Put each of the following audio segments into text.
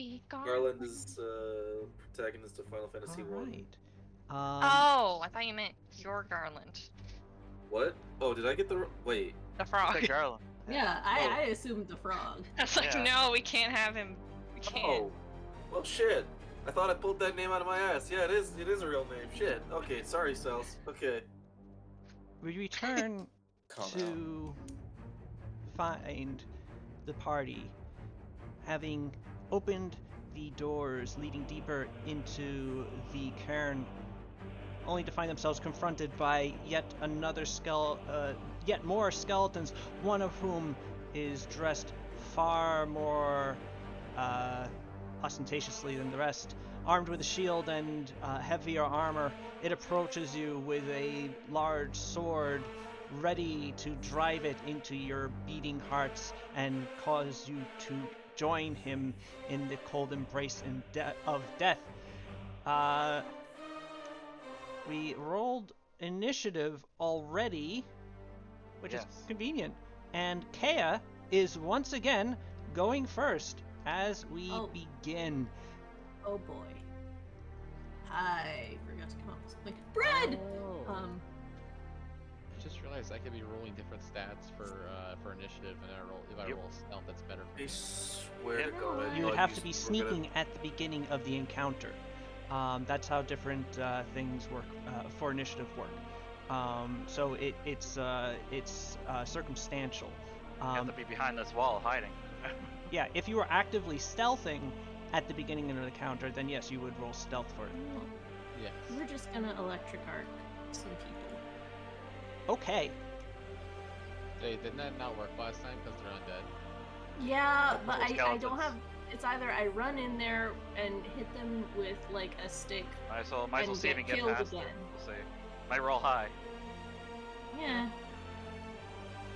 baby Garland. Garland is protagonist of Final Fantasy All 1. right. Oh, I thought you meant your Garland. What? Oh, did I get the wait? The frog. The Garland. Yeah, I assumed the frog. I was like, Yeah. no, we can't have him. We can't. Oh, well, shit. I thought I pulled that name out of my ass. Yeah, it is. It is a real name. Shit. Okay, sorry, Cells. Okay. We return Calm to find the party having opened the doors leading deeper into the cairn, only to find themselves confronted by yet more skeletons, one of whom is dressed far more ostentatiously than the rest. Armed with a shield and heavier armor, it approaches you with a large sword, ready to drive it into your beating hearts and cause you to join him in the cold embrace of death. We rolled initiative already, which is Yes. convenient. And Kea is once again going first as we Oh. begin. Oh boy. I forgot to come up with something. Bread! I just realized I could be rolling different stats for initiative, and if I Yep. roll stealth, that's better for I me. swear to Yeah. God. You would have to be sneaking at the beginning of the encounter. That's how different things work for initiative work. So it's circumstantial. You have to be behind this wall hiding. Yeah, if you were actively stealthing at the beginning of the encounter, then yes, you would roll stealth for it. Yes. We're just gonna electric arc some people. Okay. Hey, didn't that not work last time because they're undead? Yeah, Couple but I don't skeletons. have. It's either I run in there and hit them with like a stick. Might as well And see if get you can get killed past it. again. We'll see. Might roll high. Yeah,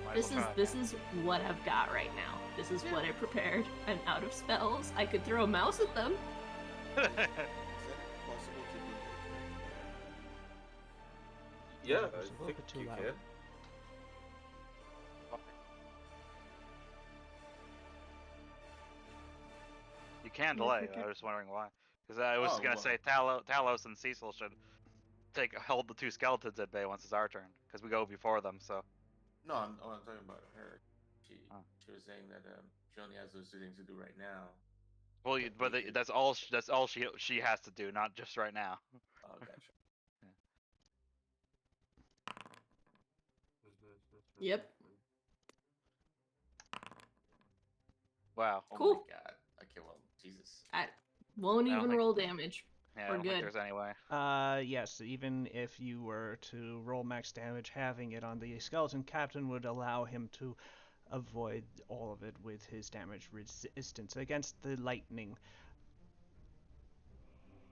Might this as well is this is what I've got right now. This is what I prepared. I'm out of spells. I could throw a mouse at them. try. Is that possible to do? Yeah, It's a little I think bit too you loud. can. You can delay. I was just wondering why. Because I was Oh, gonna well. say Talos and Cecil should hold the two skeletons at bay once it's our turn, because we go before them. So No, I'm talking about her. Oh. She was saying that she only has those two things to do right now. well, but we could- that's all. That's all she has to do, not just right now. Oh, gotcha. Yep. Wow. Oh Cool. my god. Okay, well, Jesus. I won't I don't even think- roll damage. Yeah, I We're don't think good. there's any way. Yes, even if you were to roll max damage, having it on the skeleton captain would allow him to avoid all of it with his damage resistance against the lightning.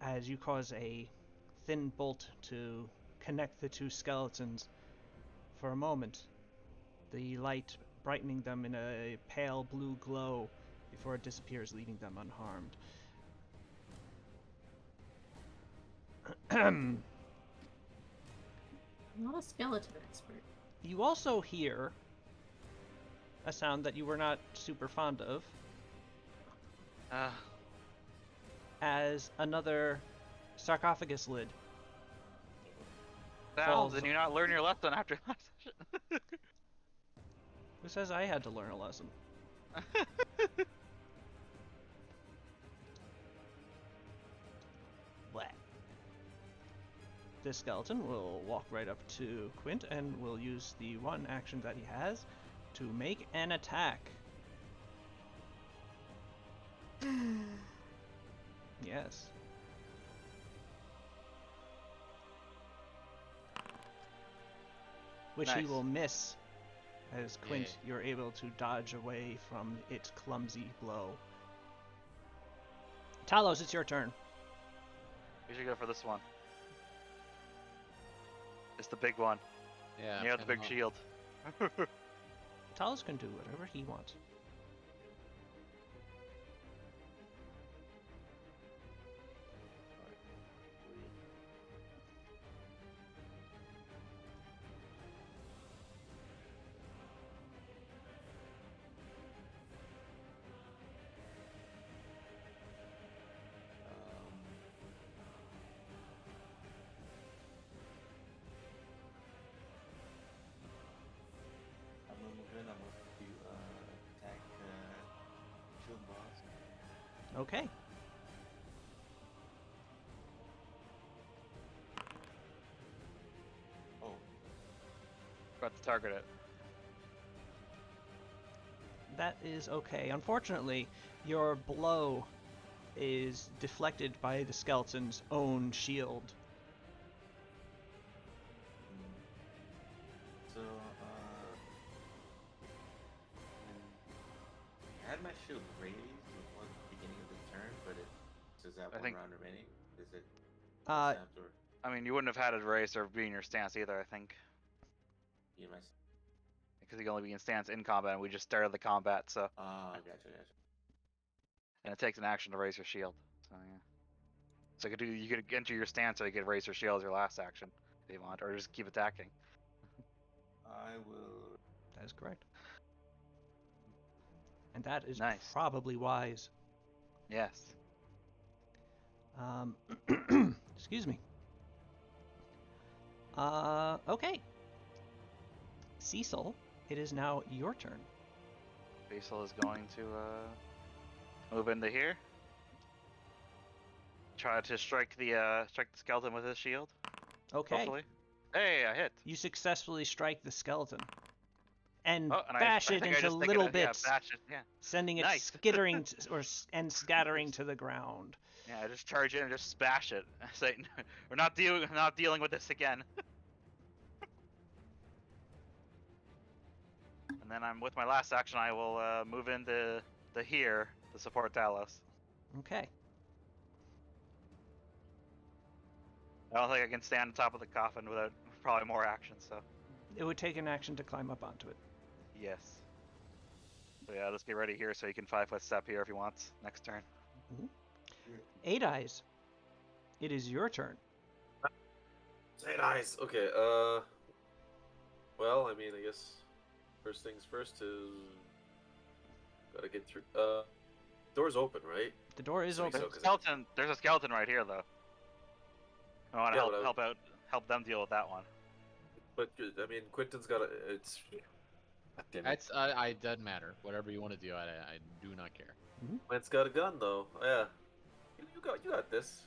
As you cause a thin bolt to connect the two skeletons for a moment, the light brightening them in a pale blue glow before it disappears, leaving them unharmed. I'm not a skeleton expert. You also hear a sound that you were not super fond of, as another sarcophagus lid. Now, Falls. did you not learn your lesson after last session? Who says I had to learn a lesson? What? This skeleton will walk right up to Quint and will use the one action that he has to make an attack. Yes. Which he Nice. will miss, as Quint, Yeah. you're able to dodge away from its clumsy blow. Talos, it's your turn. You should go for this one. It's the big one. Yeah. You have the big shield. Talos can do whatever he wants. Okay. Oh, Got to target it. That is okay. Unfortunately, your blow is deflected by the skeleton's own shield. so I had my shield raised before the beginning of the turn, but it says that I one think- round remaining. Is it? Uh, snapped or I mean, you wouldn't have had it raised or be in your stance either, I think. you my? Because you can only be in stance in combat, and we just started the combat, so. Ah, gotcha. And it takes an action to raise your shield. So, yeah. So you could enter your stance, or you could raise your shield as your last action, if you want, or just keep attacking. I will. That is correct. And that is Nice. probably wise. Yes. Excuse me. Okay. Cecil, it is now your turn. Basil is going to move into here. Try to strike the skeleton with his shield. Okay. Hopefully. Hey, I hit. You successfully strike the skeleton and Oh, and bash I it think I into just think little yeah, bits, bash it. Yeah. sending it Nice. skittering and scattering to the ground. Yeah, I just charge it and just smash it. Say, we're not dealing with this again. And then with my last action, I will move into here to support Talos. Okay. I don't think I can stand on top of the coffin without probably more action. So It would take an action to climb up onto it. yes. So yeah, let's get ready here so he can 5-foot step here if he wants next turn. Eight Eyes, it is your turn. Say nice. Okay. Well, I mean, I guess first things first is gotta get through. Door's open, right? The door is Sweet, open. so- There's a skeleton. There's a skeleton right here though. I want to Yeah, but help them deal with that one. But I mean, Quentin's got a. It's. God damn it. That's I doesn't matter. Whatever you want to do, I do not care. Quint's got a gun though. Yeah. You got this.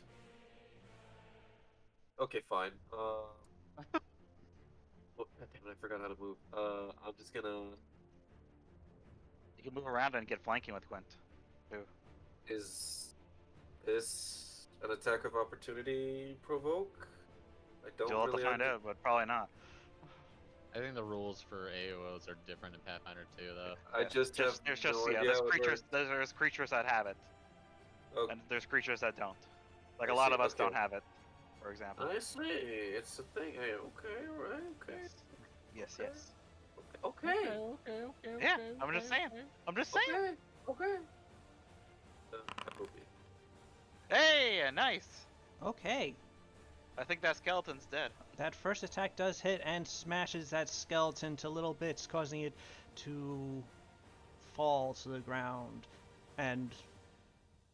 Okay, fine. Oh, God damn it, I forgot how to move. I'm just gonna. You can move around and get flanking with Quint. Is this an attack of opportunity provoke? I don't You'll have really to find out, but probably not. I think the rules for AOs are different in Pathfinder 2, though. I just have there's no just idea there's how it creatures works. there's creatures that have it, Oh, and there's creatures that don't. Like I a lot see, of us okay. don't have it, for example. I see. It's a thing. Hey, okay, alright, okay. Yes, yes. Okay. Okay. Yeah, I'm just saying. I'm just saying. Okay. That will be. Hey, nice. Okay. I think that skeleton's dead. That first attack does hit and smashes that skeleton to little bits, causing it to fall to the ground and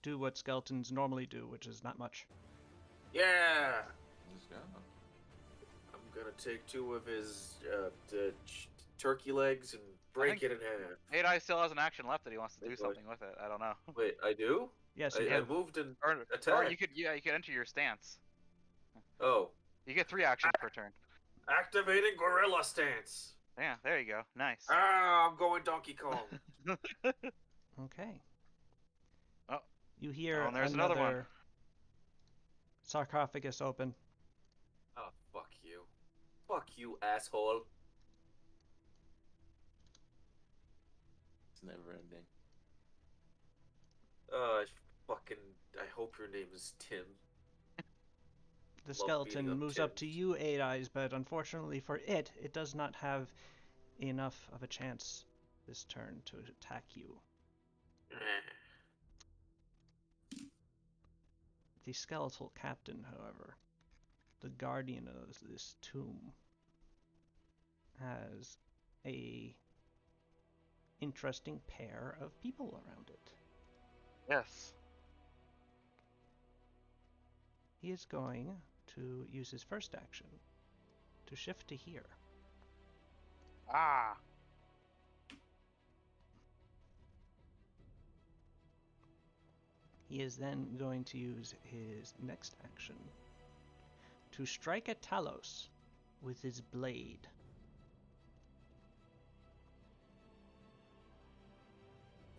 do what skeletons normally do, which is not much. Yeah. Let's go. I'm gonna take two of his turkey legs and break think- it in half. 8 Eye still has an action left that he wants to do Hey, boy. something with it. I don't know. Wait, I do? Yes, you I do. moved and Or attack. you could enter your stance. Oh, You get 3 actions per turn. activating gorilla stance. Yeah, there you go. Nice. Ah, I'm going Donkey Kong. Okay. Oh. You hear Oh, and there's another one. sarcophagus open. Oh, fuck you. Fuck you, asshole. It's never ending. I hope your name is Tim. The Love skeleton beating up moves up to Tims. you, Eight Eyes, but unfortunately for it, it does not have enough of a chance this turn to attack you. The skeletal captain, however, the guardian of this tomb, has a interesting pair of people around it. Yes. He is going to use his first action to shift to here. Ah. He is then going to use his next action to strike at Talos with his blade.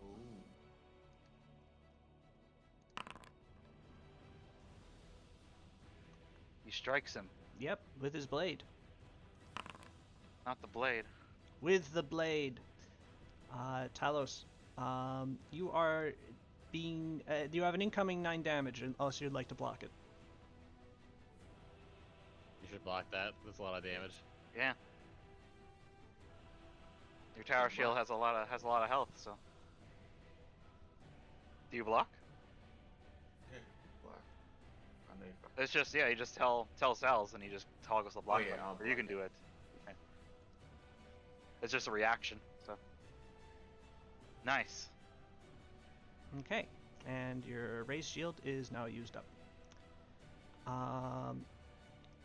Ooh. He strikes him, Yep, with his blade. not the blade. With the blade. Talos, you are being. You have an incoming 9 damage, unless you'd like to block it. You should block that. That's a lot of damage. Yeah. Your tower shield has a lot of health, so. Do you block? Black. I know you got- It's just you just tell Cells and he just toggles the block yeah, button, I'll or you can block do it. Okay. It's just a reaction, so. Nice. Okay, and your raised shield is now used up.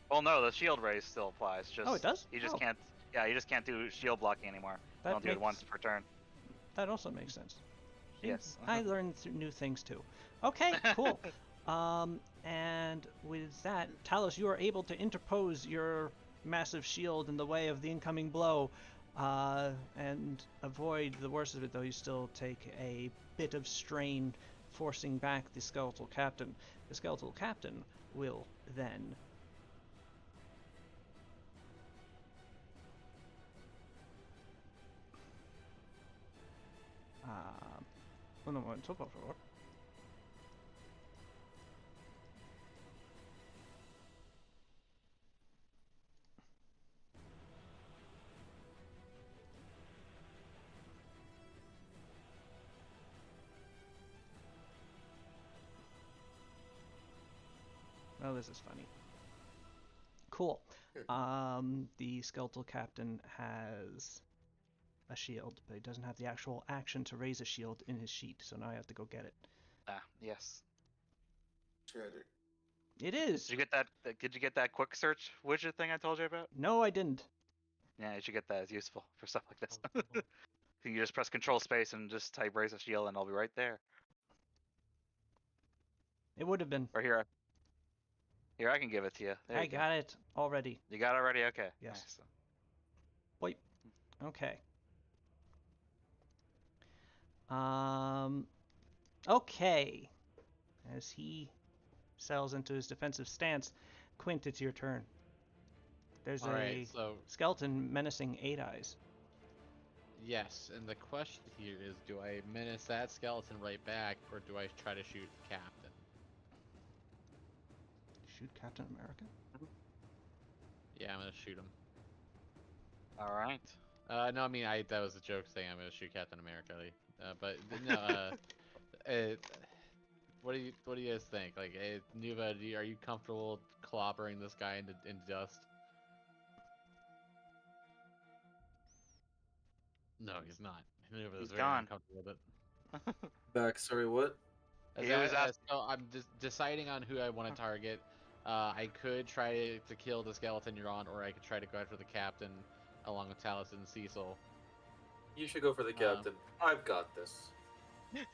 Well, no, the shield raise still applies. Just Oh, it does? You just Oh. can't. Yeah, you just can't do shield blocking anymore. You That don't do it makes- once per turn. That also makes sense. See, Yes. I learned new things too. Okay, cool. And with that, Talos, you are able to interpose your massive shield in the way of the incoming blow, and avoid the worst of it, though you still take a bit of strain forcing back the skeletal captain. The skeletal captain will then un momento, por favor. Well, this is funny. Cool. The skeletal captain has a shield, but he doesn't have the actual action to raise a shield in his sheet, so now I have to go get it. Ah, yes. Tragic. It is! Did you get that? Did you get that quick search widget thing I told you about? No, I didn't. Yeah, you should get that. It's useful for stuff like this. You just press Control Space and just type raise a shield, and it'll be right there. It would have been. Or here, here I can give it to you. There I you go. got it already. You got it already? Okay. Yes. Nice. Wait. Okay. Okay. As he settles into his defensive stance, Quint, it's your turn. There's a Alright, so skeleton menacing 8 Eyes. yes, and the question here is, do I menace that skeleton right back, or do I try to shoot the captain? Shoot Captain America? Yeah, I'm gonna shoot him. All right. No, I mean, that was a joke saying I'm gonna shoot Captain America. But no, what do you guys think? Like, Nuva, are you comfortable clobbering this guy into dust? No, he's not. Nuva is He's very gone. uncomfortable with it. Back. Sorry, what? He was So I'm just deciding on who I want to target. I could try to kill the skeleton you're on, or I could try to go after the captain along with Talos and Cecil. You should go for the captain. I've got this.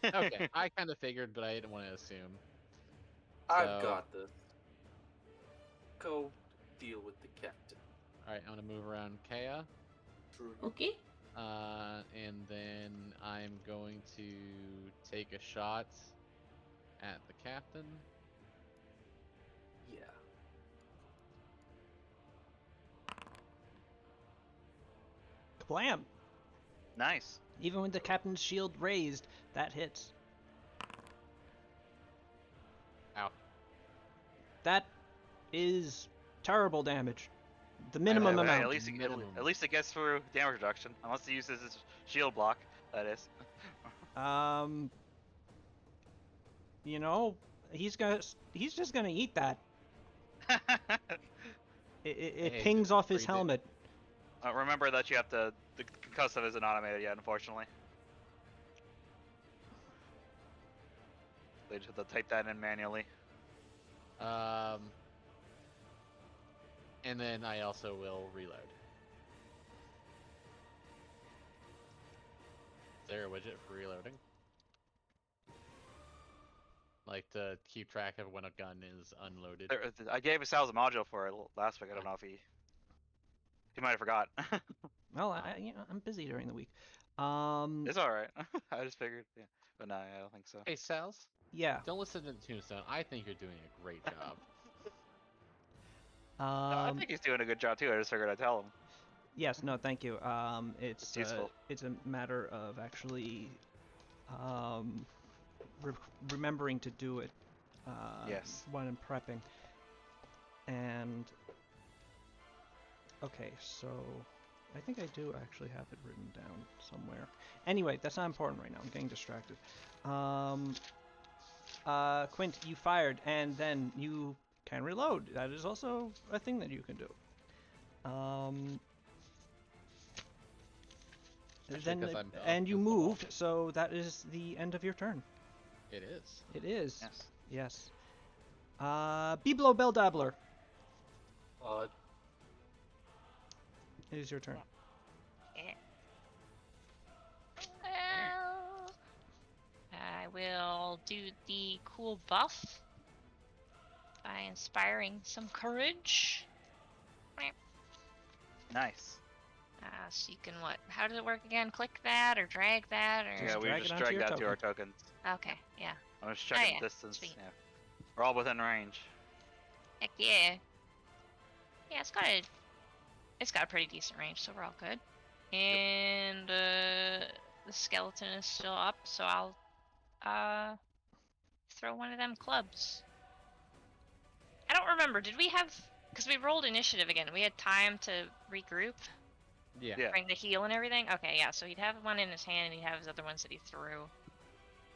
Okay, I kind of figured, but I didn't want to assume. I've So- got this. Go deal with the captain. Alright, I'm gonna move around Kea. Okay. And then I'm going to take a shot at the captain. Yeah. Kablam! Nice. Even with the captain's shield raised, that hits. Ow. That is terrible damage. The minimum Hey, Hey, amount. at least Minimum. at least it gets through damage reduction, unless he uses his shield block. That is. You know, he's just gonna eat that. It Hey, pings off his breathe it. helmet. Remember that you have to. The concussive isn't automated yet, unfortunately. They just have to type that in manually. And then I also will reload. Is there a widget for reloading? like to keep track of when a gun is unloaded. I gave Sal's a module for it last week. I don't know if he might have forgot. Well, I'm busy during the week. It's all right. I just figured. Yeah, but no, I don't think so. Hey, Sals, Yeah. don't listen to Tombstone. I think you're doing a great job. No, I think he's doing a good job too. I just figured I'd tell him. Yes, no, thank you. It's useful. it's a matter of actually remembering to do it. Yes. When I'm prepping. And okay, so I think I do actually have it written down somewhere. Anyway, that's not important right now. I'm getting distracted. Quint, you fired, and then you can reload. That is also a thing that you can do. Especially 'cause I'm And you against the wall. moved, so that is the end of your turn. It is. It is. Yes. Yes. Biblo Bell Dabbler. It is your turn. Well, I will do the cool buff by inspiring some courage. Nice. So you can what? How does it work again? Click that or drag that or? Yeah, we drag just it onto dragged your that to our tokens. Okay, yeah. I'm just checking yeah, distance. sweet. Yeah. We're all within range. Heck yeah. Yeah, it's got a pretty decent range, so we're all good. And the skeleton is still up, so I'll throw one of them clubs. I don't remember. Did we have? Because we rolled initiative again. We had time to regroup, Yeah. Yeah. bring the heal and everything. Okay, yeah. So he'd have one in his hand, and he'd have his other ones that he threw.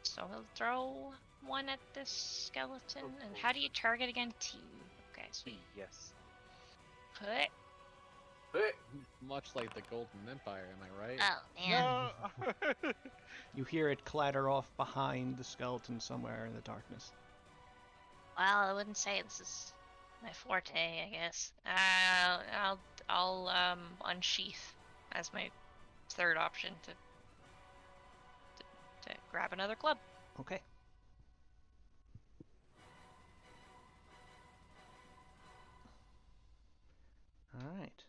So he'll throw one at this skeleton. And how do you target again? T. Okay, sweet. Yes. Put. Hey, Much like the Golden Empire, am I right? Oh man. No. You hear it clatter off behind the skeleton somewhere in the darkness. Well, I wouldn't say this is my forte, I guess. I'll unsheath as my third option to grab another club. Okay. Alright.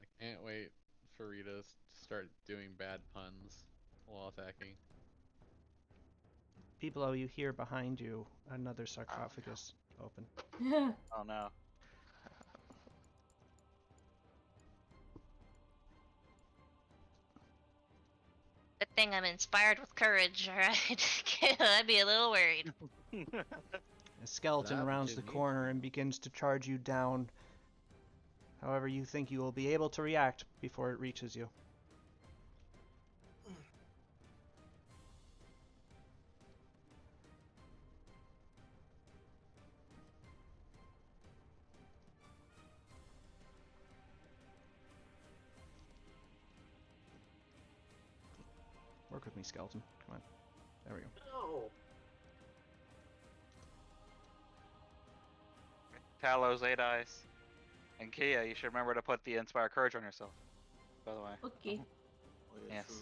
I can't wait for Rita to start doing bad puns while attacking. Biblo, you hear behind you another sarcophagus open. Oh no. Good thing I'm inspired with courage, alright? I'd be a little worried. A skeleton That rounds the didn't need corner and begins to charge you down. However, you think you will be able to react before it reaches you. Work with me, skeleton. Come on. There we go. no. Talos, 8 eyes. And Kia, you should remember to put the Inspire Courage on yourself. By the way. Okay. Oh, yeah, Yes. true.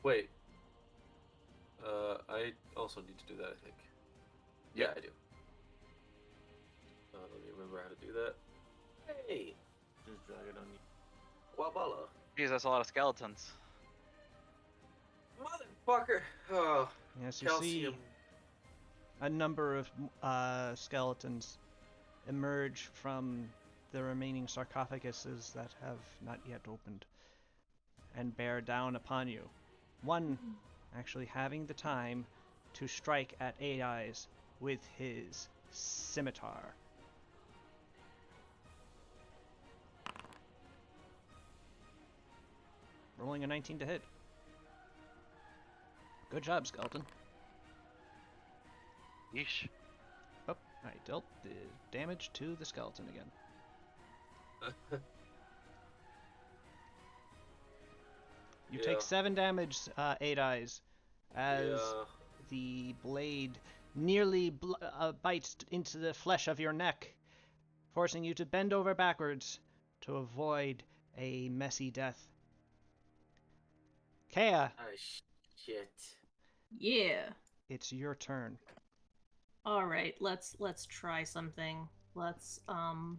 Wait. I also need to do that, I think. Yeah, I do. Let me remember how to do that. Hey, Just drag it on you. Wabala. Jeez, that's a lot of skeletons. Motherfucker. Oh, Yes, you see calcium. a number of skeletons emerge from the remaining sarcophaguses that have not yet opened and bear down upon you. One actually having the time to strike at 8 eyes with his scimitar. Rolling a 19 to hit. Good job, skeleton. Yeesh. Oh, I dealt the damage to the skeleton again. You Yeah. take 7 damage, 8 eyes, as Yeah. the blade nearly bites into the flesh of your neck, forcing you to bend over backwards to avoid a messy death. Kea, Ah, shit. Yeah. It's your turn. All right, let's try something. Let's how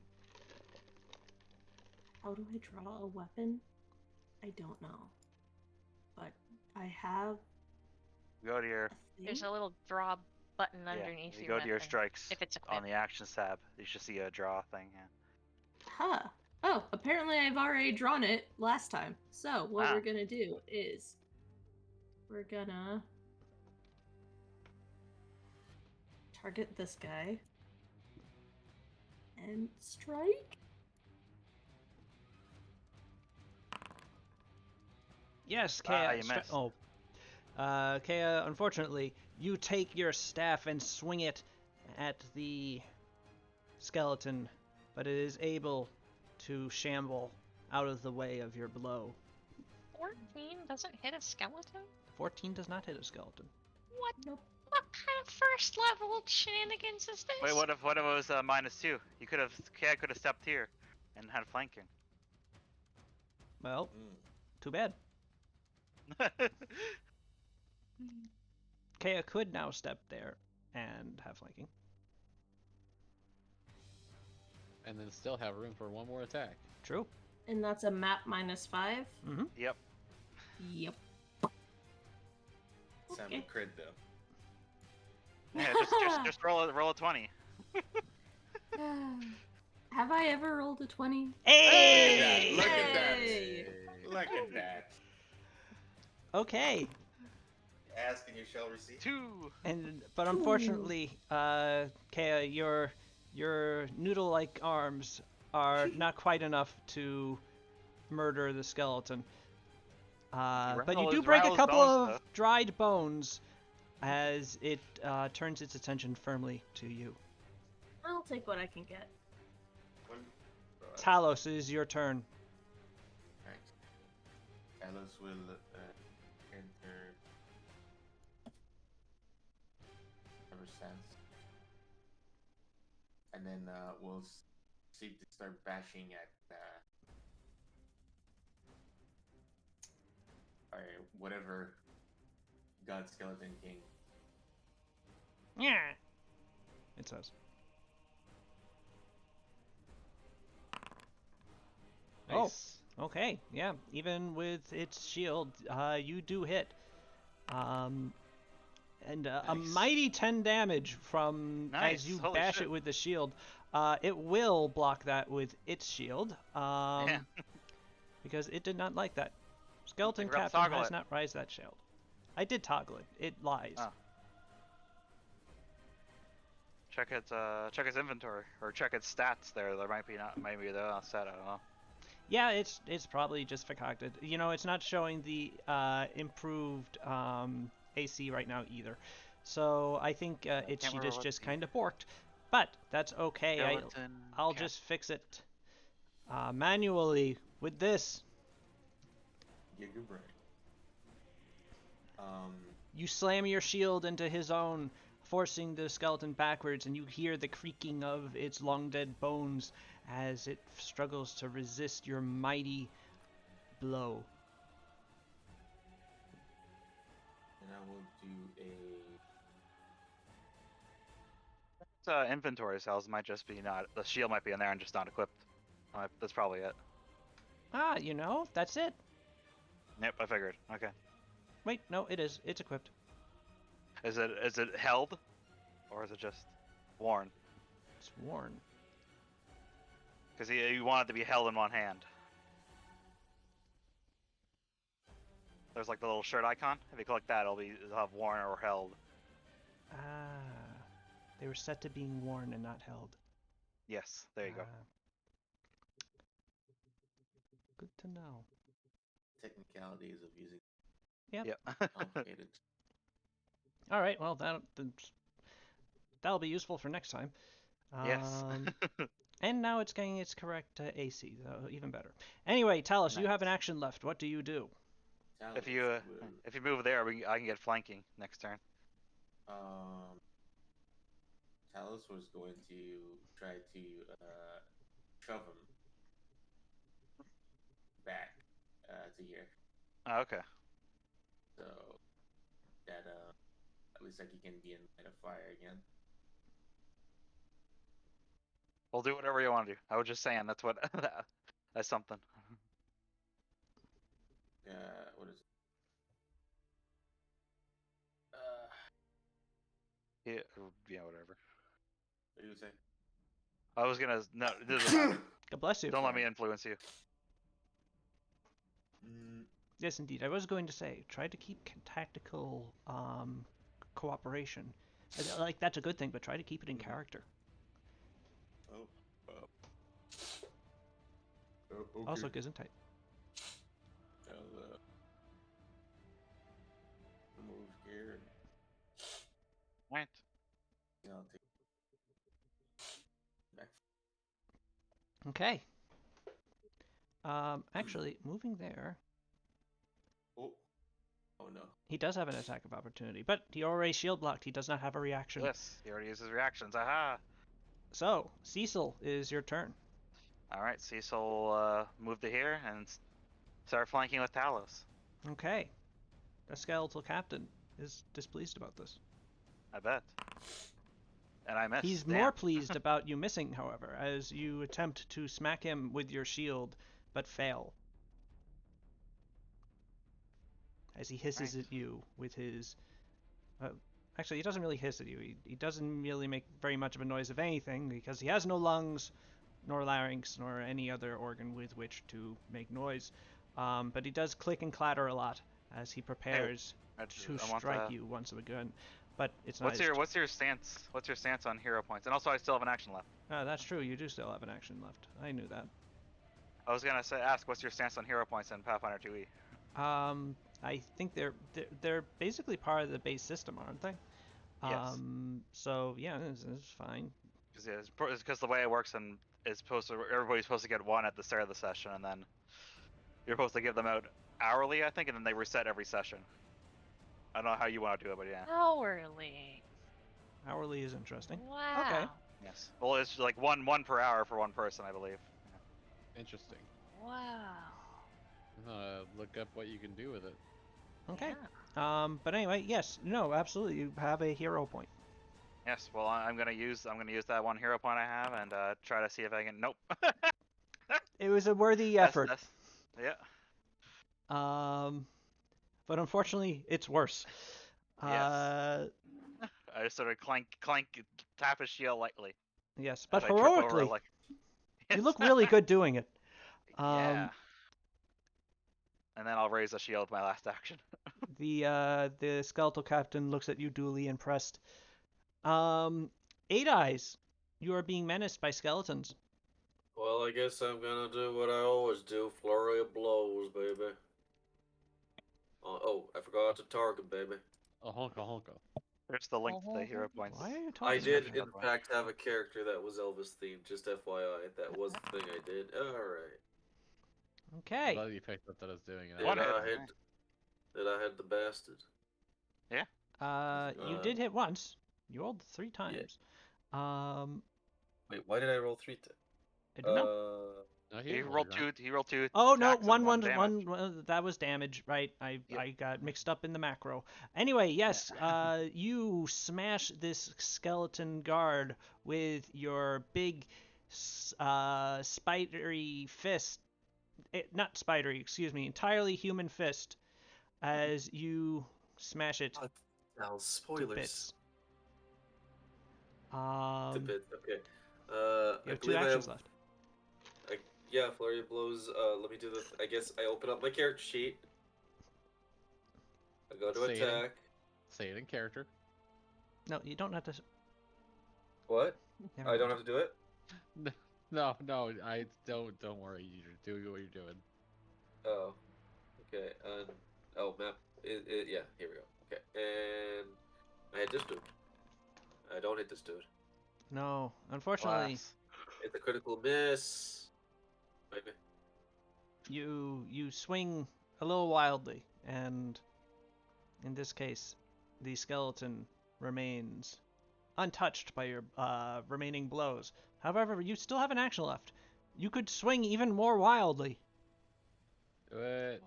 do I draw a weapon? I don't know. But I have Go to your a thing. There's a little draw button yeah. underneath If you your go to your weapon, strikes if it's on equipped. the actions tab, you should see a draw thing. Yeah. Huh. Oh, apparently I've already drawn it last time. So what Ah. we're gonna do is we're gonna target this guy and strike. Yes, Kea. You missed. Kea, unfortunately, you take your staff and swing it at the skeleton, but it is able to shamble out of the way of your blow. 14 doesn't hit a skeleton? 14 does not hit a skeleton. What? Nope. What kind of first level shenanigans is this? Wait, what if it was -2? You could have Kea could have stepped here and had flanking. Well, Mm. too bad. Kea could now step there and have flanking. And then still have room for one more attack. True. And that's a map -5. Mm-hmm. Yep. Yep. Sound Okay. crit though. Yeah, just roll a 20. Have I ever rolled a 20? Hey! Look at that. Hey! Look at that. Okay. Ask and you shall receive. 2. But unfortunately, Kea, your noodle-like arms are not quite enough to murder the skeleton. But you Rattle do his- break rattle a his couple bones, of dried bones as it turns its attention firmly to you. I'll take what I can get. Talos, it is your turn. Right. Talos will enter Ever Sense. And then we'll seek to start bashing at or whatever God Skeleton King. Yeah. It says. Nice. Oh, okay. Yeah, even with its shield, you do hit. And a Nice. mighty 10 damage from Nice. as you Holy bash shit. it with the shield. It will block that with its shield. Yeah. Because it did not like that. Skeleton You forgot to Captain toggle has it. not raised that shield. I did toggle it. It lies. Oh. Check its inventory or check its stats there. There might be maybe they're not set. I don't know. Yeah, it's probably just concocted. You know, it's not showing the improved AC right now either. So I think its can't sheet remember is what just the- kind of borked. But that's okay. Skeleton I'll Cap- just fix it manually with this. Giga Brain. You slam your shield into his own, forcing the skeleton backwards, and you hear the creaking of its long dead bones as it struggles to resist your mighty blow. And I will do a inventory cells might just be not the shield might be in there and just not equipped. That's probably it. Ah, you know, that's it. Yep, I figured. Okay. Wait, no, it is. It's equipped. Is it held, or is it just worn? It's worn. Because you want it to be held in one hand. There's like the little shirt icon. If you click that, it'll have worn or held. Ah, they were set to being worn and not held. Yes, there you go. Good to know. technicalities of using Yep. complicated. All right. Well, that'll be useful for next time. Yes. And now it's getting its correct AC, so even better. Anyway, Talos, you have an Nice. action left. What do you do? If Talos you will, if you move there, I can get flanking next turn. Talos was going to try to shove him back to here. Oh, okay. So that looks like he can be in line of fire again. We'll do whatever you want to do. I was just saying that's what that's something. What is it? Yeah, whatever. What are you saying? I was gonna no. It doesn't matter. God bless you. Don't let me influence you. Yes, indeed. I was going to say, try to keep tactical cooperation. Like, that's a good thing, but try to keep it in character. Okay. Also, Gesundheit. I'll move here. Right. And I'll take back. Okay. Actually, moving there, Oh no. he does have an attack of opportunity, but he already shield blocked. He does not have a reaction. Yes, he already uses reactions. Aha! So, Cecil, is your turn. Alright, Cecil will move to here and start flanking with Talos. Okay. The skeletal captain is displeased about this. I bet. And I missed. He's Damn. more pleased about you missing, however, as you attempt to smack him with your shield, but fail. As he hisses Right. at you with his... actually, he doesn't really hiss at you. He doesn't really make very much of a noise of anything, because he has no lungs, nor larynx, nor any other organ with which to make noise. But he does click and clatter a lot as he prepares to I want strike the- you once again. But it's not What's his your stance? What's your stance on hero points? And also, I still have an action left. that's true. You do still have an action left. I knew that. I was gonna ask, what's your stance on hero points in Pathfinder 2e? I think they're basically part of the base system, aren't they? Yes. So yeah, it's fine. Because the way it works and is supposed to everybody's supposed to get one at the start of the session, and then you're supposed to give them out hourly, I think, and then they reset every session. I don't know how you want to do it, but yeah. Hourly. Hourly is interesting. Wow. Okay. Yes. Well, it's like one per hour for one person, I believe. Interesting. Wow. Look up what you can do with it. Okay. Yeah. But anyway, yes, no, absolutely, you have a hero point. Yes. Well, I'm gonna use that one hero point I have and try to see if I can. Nope. It was a worthy effort. Yeah. But unfortunately, it's worse. Yes. I just sort of clank, tap his shield lightly. Yes, as but I trip over, heroically, like... you look really good doing it. Yeah. And then I'll raise the shield with my last action. The skeletal captain looks at you, duly impressed. Eight Eyes, you are being menaced by skeletons. Well, I guess I'm gonna do what I always do: flurry of blows, baby. Oh, I forgot to target, baby. A honka honka. There's the link to the hero points. Why are you I talking? did, about in that? fact, have a character that was Elvis themed. Just FYI, that was the thing I did. All right. I'm Okay. glad you picked up that I was doing it. Did One hit. I hit the bastard? You did hit once. You rolled 3 times. Wait, why did I roll 3 times? I don't know. No, He rolled two. He rolled two. Oh no, attacks and one damage. that was damage, right? I Yep. got mixed up in the macro. Anyway, yes, you smash this skeleton guard with your big spidery fist. Not spidery, excuse me, entirely human fist as you smash it Now, to spoilers. bits. To bits. Okay. You I have 2 believe I actions have. left. Yeah, flurry of blows. Let me do the. I guess I open up my character sheet. I go to Say it. attack. Say it in character. No, you don't have to. What? Never I don't mind. have to do it. No, I don't worry. You're doing what you're doing. Oh. Okay. And map. Yeah. Here we go. Okay. And I hit this dude. I don't hit this dude. No, unfortunately, Glass. It's a critical miss. Maybe. you swing a little wildly, and in this case, the skeleton remains untouched by your remaining blows. However, you still have an action left. You could swing even more wildly. Do it.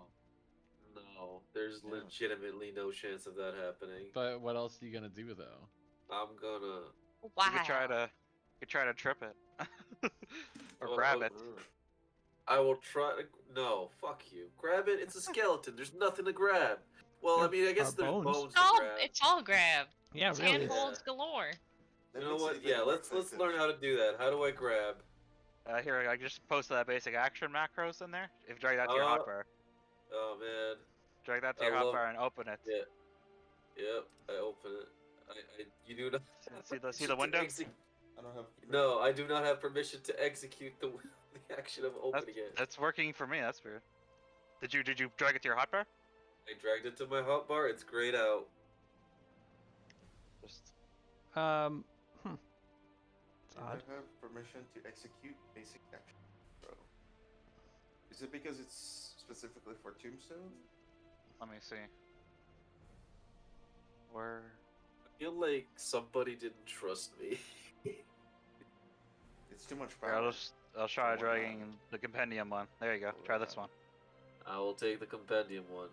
No. There's Yeah. legitimately no chance of that happening. But what else are you gonna do though? I'm gonna. Wow. You could try to trip it. Or Well, grab it. I will try to. No, fuck you. Grab it. It's a skeleton. There's nothing to grab. Well, I There mean, I guess are there's bones. bones It's all, to grab. it's all grab. Yeah, It's really. handholds galore. You know what? Yeah, let's learn how to do that. How do I grab? Here, I just posted that basic action macros in there. If you drag that to your Uh, hotbar, Oh man. drag that to I your love- hotbar and open it. Yeah. Yep. I open it. You do not. See the permission to window? I don't have. No, I do not have permission to execute the the action of opening it. That's working for me. That's weird. Did you drag it to your hotbar? I dragged it to my hotbar. It's grayed out. Just It's I odd. don't have permission to execute basic action, bro. Is it because it's specifically for Tombstone? let me see. Where? I feel like somebody didn't trust me. It's too much Here, power. I'll try Why dragging not? the compendium one. There you go. Try this one. I will take the compendium one.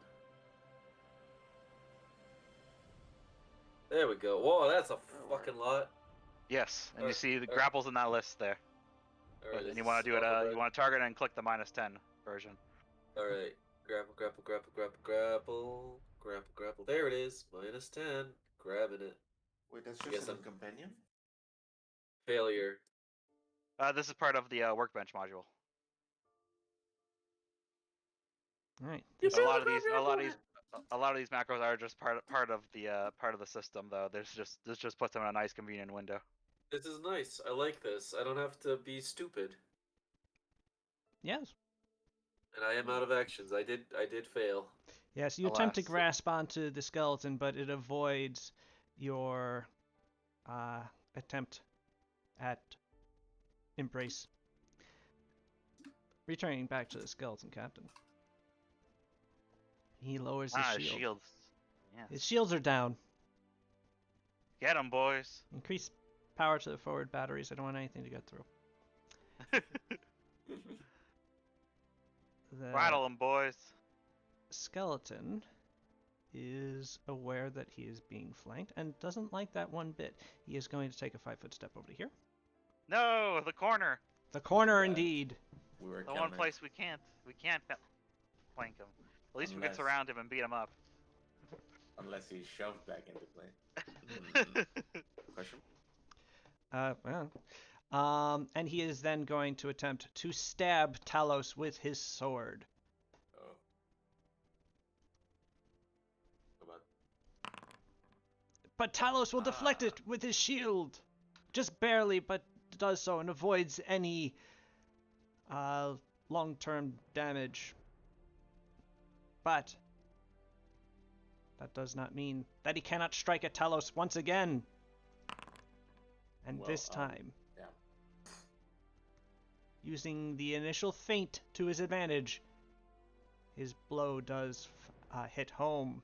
There we go. Whoa, that's a fucking lot. Yes, and you Alright, see the alright. grapples in that list there. Alright, And you want to do it. You want to target and click the -10 version. Alright. Grapple, grapple, grapple, grapple, grapple. Grapple, grapple. There it is. -10. Grabbing it. Wait, that's Guess just in I'm- the companion? Failure. This is part of the workbench module. All right. A lot of these macros are just part of the system though. This just puts them in a nice convenient window. This is nice. I like this. I don't have to be stupid. Yes. And I am out of actions. I did fail. Yes, you attempt to Alas. grasp onto the skeleton, but it avoids your attempt at embrace. Returning back to the skeleton captain. He lowers his shield. Shields. Yeah. His shields are down. Get 'em, boys. Increase power to the forward batteries. I don't want anything to get through. The Rattle 'em, boys. skeleton is aware that he is being flanked and doesn't like that one bit. He is going to take a 5-foot step over to here. No, the corner. The corner, Yeah. indeed. We were The one counting. place we can't flank him. At least we can Unless- surround him and beat him up. Unless he's shoved back into play. Question? Well. And he is then going to attempt to stab Talos with his sword. Oh. Come on. But Talos will deflect it with his shield. Just barely, but does so and avoids any long-term damage. But that does not mean that he cannot strike at Talos once again. And Well, this time, yeah. using the initial feint to his advantage, his blow does hit home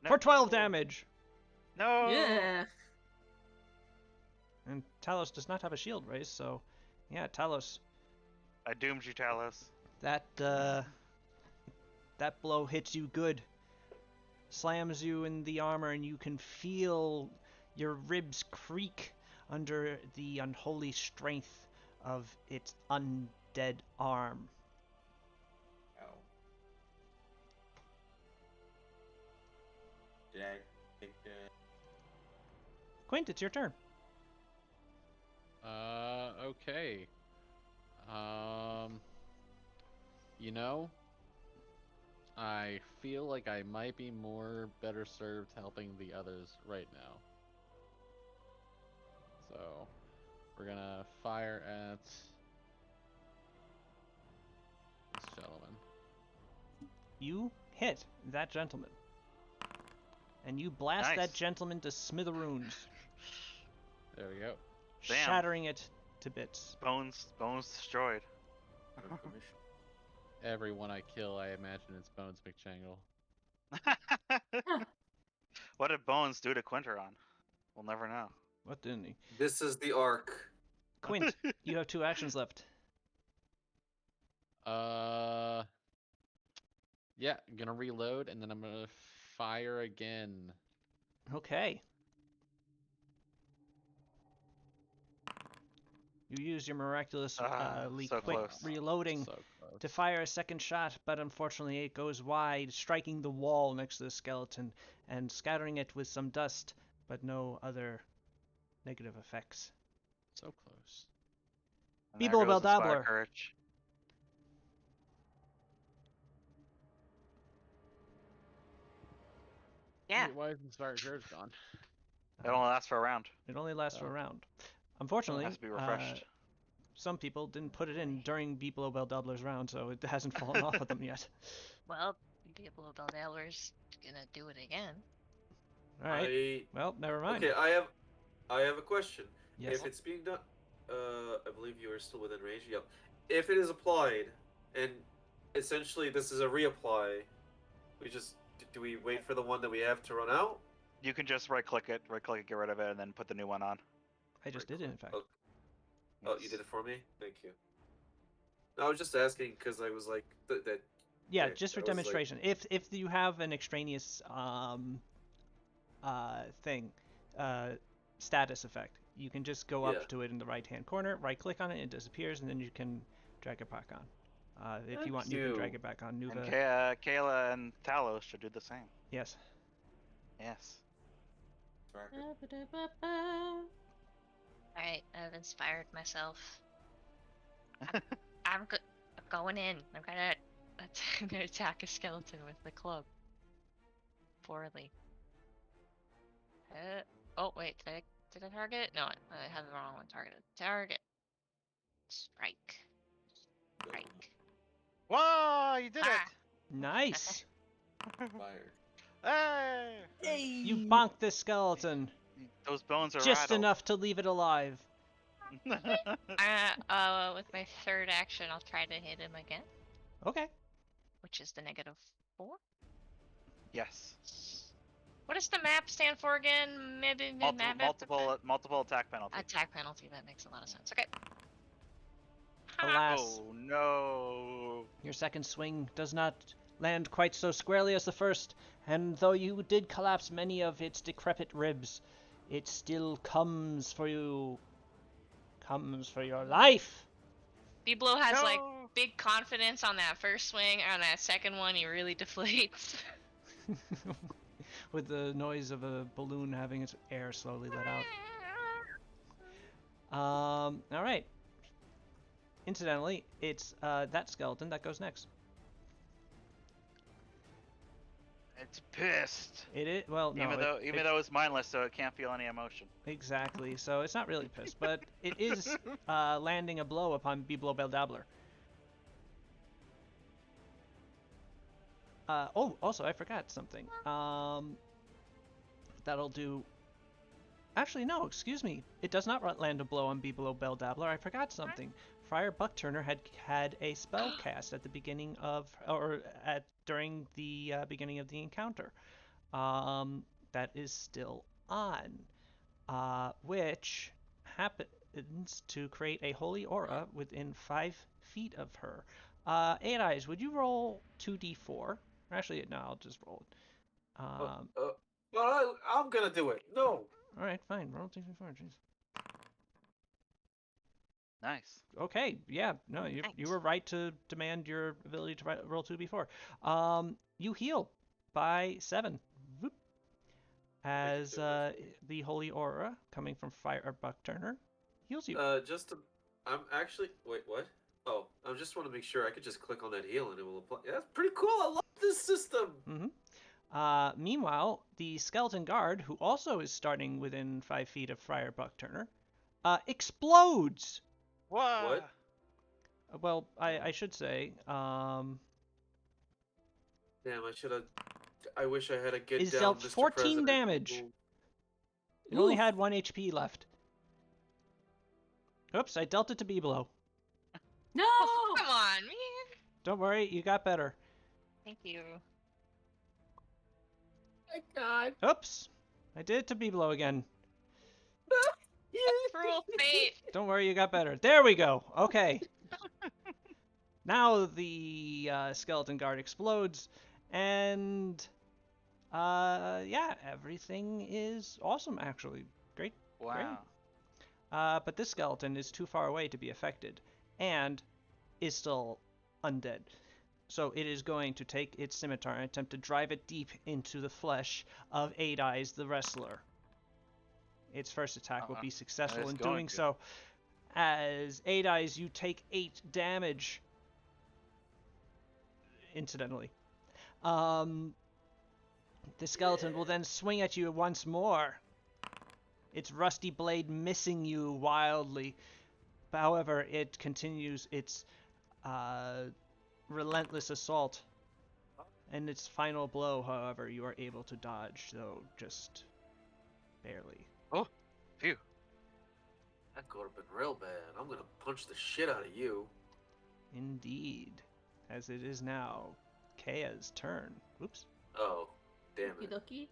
No. for 12 damage. No. Yeah. And Talos does not have a shield raised, so yeah, Talos, I doomed you, Talos. that blow hits you good, slams you in the armor, and you can feel your ribs creak under the unholy strength of its undead arm. Ow. Did I take the... Quint, it's your turn. Okay. You know, I feel like I might be better served helping the others right now. So, we're gonna fire at this gentleman. You hit that gentleman, and you blast that Nice. gentleman to smithereens, There we go. Damn. shattering it to bits. Bones destroyed. no permission? Everyone I kill, I imagine it's Bones McJangle. What did Bones do to Quinteron? We'll never know. What didn't he? This is the arc. Quint, you have 2 actions left. Yeah, I'm gonna reload and then I'm gonna fire again. Okay. You use your miraculously so quick close. reloading So close. to fire a second shot, but unfortunately it goes wide, striking the wall next to the skeleton and scattering it with some dust, but no other negative effects. So close. And there Beeble goes Inspire Beldabler. Courage. Yeah. Wait, why is Inspired Courage gone? It only lasts for a round. It only lasts for Oh. a round. It Unfortunately, has to be refreshed. some people didn't put it in during Beeble Beldabler's round, so it hasn't fallen off of them yet. Well, Beeble Beldabler's gonna do it again. All right. Well, never mind. Okay, I have a question. Yes. If it's being done, I believe you are still within range. Yep. If it is applied, and essentially this is a reapply, do we wait for the one that we have to run out? You can just right-click it, get rid of it, and then put the new one on. I just did it, in fact. Oh, oh, you did it for me. Thank you. No, I was just asking because I was like that. Yeah, okay, just for I was like- demonstration. If you have an extraneous status effect, you can just go Yeah. up to it in the right-hand corner, right-click on it, it disappears, and then you can drag it back on. If you Thank want, you can drag you. it back on. And Nuva. Kayla and Talos should do the same. Yes. Yes. Alright, I've inspired myself. I'm going in. I'm gonna attack a skeleton with the club. Poorly. Oh wait, did I target? No, I have the wrong one targeted. Target. Strike. Strike. Whoa! You did Ah! Nice. Fire. it! Hey! You bonked this skeleton Those bones are just rattled. enough to leave it alive. With my third action, I'll try to hit him again, Okay. which is the -4. Yes. What does the map stand for again? Maybe Multiple attack penalty. attack penalty. That makes a lot of sense. Okay. Alas, Oh no! your second swing does not land quite so squarely as the first, and though you did collapse many of its decrepit ribs, it still comes for you. Comes for your life. Biblo has No! like big confidence on that first swing. On that second one, he really deflates. With the noise of a balloon having its air slowly let out. All right. Incidentally, it's that skeleton that goes next. It's pissed. It is well, no, Even though it's mindless, so it can't feel any emotion. exactly. So it's not really pissed, but it is landing a blow upon Beeble Beldabler. Oh, also I forgot something. That'll do. Actually, no. Excuse me. It does not land a blow on Beeble Beldabler. I forgot something. Friar Buckturner had a spell cast at the beginning of, during the beginning of the encounter. That is still on, which happens to create a holy aura within 5 feet of her. 8 Eyes, would you roll 2d4? Actually, no, I'll just roll it. Well, I'm gonna do it. No. All right, fine. Roll 2d4. Jeez. Nice. Okay, yeah, no, you Nice. were right to demand your ability to roll 2d4. You heal by 7. Whoop. As the holy aura coming from Friar Buckturner heals you. I'm actually wait, what? Oh, I just want to make sure I could just click on that heal and it will apply. Yeah, that's pretty cool. I love this system. Meanwhile, the skeleton guard, who also is starting within 5 feet of Friar Buckturner, explodes. What? Well, I should say, Damn, I should have. I wish I had a get is down, dealt Mr. 14 President. damage. Ooh. It only Oof. had 1 HP left. Oops, I dealt it to Beeblo. No! Oh, come on, man. Don't worry, you got better. Thank you. My God. Oops, I did it to Beeblo again. Cruel fate. Don't worry, you got better. There we go. Okay. Now the skeleton guard explodes, And yeah, everything is awesome actually. Great. Wow. But this skeleton is too far away to be affected, and is still undead. So it is going to take its scimitar and attempt to drive it deep into the flesh of Eight Eyes the wrestler. Its first attack will be successful is in going doing to. so. As Eight Eyes, you take 8 damage. Incidentally. The skeleton will then swing at you once more. Its rusty blade missing you wildly. However, it continues its relentless assault. And its final blow, however, you are able to dodge, though just barely. Oh, phew. That could have been real bad. I'm gonna punch the shit out of you. Indeed. As it is now Kaya's turn. Oops. Oh, damn Okie it. dokie.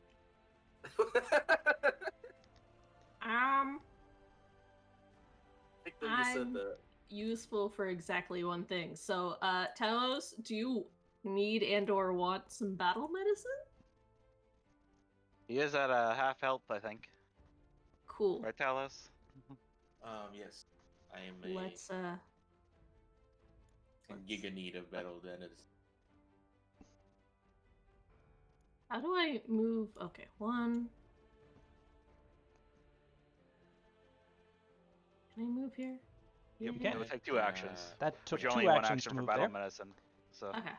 I think that you said I'm- that. Useful for exactly one thing. So, Talos, do you need and/or want some battle medicine? He is at half health, I think. Cool. Right, Talos? Yes. I am Let's in giga need of battle medicine. How do I move? Okay, 1. Can I move here? Yep, you Yeah. can. It would take 2 actions. That took But you 2 only one actions action to for move battle there. medicine. So Okay.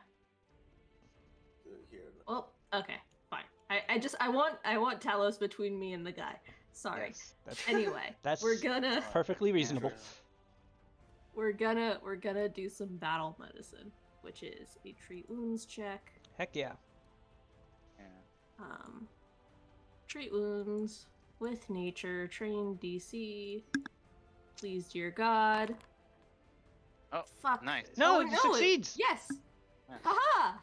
Here. Well, okay, fine. I want Talos between me and the guy. Sorry. yes. That's Anyway, That's- we're gonna perfectly reasonable. we're gonna do some battle medicine, which is a treat wounds check. Heck yeah. Yeah. Treat wounds with nature, train DC. Please, dear God. Oh, Fuck. nice. No, Oh, it it- succeeds! yes. Yeah. Haha.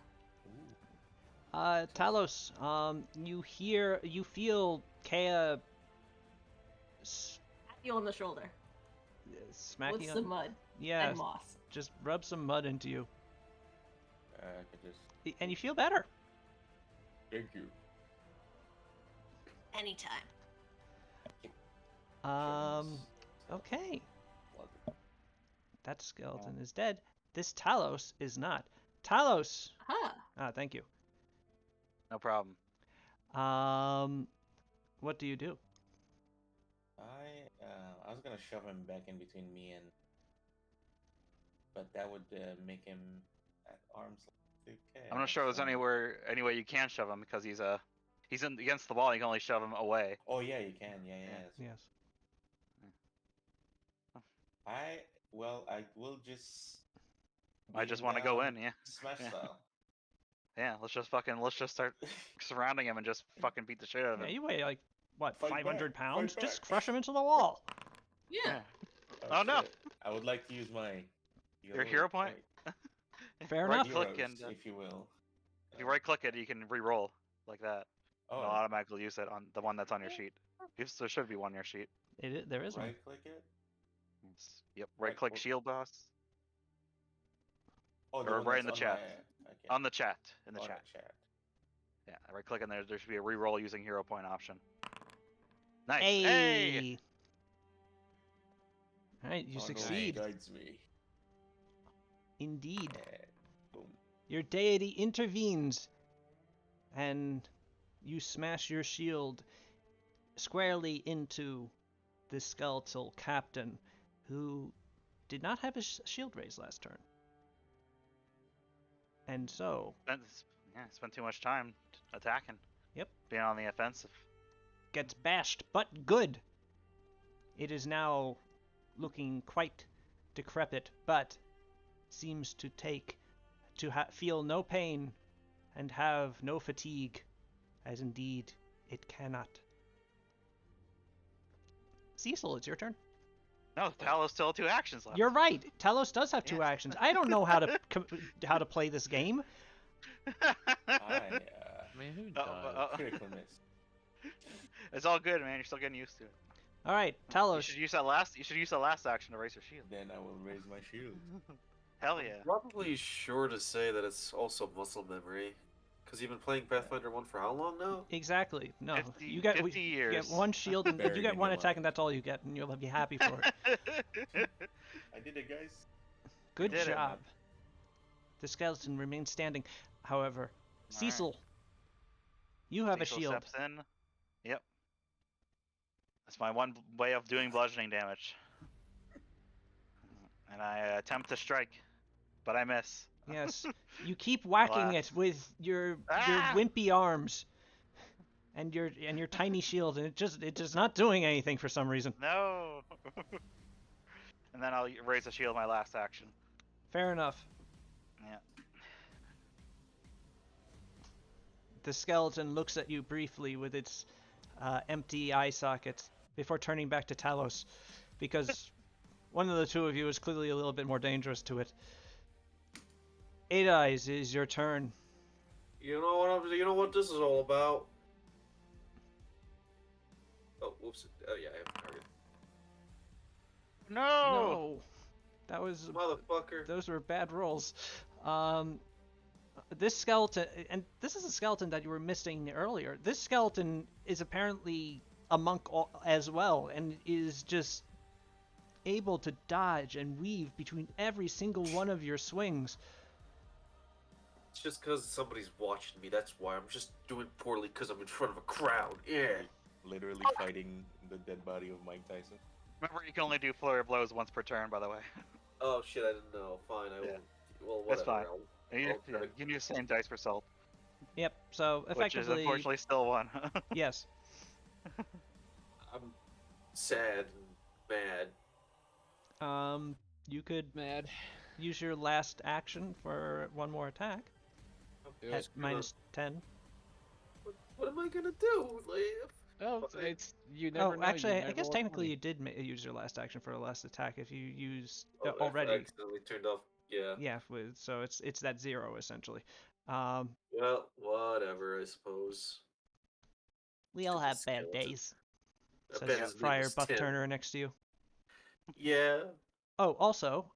Talos, you feel Kaya Pat you on the shoulder smacking with on. some mud Yeah, and moss. just rub some mud into you, I could just and you feel better. thank you. Anytime. Okay. Love it. That skeleton is dead. This Talos is not. Talos! Aha. Thank you. No problem. What do you do? I was gonna shove him back in between me and, but that would make him at arm's length. Okay, I'm not sure there's any way you can shove him because he's against the wall. You can only shove him away. Oh yeah, you can. Yeah. Yes. I will just. I just want to go in. Yeah. Smash Yeah. style. Yeah. Let's just start surrounding him and just fucking beat the shit out of Yeah, him. you weigh like, what, Fight 500 back, pounds? fight Just back. crush him into the wall. Yeah. Oh, no. shit. I would like to use my. Your hero point? Fair Right enough. click Heroes, and if you will. if you right click it, you can re-roll like that. Oh, It'll automatically use it on the one that's on your sheet. There should be one on your sheet. There is one. right click it. Yep. Right click Right, shield boss Oh, Or one right in that's the on chat. my- okay. on the chat in the On chat. chat. Yeah. Right click in there. There should be a re-roll using hero point option. Nice. Hey! Hey! Alright, you Oh, no, succeed. it guides me. Indeed. Yeah. Boom. Your deity intervenes, and you smash your shield squarely into the skeletal captain, who did not have his shield raised last turn. And so, Spent too much time attacking. Yep. Being on the offensive. gets bashed, but good. It is now looking quite decrepit, but seems to feel no pain and have no fatigue, as indeed it cannot. Cecil, it's your turn. No, Talos still have 2 actions left. You're right. Talos does have 2 Yeah. actions. I don't know how to play this game. I I mean, who does? critical miss. It's all good, man. You're still getting used to it. All right, You Talos. should use that last action to raise your shield. Then I will raise my shield. Hell yeah. Probably sure to say that it's also muscle memory, Because you've been playing Pathfinder 1 for how long now? Exactly. No, 50 you get 50 you years. get one shield and you Buried get in one your attack, mind. and that's all you get, and you'll be happy for it. I did it, guys. Good did it. job. The skeleton remains standing. However, Alright. Cecil, you have a Cecil shield. steps in. Yep. That's my one way of doing bludgeoning damage. And I attempt to strike, but I miss. Yes, you keep whacking Alas. it with your Ah! wimpy arms and your tiny shield, and it just not doing anything for some reason. No. And then I'll raise the shield my last action. Fair enough. Yeah. The skeleton looks at you briefly with its empty eye sockets before turning back to Talos, because one of the two of you is clearly a little bit more dangerous to it. Eight Eyes, is your turn. You know what this is all about? Oh, whoops. Oh, yeah, I have a target. No. No, that was Motherfucker. those were bad rolls. This skeleton, and this is a skeleton that you were missing earlier. This skeleton is apparently a monk as well, and is just able to dodge and weave between every single one of your swings. It's just because somebody's watching me. That's why I'm just doing poorly because I'm in front of a crowd. Yeah. Literally fighting the dead body of Mike Tyson. Remember, you can only do flurry of blows once per turn, by the way. Oh shit, I didn't know. Fine, I will. Yeah. Well, That's whatever. fine. I'll You try to- can use the same dice for salt, Yep. So which is effectively, unfortunately still one. yes. I'm sad and mad. You could Mad. use your last action for one more attack It at was minus 10. What am I gonna do? Like, Oh, it's you never Oh, know. actually, you I might guess roll a technically 20. you did use your last action for a last attack if you used I already. accidentally turned off. Yeah. Yeah, so it's that 0 essentially. Um, Well, whatever, I suppose. we all Stupid have bad skeleton. days. I Says bet his name Friar was Buck Tim. Turner next to you. Yeah. Oh, also,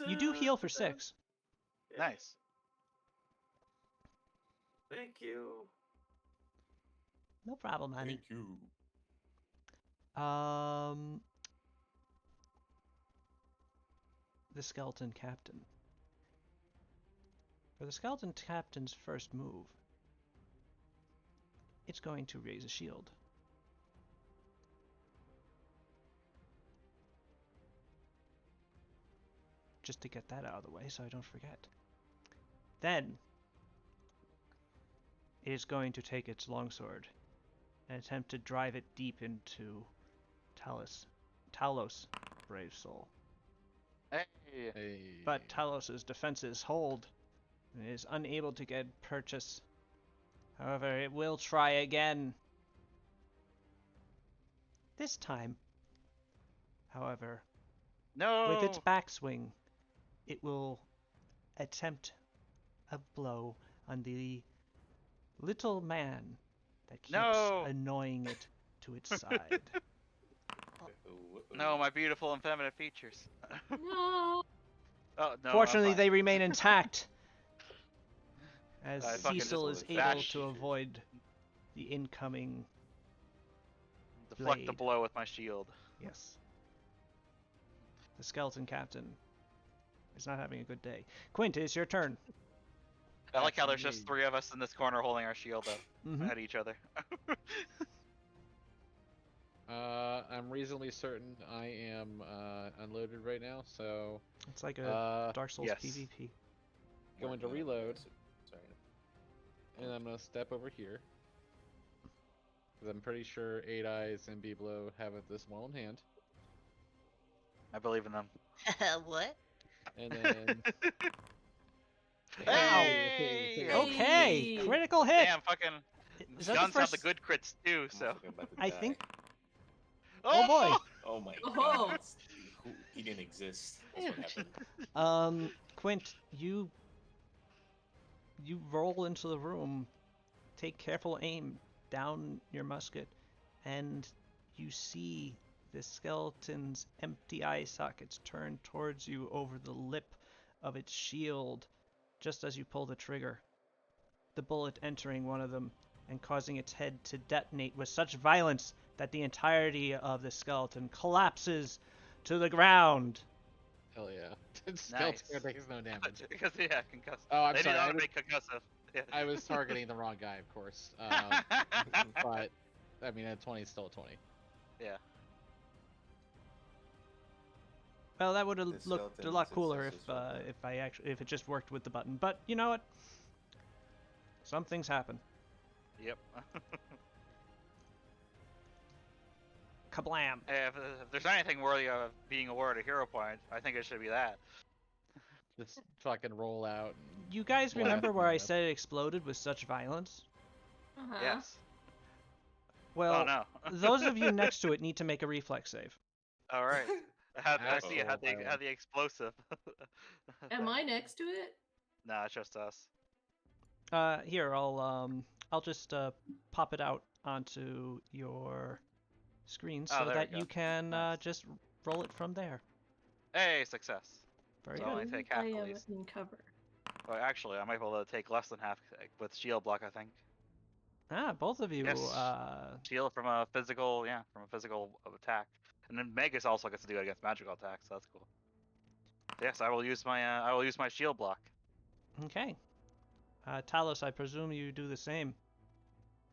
you do heal for 6. Yeah. Nice. Thank you. No problem, honey. Thank you. The skeleton captain. For the skeleton captain's first move, it's going to raise a shield. Just to get that out of the way so I don't forget. Then, it is going to take its longsword and attempt to drive it deep into Talos, brave soul. Hey. Hey. But Talos's defenses hold and is unable to get purchase. However, it will try again. This time, however, No. with its backswing, it will attempt a blow on the little man that keeps No. annoying it to its side. No, my beautiful and feminine features. No. Oh no. Fortunately, I'm they remain intact, as I fucking Cecil is just able bash to avoid the incoming. fine. Deflect the blade. blow with my shield. Yes. The skeleton captain is not having a good day. Quint, it's your turn. I like how there's Actually- just 3 of us in this corner holding our shield up Mhm. at each other. I'm reasonably certain I am unloaded right now, so It's like a Dark Souls yes. PvP. going to reload, Sorry. and I'm gonna step over here. Because I'm pretty sure 8 Eyes and Biblo have this well in hand. I believe in them. What? And then Hey! Okay, Hey. critical hit. Damn, fucking Is that the guns have first? the good crits too. I'm So. fucking about to I die. think. Oh boy. Oh my Oh. god. He didn't exist. That's what happened. Quint, you roll into the room, take careful aim down your musket, and you see the skeleton's empty eye sockets turn towards you over the lip of its shield just as you pull the trigger, the bullet entering one of them and causing its head to detonate with such violence that the entirety of the skeleton collapses to the ground. Hell yeah. Skeleton takes no damage. Because yeah, concussive. Oh, I'm They sorry. need I to was, make concussive. Yeah. I was targeting the wrong guy, of course. But I mean, a 20 is still a 20. Yeah. Well, that would have This looked a skeleton lot is cooler successful so far. if it just worked with the button. But you know what? Some things happen. Yep. Kablam! Hey, if there's anything worthy of being awarded a hero point, I think it should be that. Just fucking roll out. And You guys blast remember them where I up. said it exploded with such violence? Uh-huh. Yes. Well, Oh no. those of you next to it need to make a reflex save. All right. I see. It had Actual the had the explosive. Am I next to it? No, it's just us. Here, I'll just pop it out onto your screen Oh, so there that we go. you can Nice. just roll it from there. Hey, success. Very So good. only take half I at am least. in cover. Well, actually, I might be able to take less than half with shield block. I think. Ah, both of you. Yes. Shield from a physical attack, and then Magus also gets to do it against magical attacks. So that's cool. Yes, I will use my shield block. Okay. Talos, I presume you do the same.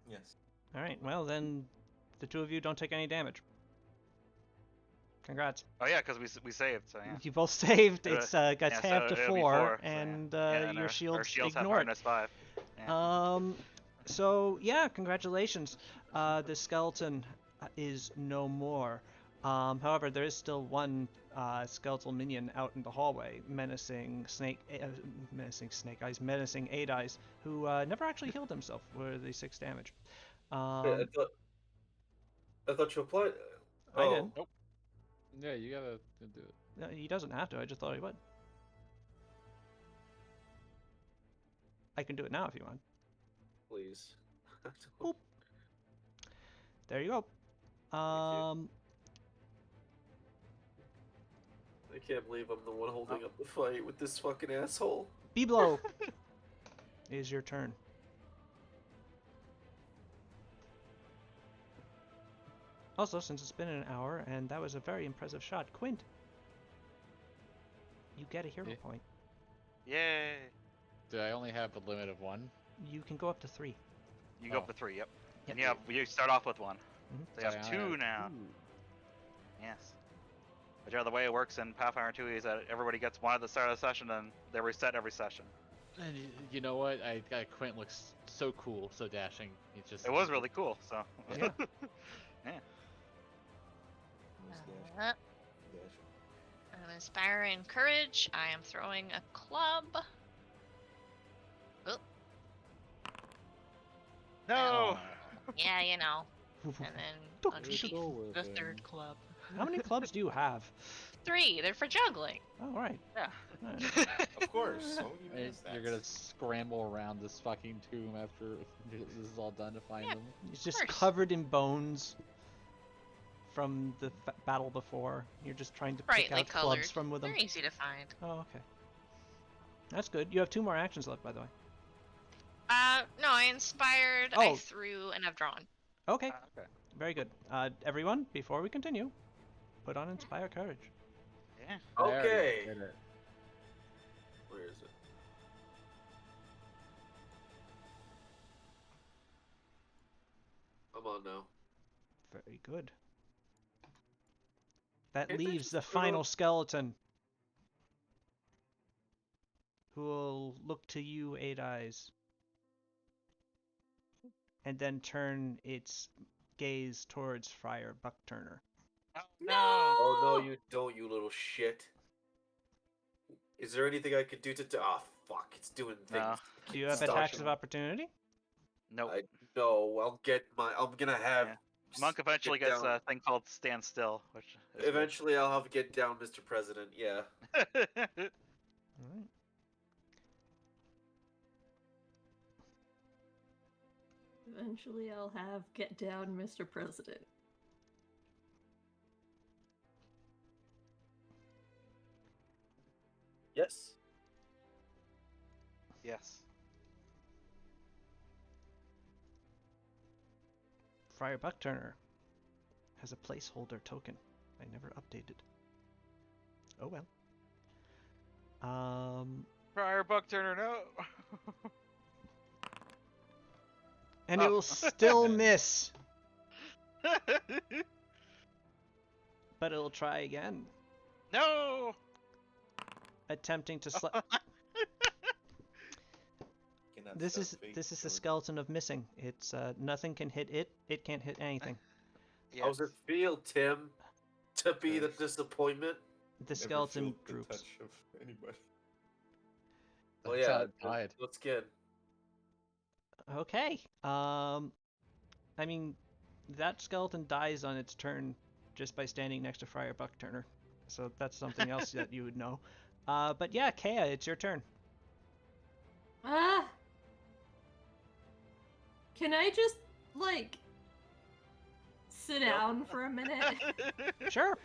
Yes. All right. Well, then the two of you don't take any damage. Congrats. Oh yeah, because we saved. So yeah. You both saved. Uh, It's got yeah, so halved to it'll be 4, so, yeah. and Yeah, and your our shields shields have ignore it. hardness 5. Yeah. So yeah, congratulations. The skeleton is no more. However, there is still one skeletal minion out in the hallway, menacing Snake Eyes, menacing 8 Eyes, who never actually healed himself with the 6 damage. I thought you applied. I did. Nope. Yeah, you gotta do it. No, he doesn't have to. I just thought he would. I can do it now if you want. Please. Boop. There you go. I can't believe I'm the one holding up the fight with this fucking asshole. Biblo, is your turn. Also, since it's been an hour, and that was a very impressive shot, Quint, you get a hero Yeah. point. Yay! Do I only have a limit of 1? You can go up to 3. You go Oh. up to 3. Yep. Yep. And you start off with 1. Mhm. So you have 2 now. Yes. But yeah, the way it works in Pathfinder 2 is that everybody gets 1 at the start of the session, and they reset every session. And you know what? Quint looks so cool, so dashing. He's just. It was really cool. So. Yeah. Yeah. Uh, I'm inspiring courage. I am throwing a club. Oh, No. yeah, you know. And then Don't underneath go with the it. 3rd club. How many clubs do you have? 3. They're for juggling. Oh, right. Yeah. Alright. Of course. Don't give me You're stats. gonna scramble around this fucking tomb after this is all done to find Yeah. them. It's just course. covered in bones from the battle before. You're just trying to pick Brightly out colored. clubs from with them. They're easy to find. Oh, okay. That's good. You have 2 more actions left, by the way. No, I inspired, I Oh. threw, and I've drawn. Okay. Okay. Very good. Everyone, before we continue, put on Inspire Courage. Yeah. I already Okay. did it. Where is it? I'm on now. Very good. That Can't I leaves just the put final on- skeleton, who will look to you, 8 Eyes, and then turn its gaze towards Friar Buckturner. Oh, Oh no, you don't, you little shit. Is there anything I could do to? Ah, fuck! It's doing things. No. Do you have Stop attacks it. of opportunity? Nope. No, I'll get my. I'm gonna have. Yeah. Monk eventually get gets down. a thing called Stand Still, which is good. Eventually, I'll have to get down, Mr. President. Yeah. Alright. Eventually, I'll have get down, Mr. President. Yes. Yes. Friar Buckturner has a placeholder token. I never updated. Oh well. Friar Buckturner, no. And Oh. it will still miss, but it'll try again, No. attempting to Cannot This stop is fate, this is the Jordan. skeleton of missing. It's nothing can hit it. It can't hit anything. How's it feel, Tim, to be the Yes. disappointment? The Never skeleton feel the droops. touch of anybody. Well, That's how yeah. it died. Let's get. Okay. I mean, that skeleton dies on its turn just by standing next to Friar Buckturner. So that's something else that you would know. But yeah, Kea, it's your turn. Ah. Can I just like sit down for a minute? Sure.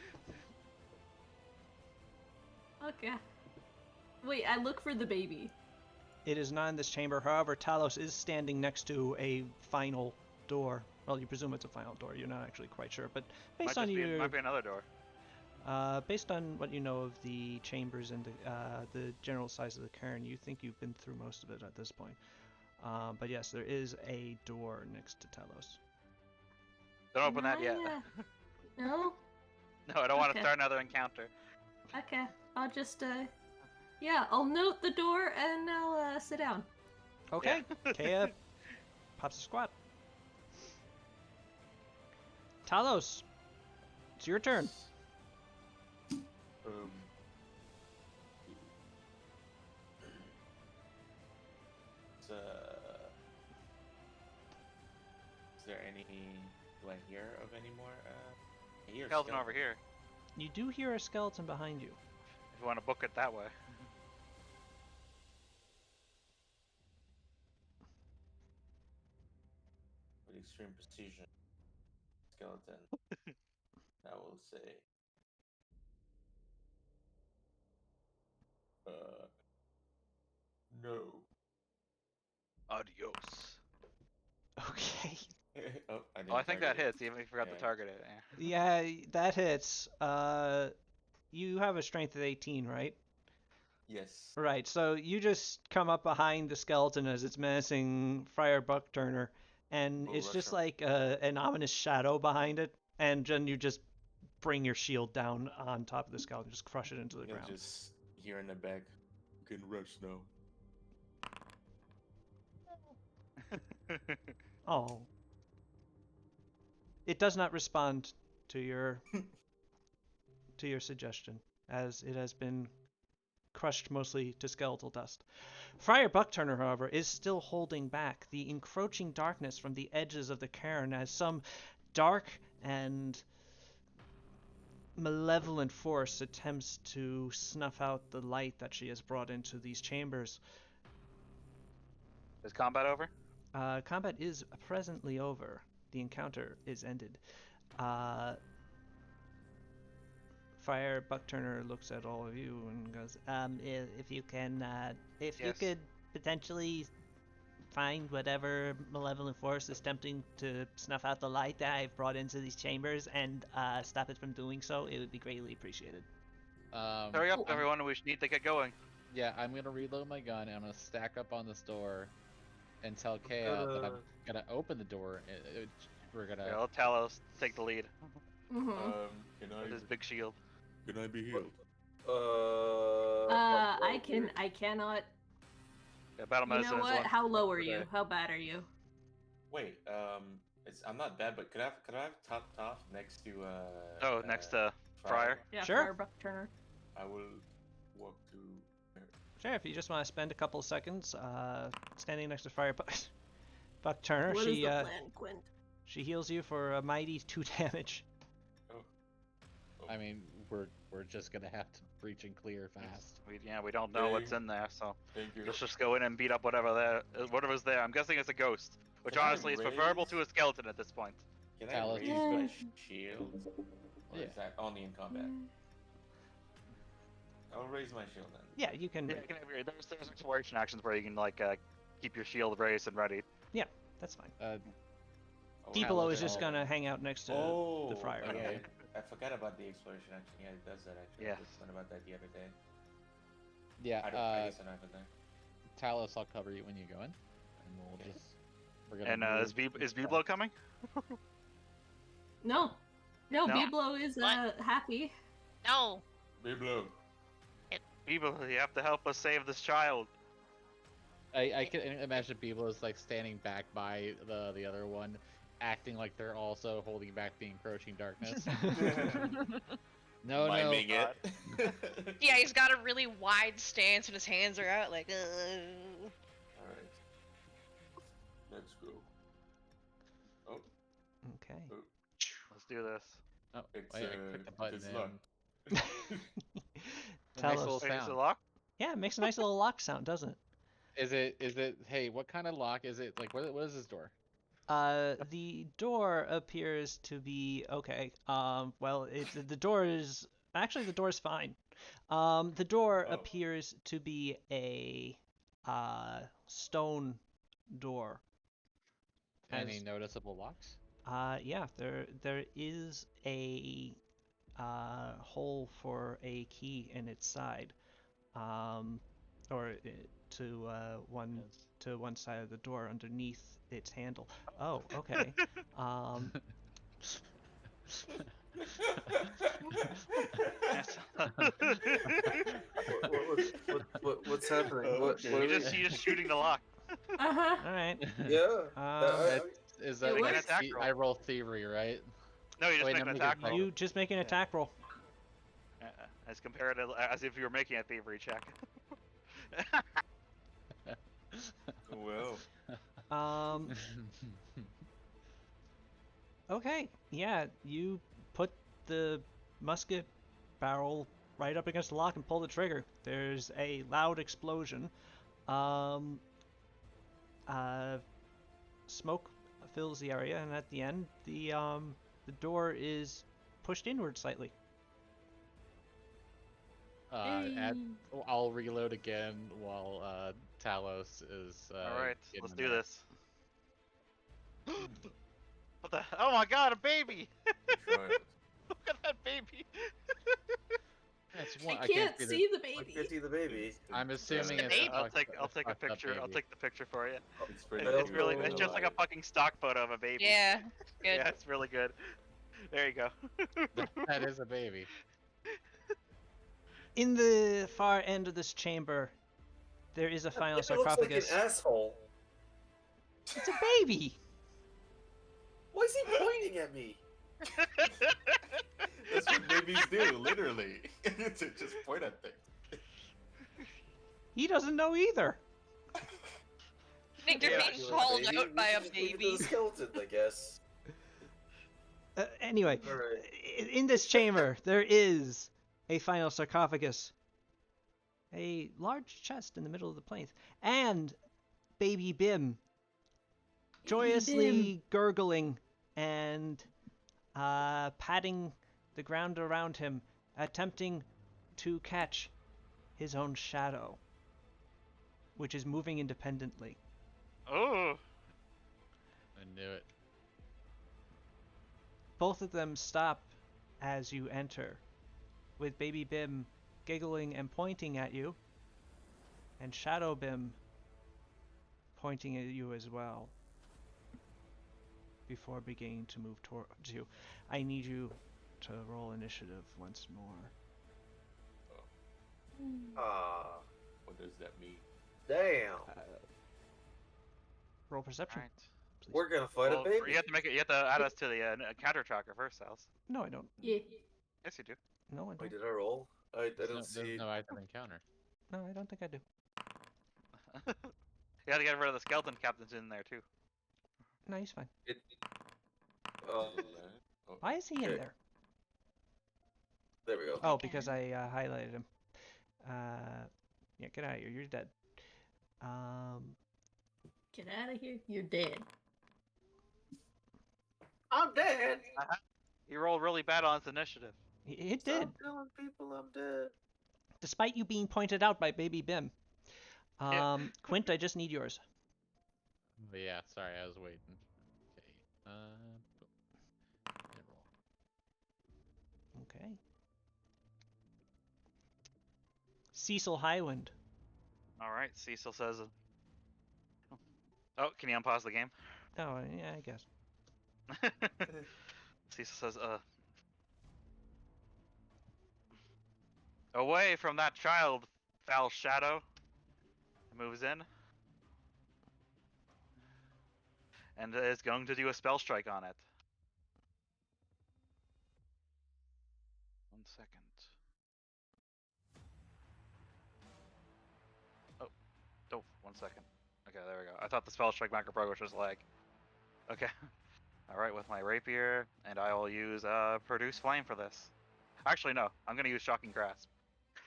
Okay. Wait, I look for the baby. It is not in this chamber. However, Talos is standing next to a final door. Well, you presume it's a final door. You're not actually quite sure, but based might on just be, your might be another door. based on what you know of the chambers and the general size of the cairn, you think you've been through most of it at this point. But yes, there is a door next to Talos. Don't open that yet. No? No, I don't want to Okay. start another encounter. Okay. I'll just yeah, I'll note the door and I'll sit down. Okay, Yeah. Kea pops a squat. Talos, it's your turn. Um, is there any? Do I hear of any more? I hear Skeleton over here. You do hear a skeleton behind you. If you want to book it that way. With extreme precision. Skeleton. I will say. No. Adios. Okay. Oh, I didn't Oh, I think that target it. hits, even if you forgot to Yeah. target it. Yeah. Yeah, that hits. You have a strength of 18, right? Yes. Right, so you just come up behind the skeleton as it's menacing Friar Buckturner, and Bull it's just Rusher. like an ominous shadow behind it, and then you just bring your shield down on top of the skeleton, just crush it into the You ground. just here in the back. You can rush now. Oh. It does not respond to your suggestion, as it has been crushed mostly to skeletal dust. Friar Buckturner, however, is still holding back the encroaching darkness from the edges of the cairn as some dark and malevolent force attempts to snuff out the light that she has brought into these chambers. Is combat over? Combat is presently over. The encounter is ended. Friar Buckturner looks at all of you and goes, if you can, if you Yes. could potentially find whatever malevolent force is attempting to snuff out the light that I've brought into these chambers and stop it from doing so, it would be greatly appreciated. Hurry up, Oh, everyone. We need to get going. Yeah, I'm gonna reload my gun and I'm gonna stack up on this door and tell Kea that I'm gonna open the door. We're gonna. Yeah, I'll Talos take the lead Mm-hmm. Can with his big shield. Can I be healed? I cannot. Yeah, battle You medicine know is what? one How low are per you? day. How bad are you? Wait. I'm not bad, but could I have top next to Oh, next to Friar. Yeah, Sure. Friar Buckturner. I will walk to. Sure, if you just want to spend a couple of seconds standing next to Friar Buckturner, What is she the plan, Quint? she heals you for a mighty 2 damage. I mean, we're just gonna have to breach and clear fast. We don't know what's in there, so Thank you. let's just go in and beat up whatever's there. I'm guessing it's a ghost, which Can I honestly is preferable to a skeleton at this point. Can I Talos. raise Yeah. my shield? Or Yeah. is that only in combat? I'll raise my shield then. Yeah, you can. Yeah, you can have there's exploration actions where you can like keep your shield raised and ready. That's fine. Oh, Diplo okay. is just gonna hang out next to the friar. Yeah, Okay. I forgot about the exploration action. Yeah, it does that actually. Yeah. I just learned about that the other day. Yeah, I guess I don't have it there. Talos, I'll cover you when you go in, and we'll Okay. just. We're gonna. And move is Biblo coming? No. No, No. Biblo is What? happy. No. Big blue. Biblo, you have to help us save this child. I can imagine people is like standing back by the other one, acting like they're also holding back the encroaching darkness. No, Miming no. it. Yeah, he's got a really wide stance and his hands are out like. Alright. Let's go. Oh, Okay. Let's do this. Oh, it's wait, I clicked the button. it's and- locked. Tell nice us. little Hey, is it sound. locked? Yeah, it makes a nice little lock sound, doesn't it? Is it? Hey, what kind of lock is it? Like, what is this door? The door appears to be okay. Well, the door is actually the door's fine. The door Oh. appears to be a stone door. Any As- noticeable locks? Yeah, there is a hole for a key in its side, or to one side of the door underneath its handle. Oh, okay. Yes. What's happening? Oh, What, okay. what are You're we- just shooting the lock. Uh-huh. All right. Yeah. Is It that works. like Attack roll. I roll thievery, right? No, you just Wait, make no, an make it attack roll. roll. You just make an attack roll. As compared to as if you were making a thievery check. Well, Okay. Yeah, you put the musket barrel right up against the lock and pull the trigger. There's a loud explosion. Smoke fills the area, and at the end, the door is pushed inward slightly. I'll reload again while Talos is. All right, getting let's in do there. this. What the? Oh my God, a baby! try it. Look at that baby. It's I one, can't see the- see the Like baby. 50 the baby. I'm assuming the it's. baby. a fucked- I'll take a fucked up picture. I'll baby. take the picture for you. It's pretty It's really. cool. It's just like a fucking stock photo of a baby. Yeah, good. Yeah, it's really good. There you go. That is a baby. In the far end of this chamber, there is a final It looks like sarcophagus. an asshole. It's a baby. Why is he pointing at me? That's what babies do, literally. To just point at things. He doesn't know either. I think they're Yeah, being you called baby. out by a We just leave it to baby. the skeleton, I guess. Anyway, Alright. in this chamber, there is a final sarcophagus, a large chest in the middle of the plains, and baby Bim, joyously gurgling and patting the ground around him, attempting to catch his own shadow, which is moving independently. Oh. I knew it. Both of them stop as you enter, with Baby Bim giggling and pointing at you, and Shadow Bim pointing at you as well, before beginning to move towards you. I need you to roll initiative once more. Ah, What does that mean? damn. Roll perception. Alright. Please. We're gonna fight Well, a baby. you have to make it. You have to add us to the counter tracker first, Alice. No, I don't. Yeah. Yes, you do. No, I Wait, don't. did I roll? I There's don't see. no item encounter. No, I don't think I do. You have to get rid of the skeleton captains in there too. No, he's fine. It, Oh, Why is he in Okay. there? there we go. Oh, because I highlighted him. Yeah, get out of here. You're dead. Get out of here. You're dead. I'm dead. You rolled really bad on its initiative. It did. Stop telling people I'm dead. despite you being pointed out by Baby Bim. Yeah. Quint, I just need yours. But yeah, sorry, I was waiting. Okay. Boom. And roll. Okay. Cecil Highwind. All right. Cecil says. Oh, can you unpause the game? Oh, yeah, I guess. Cecil says, away from that child, foul shadow. Moves in. And is going to do a spell strike on it. 1 second. Oh, 1 second. Okay, there we go. I thought the spell strike macro progress was lag. Okay. Alright, with my rapier, and I will use produce flame for this. Actually, no. I'm gonna use shocking grasp.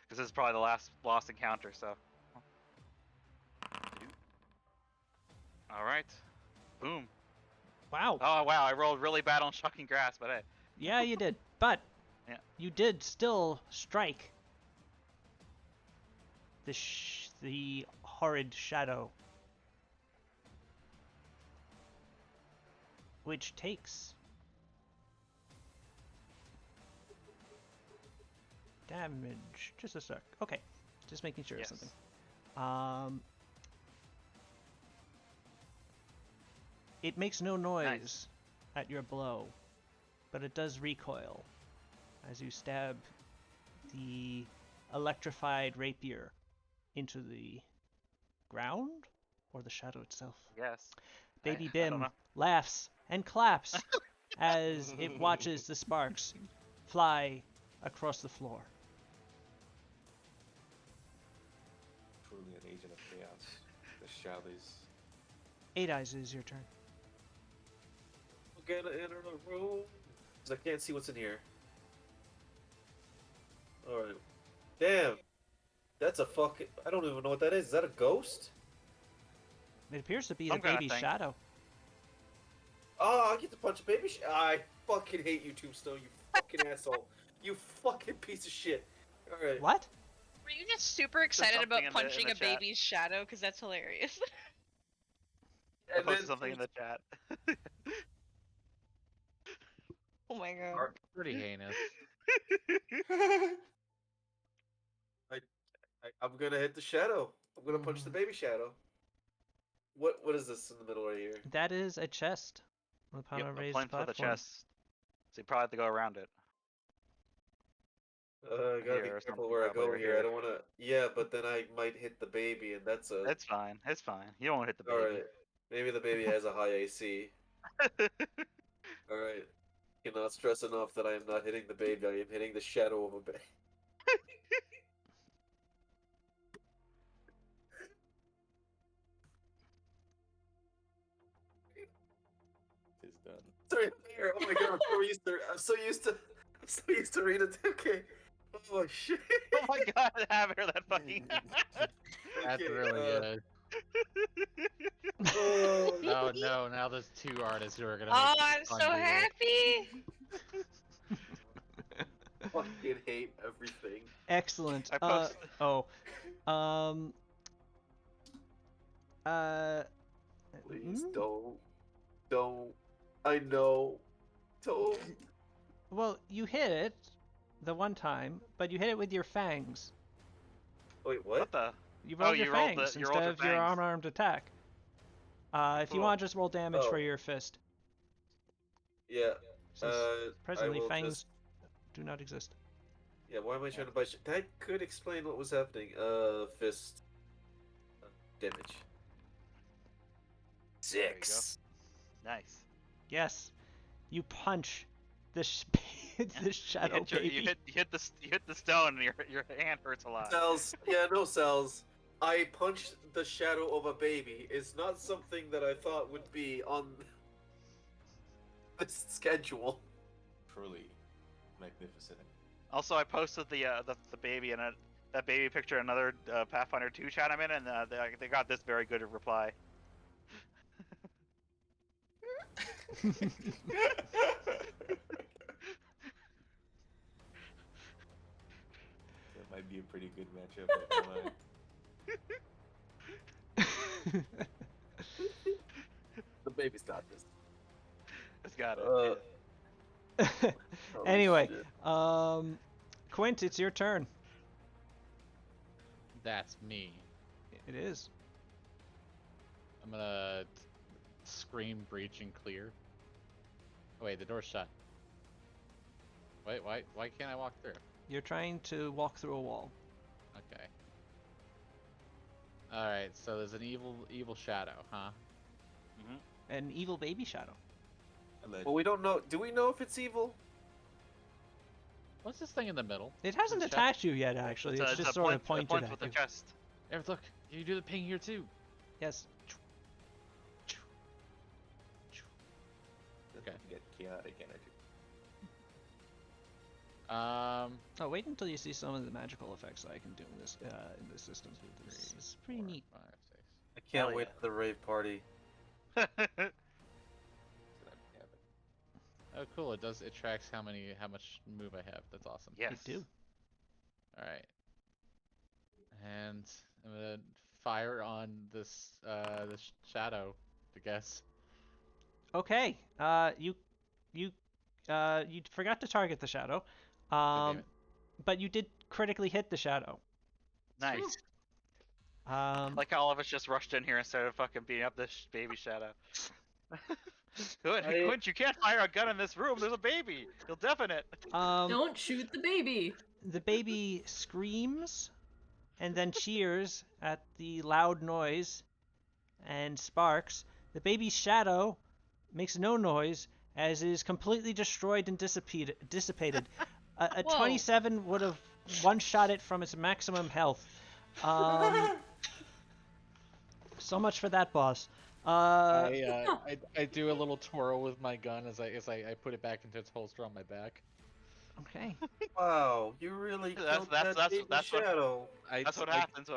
Because this is probably the last lost encounter, so. Alright. Boom. Wow. Oh wow, I rolled really bad on shocking grasp, but hey. Yeah, you did. But Yeah. you did still strike the horrid shadow, which takes damage. Just a sec. Okay, just making sure of Yes. something. It makes no noise at your blow, but it does recoil as you stab the electrified rapier into the ground or the shadow itself. Yes. Baby I don't Bim know. laughs and claps as it watches the sparks fly across the floor. Truly an agent of chaos. The shadow is. 8 Eyes, is your turn. I'm gonna enter the room because I can't see what's in here. Alright. Damn. That's a fucking. I don't even know what that is. Is that a ghost? It appears to be Some the kinda baby's thing. shadow. Oh, I get to punch a baby. I fucking hate you, Tombstone. You fucking asshole. You fucking piece of shit. Alright. What? Were you just super excited about something in the punching a chat. baby's shadow? Because that's hilarious. I And posted then something in the chat. Oh my god. Ar- Pretty heinous. I'm gonna hit the shadow. I'm gonna punch the baby shadow. What is this in the middle right here? That is a chest upon Yep, a a raised plinth with a platform. chest. So you probably have to go around it. I gotta be Here or careful something, where I probably, go or here. I here. don't wanna. Yeah, but then I might hit the baby, and that's a. It's fine. It's fine. You won't hit the baby. Alright. Maybe the baby has a high AC. Alright. Cannot stress enough that I am not hitting the baby. I am hitting the shadow of a baby. It's done. Sorry, here. Oh my god, I'm so used to reading. Okay. Oh shit. Oh my god, have her that fucking. That's Okay, really good. Oh, Oh no, now there's 2 artists who are gonna Oh, make I'm so fun of happy. fucking hate everything. Excellent. I post- Um. Please mm, don't. I know. Don't. Well, you hit it the one time, but you hit it with your fangs. Wait, what? What the? You Oh, rolled your you rolled fangs the- you rolled instead your of your fangs. arm-armed attack. If you Cool. want, just roll damage for Oh. your fist. Yeah. Since I presently will fangs just. do not exist. Yeah. Why am I trying to buy? That could explain what was happening. Fist. Damage. There you go. 6. Nice. Yes, you punch the the shadow you hit, baby. you hit the stone and your hand hurts a lot. Cells. Yeah, no cells. I punched the shadow of a baby. It's not something that I thought would be on this schedule. Truly magnificent. Also, I posted the baby and that baby picture in another Pathfinder 2 chat I'm in, and they got this very good reply. That might be a pretty good matchup. Not gonna lie. The baby's got this. It's got it. Holy Anyway, shit. Quint, it's your turn. That's me. It is. I'm gonna scream, breach, and clear. Oh wait, the door's shut. Wait, why can't I walk through? You're trying to walk through a wall. Okay. All right, so there's an evil shadow, huh? An evil baby shadow. Well, we don't know. Do we know if it's evil? What's this thing in the middle? It hasn't It's attacked you yet, actually. It's just a sort point, of pointed point at with you. the chest. Here, look, you do the ping here too. Yes. Okay. Get chaotic energy. Oh, wait until you see some of the magical effects that I can do in this system. This is pretty 4, neat. 5, 6. I can't Hell wait yeah. for the rave party. So that would happen. Oh, cool! It tracks how much move I have. That's awesome. Yes. You do. All right. And I'm gonna fire on this shadow, I guess. Okay. You forgot to target the shadow. damn it. But you did critically hit the shadow. Nice. Like Like how all of us just rushed in here and started fucking beating up this baby shadow. Good. I- Quint, you can't fire a gun in this room. There's a baby. You'll deafen it. Don't shoot the baby. the baby screams and then cheers at the loud noise and sparks. The baby's shadow makes no noise as it is completely destroyed and dissipated. A Whoa. 27 would have one-shot it from its maximum health. So much for that, boss. I do a little twirl with my gun as I put it back into its holster on my back. Okay. Wow, you really killed That's that baby what- shadow. That's what happens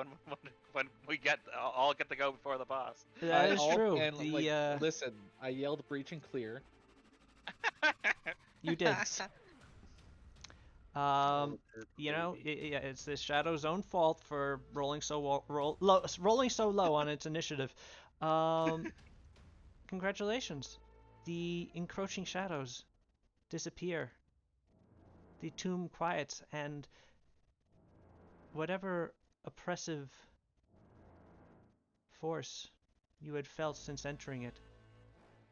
when we all get to go before the boss. That is true. And The listen, I yelled breach and clear. you did. You know, yeah, it's the Shadow's own fault for rolling so low on its initiative. Congratulations. The encroaching shadows disappear. The tomb quiets, and whatever oppressive force you had felt since entering it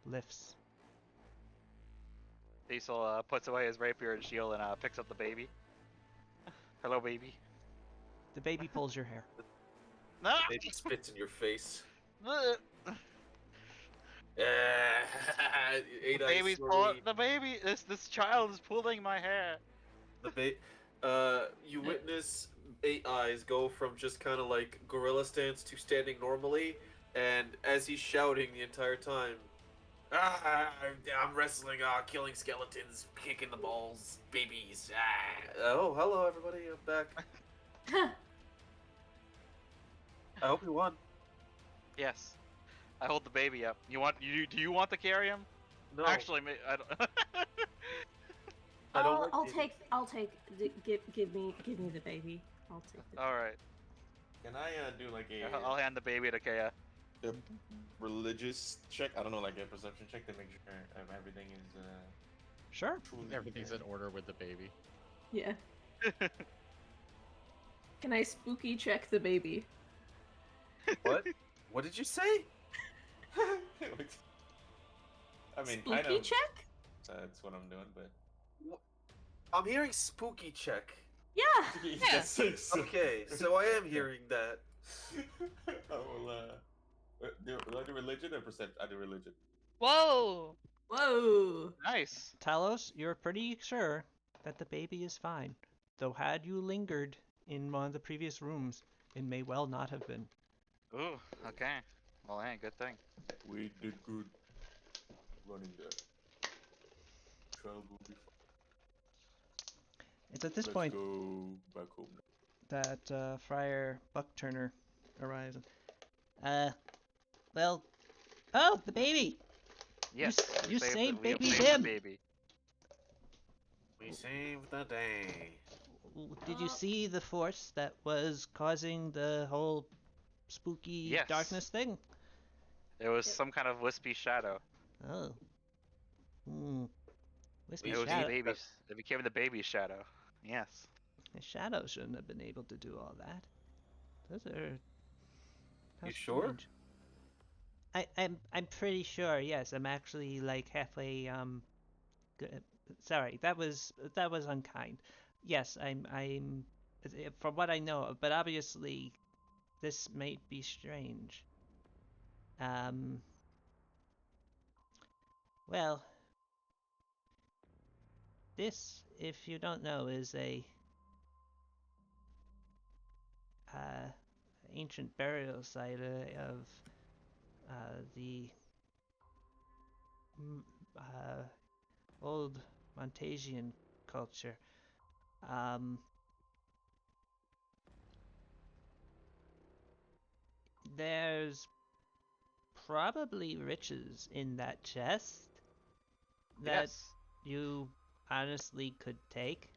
lifts. Cecil puts away his rapier and shield and picks up the baby. Hello, baby. The baby pulls your hair. No. Baby spits in your face. The Eight Eyes baby's Sorry. the baby. This child is pulling my hair. You witness Eight Eyes go from just kind of like gorilla stance to standing normally, and as he's shouting the entire time, I'm wrestling, killing skeletons, kicking the balls, babies. Oh, hello everybody, I'm back. I hope you won. Yes. I hold the baby up. Do you want to carry him? No, Actually, I don't. I don't. I'll take. Give me the baby. I'll take it. All right. Can I do like a I'll hand the baby to Kea. religious check? I don't know, like a perception check to make sure everything is Sure. truly Everything's in order with the baby. Yeah. Can I spooky check the baby? What? What did you say? I mean, Spooky kind of. check? That's what I'm doing, but I'm hearing spooky check. Yeah. That's six. Okay, so I am hearing that. I will do I do religion or perception? I do religion. Whoa! Whoa. Nice. Talos, you're pretty sure that the baby is fine, though had you lingered in one of the previous rooms, it may well not have been. Ooh. Okay. Well, hey, good thing. We did good running the trial will be fun. It's at this Let's point go back home now. that Friar Buckturner arrives. Well, oh, the baby! Yes. you saved we baby saved the Dim. baby. We saved the day. did you Uh, see the force that was causing the whole spooky Yes. darkness thing? It was Yep. some kind of wispy shadow. Oh. Hmm. Wispy It was the shadow. baby. It became the baby shadow. Yes. The shadow shouldn't have been able to do all that. Those are. How You sure? strange. I'm pretty sure. Yes, I'm actually like halfway. Sorry, that was unkind. Yes, I'm. From what I know, but obviously, this might be strange. Well, this, if you don't know, is a uh, ancient burial site of the old Montesian culture. Um, there's probably riches in that chest that Yes. you honestly could take.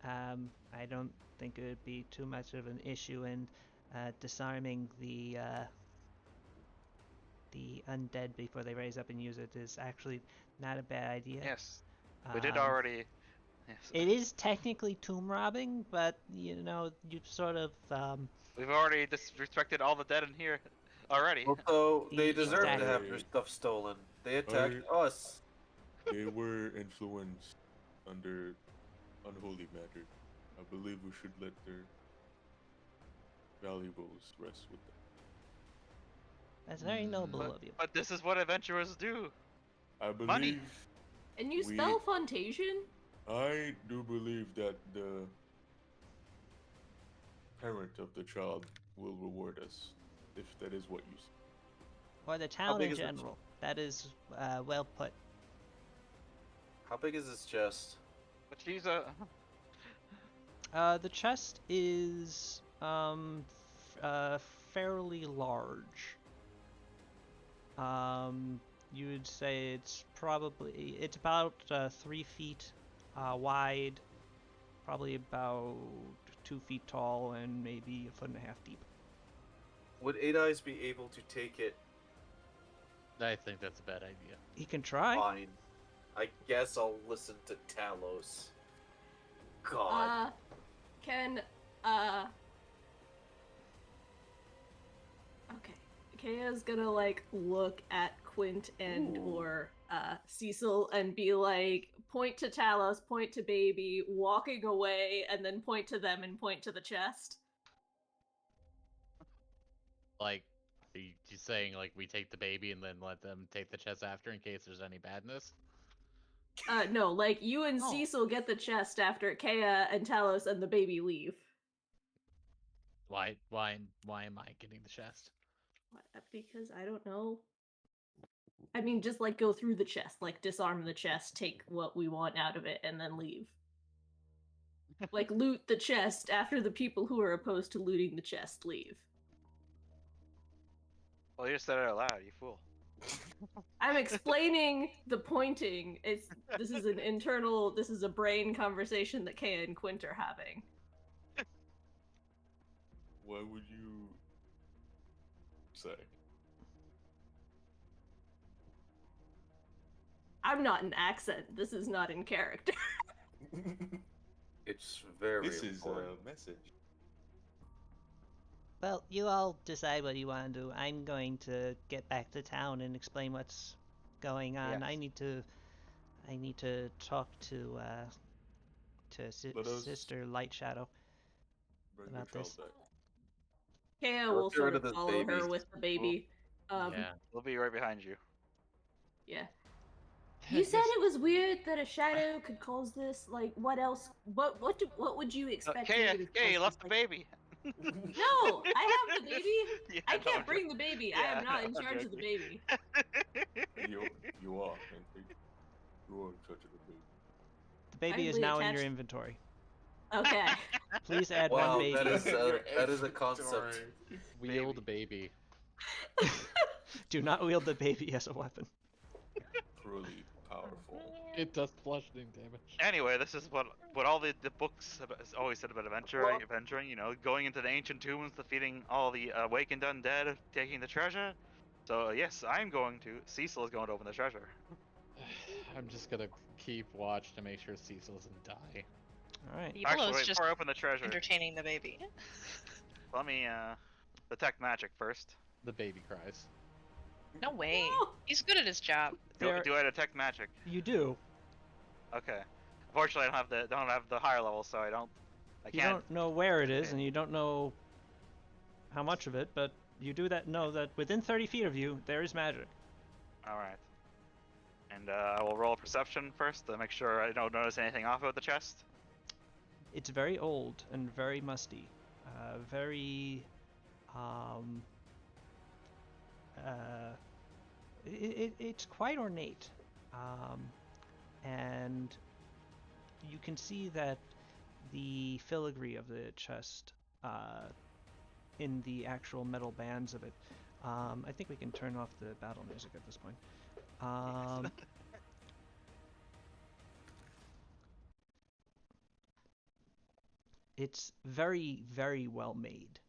I don't think it would be too much of an issue in disarming the undead before they raise up and use it is actually not a bad idea. Yes. We did Um, already. Yes. It is technically tomb robbing, but you know, you sort of We've already disrespected all the dead in here already. Also, they deserve to have Exactly. their stuff stolen. They attacked us. They were influenced under unholy matter. I believe we should let their valuables rest with them. that's very noble But, of you. but this is what adventurers do. I believe Money. And you We- spell Fontasian? I do believe that the parent of the child will reward us, if that is what you say. Or the town big in is it? general. That is well put. How big is this chest? But she's a. The chest is fairly large. You would say it's about 3 feet wide, probably about 2 feet tall, and maybe 1.5 feet deep. Would Eight Eyes be able to take it? I think that's a bad idea. He can try. Fine. I guess I'll listen to Talos. God. Can, okay. Kaya's gonna, like, look at Quint and or Cecil and be like, point to Talos, point to Baby, walking away, and then point to them and point to the chest. Like, are you saying like we take the baby and then let them take the chest after in case there's any badness? No, like, you and Oh. Cecil get the chest after Kaya and Talos and the baby leave. Why am I getting the chest? What? Because I don't know. I mean, just like go through the chest, like disarm the chest, take what we want out of it, and then leave. Like loot the chest after the people who are opposed to looting the chest leave. Well, you just said it out loud, you fool. I'm explaining the pointing. This is a brain conversation that Kaya and Quint are having. What would you say? I'm not in accent. This is not in character. It's very This is important. a message. Well, you all decide what you want to do. I'm going to get back to town and explain what's going on. Yes. I need to talk to Let us- Sister Light Shadow. Bring About your this. child back. Kaya Let's will get rid sort of of this follow her baby. with the baby. Yeah. We'll be right behind you. Yeah. You said it was weird that a shadow could cause this. Like, what else? What would you expect? Kaya, me to Kaya, you cause left this? the Like, baby. no, I have the baby. Yeah, I no, can't I'm bring the baby. I Yeah, am not no, in I'm charge of the joking. baby. You are, and you are in charge of the baby. The baby is Kindly now in your attached- inventory. Okay. Please add Wow, one baby. that is Your that is a concept. inventory. Wield baby. Do not wield the baby as a weapon. Truly powerful. It does bludgeoning damage. Anyway, this is what all the books have always said about adventuring. You know, going into the ancient tombs, defeating all the awakened undead, taking the treasure. So yes, I'm going to. Cecil is going to open the treasure. I'm just gonna keep watch to make sure Cecil doesn't die. All right. Actually, Belo's wait, just before I open the treasure, entertaining the baby. let me detect magic first. The baby cries. No way. No. He's good at his job. There- Do I detect magic? You do. Okay. Unfortunately, I don't have the higher level, so I You can't. don't know where it is, Okay. and you don't know how much of it, but you do know that within 30 feet of you, there is magic. All right. And I will roll perception first to make sure I don't notice anything off of the chest. It's very old and very musty. Very, it's quite ornate. And you can see that the filigree of the chest, in the actual metal bands of it, I think we can turn off the battle music at this point. It's very, very well made.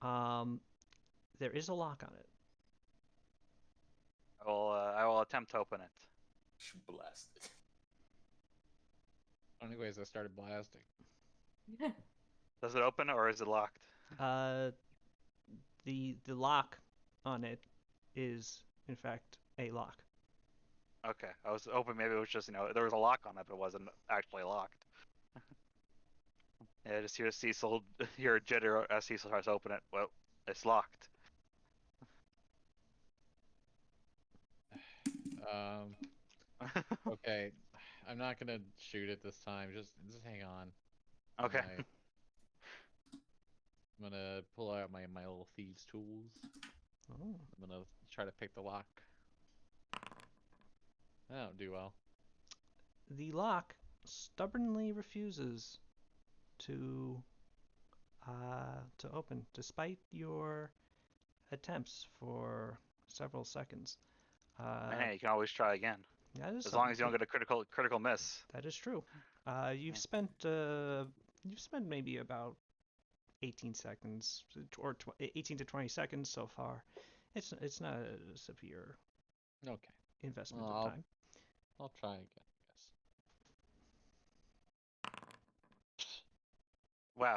There is a lock on it. I will attempt to open it. Should blast it. Anyways, I started blasting. Does it open or is it locked? The lock on it is in fact a lock. Okay, I was hoping maybe it was just there was a lock on it, but it wasn't actually locked. Yeah, just hear Cecil, hear a jitter as Cecil tries to open it. Well, it's locked. Okay, I'm not gonna shoot it this time. Just hang on. Okay. I'm gonna pull out my little thieves' tools. Oh. I'm gonna try to pick the lock. I don't do well. The lock stubbornly refuses to open, despite your attempts for several seconds. Hey, you can always try again. That is As long as you don't something. get a critical miss. That is true. You've spent maybe about 18 seconds or 18 to 20 seconds so far. It's not a severe Okay, investment Well, of time. I'll try again, Wow.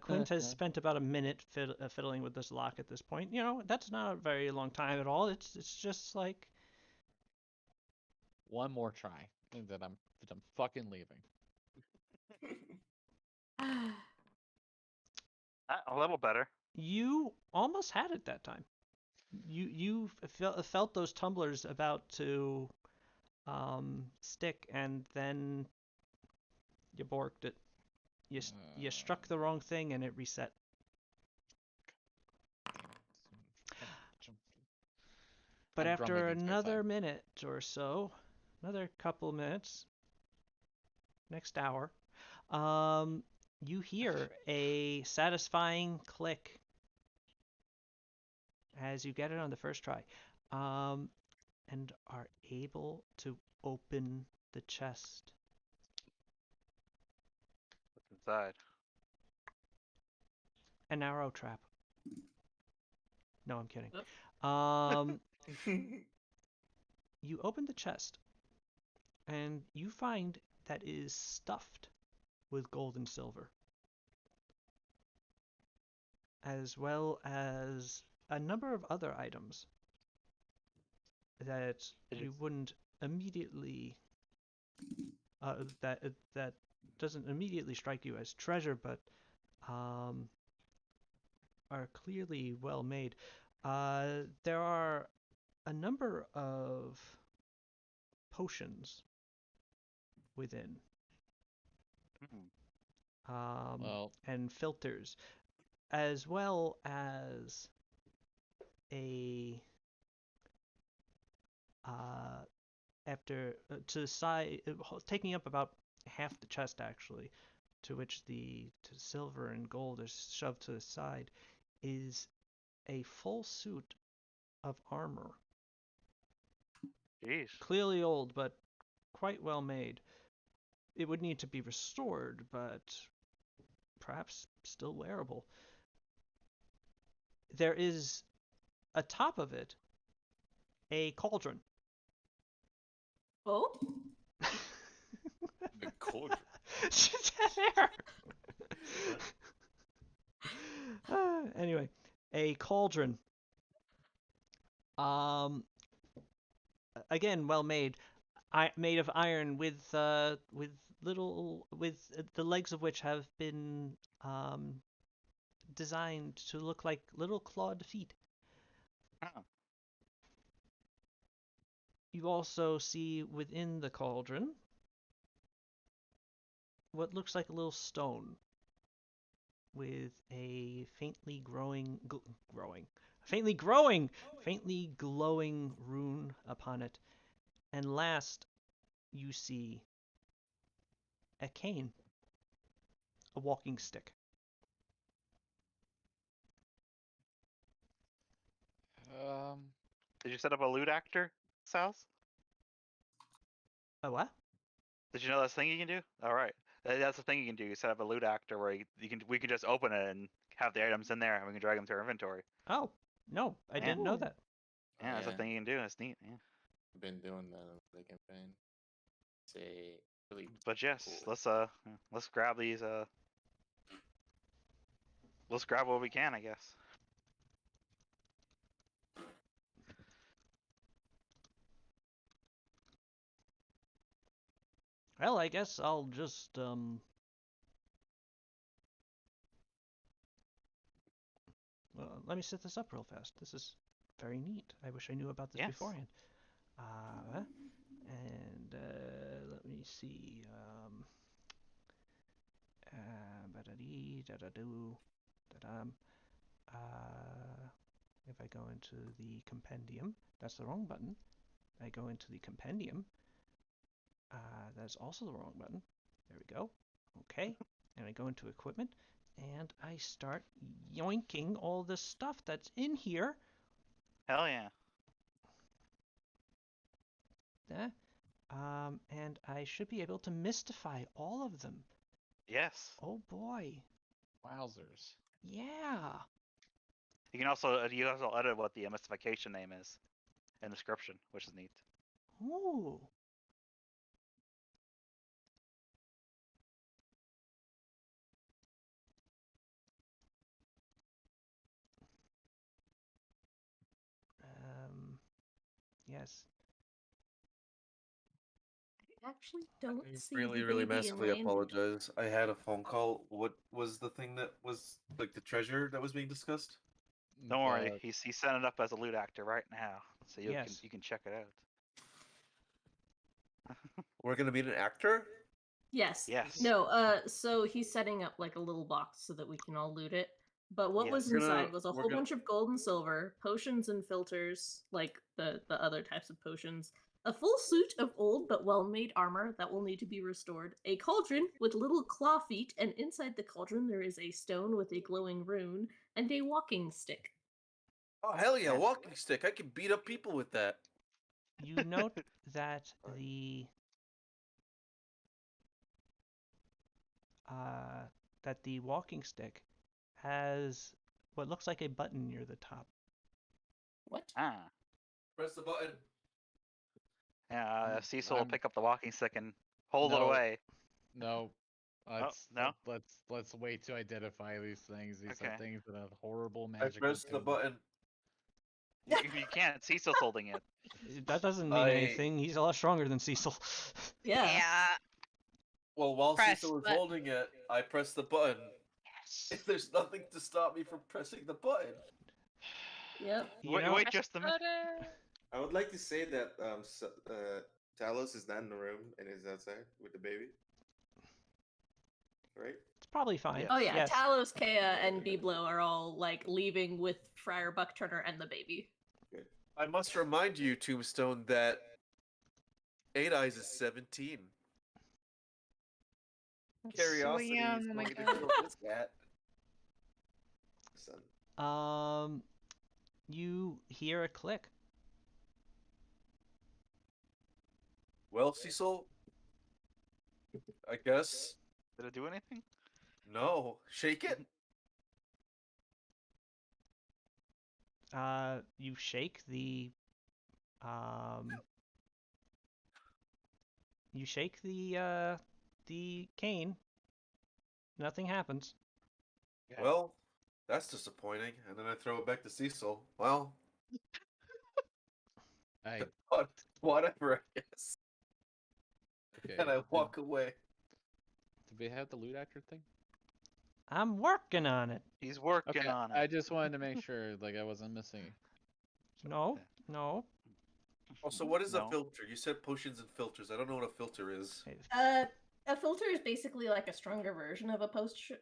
Quint has spent about a minute fiddling with this lock at this point. You know, that's not a very long time at all. It's just like One more try, and then I'm fucking leaving. A little better. you almost had it that time. You felt those tumblers about to stick, and then you borked it. You struck the wrong thing, and it reset. But I'm after grumbling to another myself. minute or so, another couple minutes, next hour, you hear a satisfying click as you get it on the first try, and are able to open the chest. What's inside? An arrow trap. No, I'm kidding. Oh. You open the chest, and you find that it is stuffed with gold and silver, as well as a number of other items that you wouldn't immediately that doesn't immediately strike you as treasure, but are clearly well made. There are a number of potions within, Well, and filters, as well as a to the side, taking up about half the chest actually, to which the silver and gold is shoved to the side, is a full suit of armor Jeez. Clearly old, but quite well made. It would need to be restored, but perhaps still wearable. There is, atop of it, a cauldron. Oh? The cauldron. She's there. Anyway, a cauldron. Again, well made. Made of iron with the legs of which have been designed to look like little clawed feet. Oh. You also see within the cauldron what looks like a little stone with a faintly glowing rune upon it. And last, you see a cane, a walking stick. Did you set up a loot actor, South? A what? Did you know that's a thing you can do? All right, that's the thing you can do. You set up a loot actor where we can just open it and have the items in there, and we can drag them to our inventory. Oh, no, I didn't know that. Yeah, that's a thing you can do. That's neat. Yeah. Been doing that on the campaign. It's a really But yes, cool. let's grab these. Let's grab what we can, I guess. Well, I guess I'll just well, let me set this up real fast. This is very neat. I wish I knew about this Yes. beforehand. And let me see. If I go into the compendium, that's the wrong button. I go into the compendium. That's also the wrong button. There we go. Okay. And I go into equipment, and I start yoinking all the stuff that's in here. Hell yeah. And I should be able to mystify all of them. Yes. Oh boy. Wowzers. Yeah. You also edit what the mystification name is in the description, which is neat. Ooh. Yes. I actually don't I see really, the really baby massively in land. apologize. I had a phone call. What was the thing that was like the treasure that was being discussed? Don't worry, he's setting it up as a loot actor right now, so you Yes. can check it out. We're gonna meet an actor. Yes. Yes. No, so he's setting up like a little box so that we can all loot it. But what Yes. was We're gonna- inside was a we're whole gonna- bunch of gold and silver, potions and filters, like the other types of potions, a full suit of old but well-made armor that will need to be restored, a cauldron with little claw feet, and inside the cauldron there is a stone with a glowing rune, and a walking stick. Oh hell yeah, Yes. walking stick! I can beat up people with that. You note that the walking stick has what looks like a button near the top. What? Ah. Press the button. Cecil will I'm- pick up the walking stick and hold it No. away. No. no? Let's wait to identify these things. These Okay. are things that have horrible I magic. pressed the button. You can't. Cecil's holding it. That doesn't mean anything. He's a lot stronger than Cecil. Yeah. Well, while Press Cecil was button. holding it, I pressed the button. Yes. There's nothing to stop me from pressing the button. Yep. You Wait, know, wait just a minute. I would like to say that Talos is not in the room and is outside with the baby. Right? it's probably fine. Yes. Oh yeah, Yes. Talos, Kea, and Biblo are all like leaving with Friar Buckturner and the baby. I must remind you, Tombstone, that 8 Eyes is 17. Curiosity young, is oh my going to God. kill this cat. Son. You hear a click. Well, Cecil, I guess Did it do anything? no. Shake it. You shake the cane. Nothing happens. Okay. Well, that's disappointing. And then I throw it back to Cecil. Well, I whatever, I guess. okay. And I walk away. Did we have the loot actor thing? I'm working on it. He's working Okay, on it. I just wanted to make sure like I wasn't missing. No, no. Also, what is No. a filter? You said potions and filters. I don't know what a filter is. A filter is basically like a stronger version of a potion.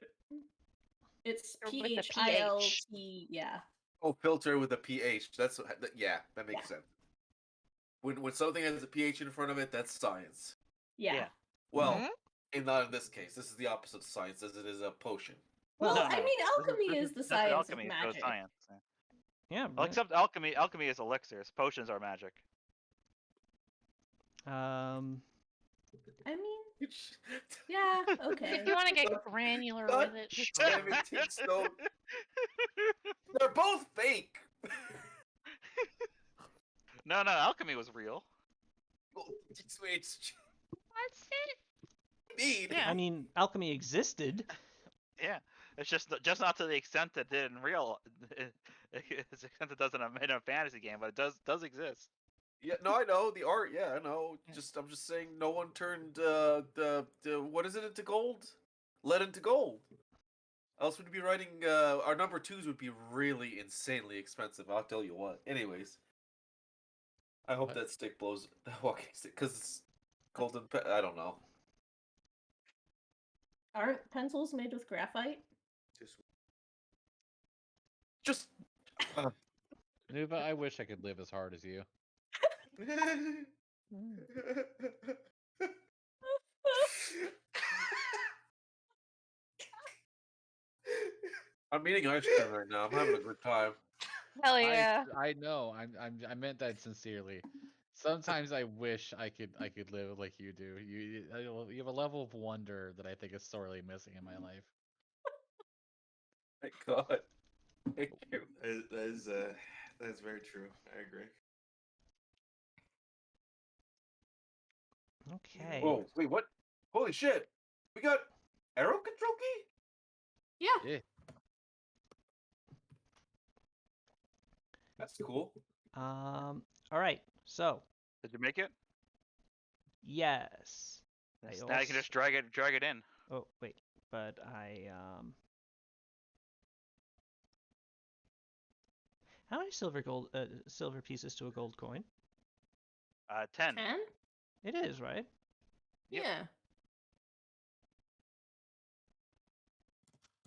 It's Or with a PHILT, yeah. Oh, filter with a pH. Yeah, that makes Yeah. sense. When something has a pH in front of it, that's science. Yeah. Yeah. Well, Mhm. not in this case. This is the opposite of science, as it is a potion. Well, No, I no, mean, this alchemy is the that's science alchemy, of so it's magic. science. Yeah. Yeah. Well, except alchemy. Alchemy is elixirs. Potions are magic. I mean, yeah, okay. If you want to get granular God with it, damn sure. it, Team Stone. They're both fake. No, alchemy was real. It's That's it. mean. Yeah. I mean, alchemy existed. Yeah, it's just not to the extent that it did in real. It's the extent it doesn't in a fantasy game, but it does exist. Yeah, no, I know the art. Yeah, I know. Yeah. I'm just saying, no one turned the what is it into gold? Lead into gold. Else we'd be writing. Our number 2s would be really insanely expensive. I'll tell you what. Anyways, I hope What? that stick blows. Walking stick, because it's golden. I don't know. Aren't pencils made with graphite? Just. Nuva, I wish I could live as hard as you. I'm eating ice cream right now. I'm having a good time. Hell yeah. I know. I meant that sincerely. Sometimes I wish I could live like you do. You have a level of wonder that I think is sorely missing in my life. Thank God. Thank you. That is very true. I agree. Okay. Whoa! Wait, what? Holy shit! We got arrow control key. Yeah. Yeah. That's cool. All right. So, Did you make it? yes. I Now you can also- just drag it in. Oh, wait. But I how many silver pieces to a gold coin? 10. 10? It is, right? Yep. Yeah.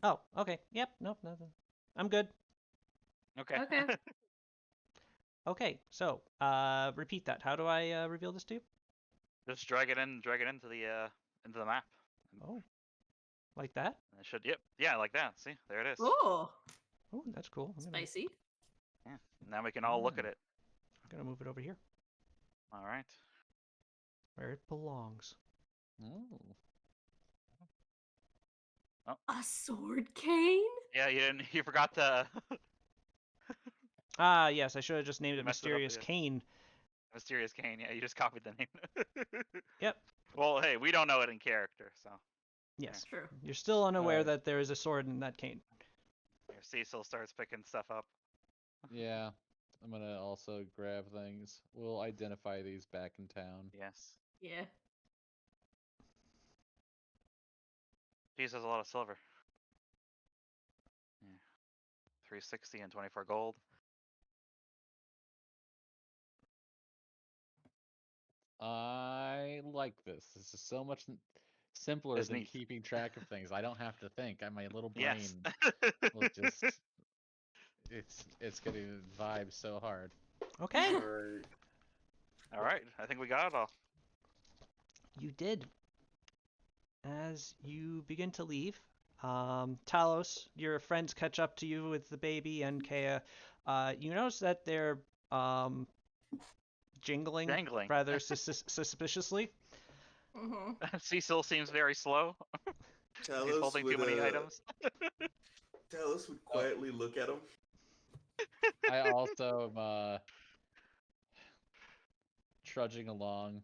Oh, okay. Yep. Nope. Nothing. I'm good. Okay. Okay. Okay. So, repeat that. How do I reveal this to you? Just drag it into the map. Oh, like that? And it should. Yep. Yeah, like that. See, there it is. Oh, Oh, that's cool. I'm spicy. Yeah. Now we can all look at it. gonna move it over here All right. where it belongs. Oh. A sword cane? Yeah, you didn't. You forgot to. Ah, yes. I should have just named it Messed it up, Mysterious yeah. Cane. Mysterious Cane. Yeah, you just copied the name. Yep. Well, hey, we don't know it in character, so Yes. True. You're still unaware Alright. that there is a sword in that cane. here, Cecil starts picking stuff up. Yeah. I'm gonna also grab things. We'll identify these back in town. Yes. Yeah. Jeez, there's a lot of silver. Yeah. 360 and 24 gold. I like this. This is so much simpler It's than neat. keeping track of things. I don't have to think. My little brain Yes. will just. It's gonna vibe so hard. Okay. Alright. All right, I think we got it all. You did. As you begin to leave, Talos, your friends catch up to you with the baby and Kea. You notice that they're jingling Dangling. rather suspiciously. Mm-hmm. Cecil seems very slow. He's Talos holding would, too many items. Talos would quietly look at him. I also am trudging along.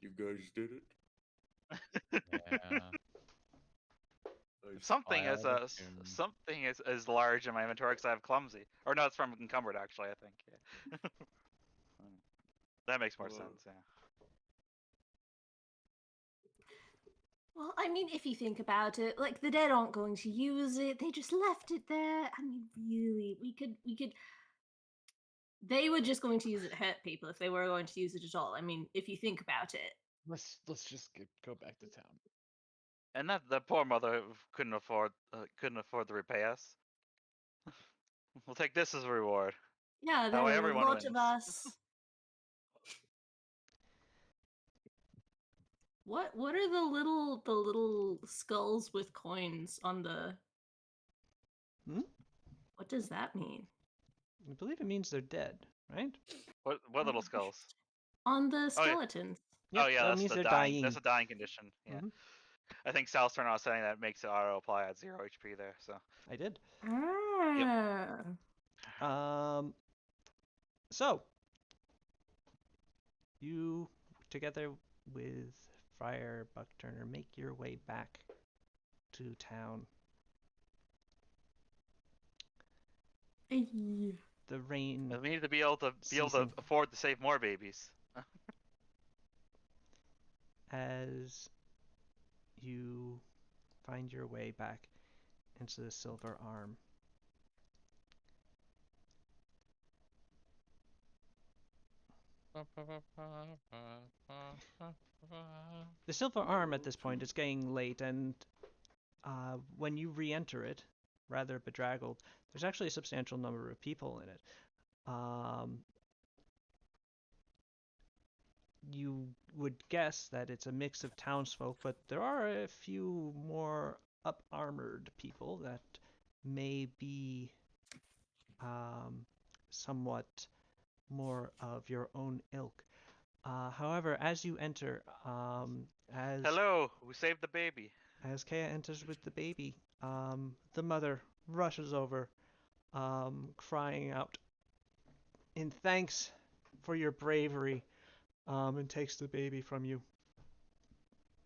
You guys did it. Yeah. Nice. Something File is the tune. something is large in my inventory because I have clumsy. Or no, it's from encumbered actually. I think. Yeah. That makes more Well, sense. Yeah. Well, I mean, if you think about it, like the dead aren't going to use it. They just left it there. I mean, really, we could. They were just going to use it to hurt people if they were going to use it at all. I mean, if you think about it. Let's just go back to town. And that the poor mother couldn't afford to repay us. We'll take this as a reward. Yeah, That there way were a everyone lot of wins. us. What are the little skulls with coins on the? Hmm? What does that mean? I believe it means they're dead, right? What little skulls? On the Oh, yeah. skeletons. Oh yeah, that that's means the they're dying. dying. That's a dying condition. Yeah. Mhm. I think Sal's turned on setting that makes it auto apply at 0 HP there. So I did. Ah. So you, together with Friar Buckturner, make your way back to town. The rain we need to be able to ceasing. afford to save more babies. As you find your way back into the Silver Arm. The Silver Arm at this point is getting late, and when you re-enter it, rather bedraggled, there's actually a substantial number of people in it. You would guess that it's a mix of townsfolk, but there are a few more up-armored people that may be somewhat more of your own ilk. However, as you enter, Hello, we saved the baby. as Kea enters with the baby, the mother rushes over, crying out in thanks for your bravery, and takes the baby from you,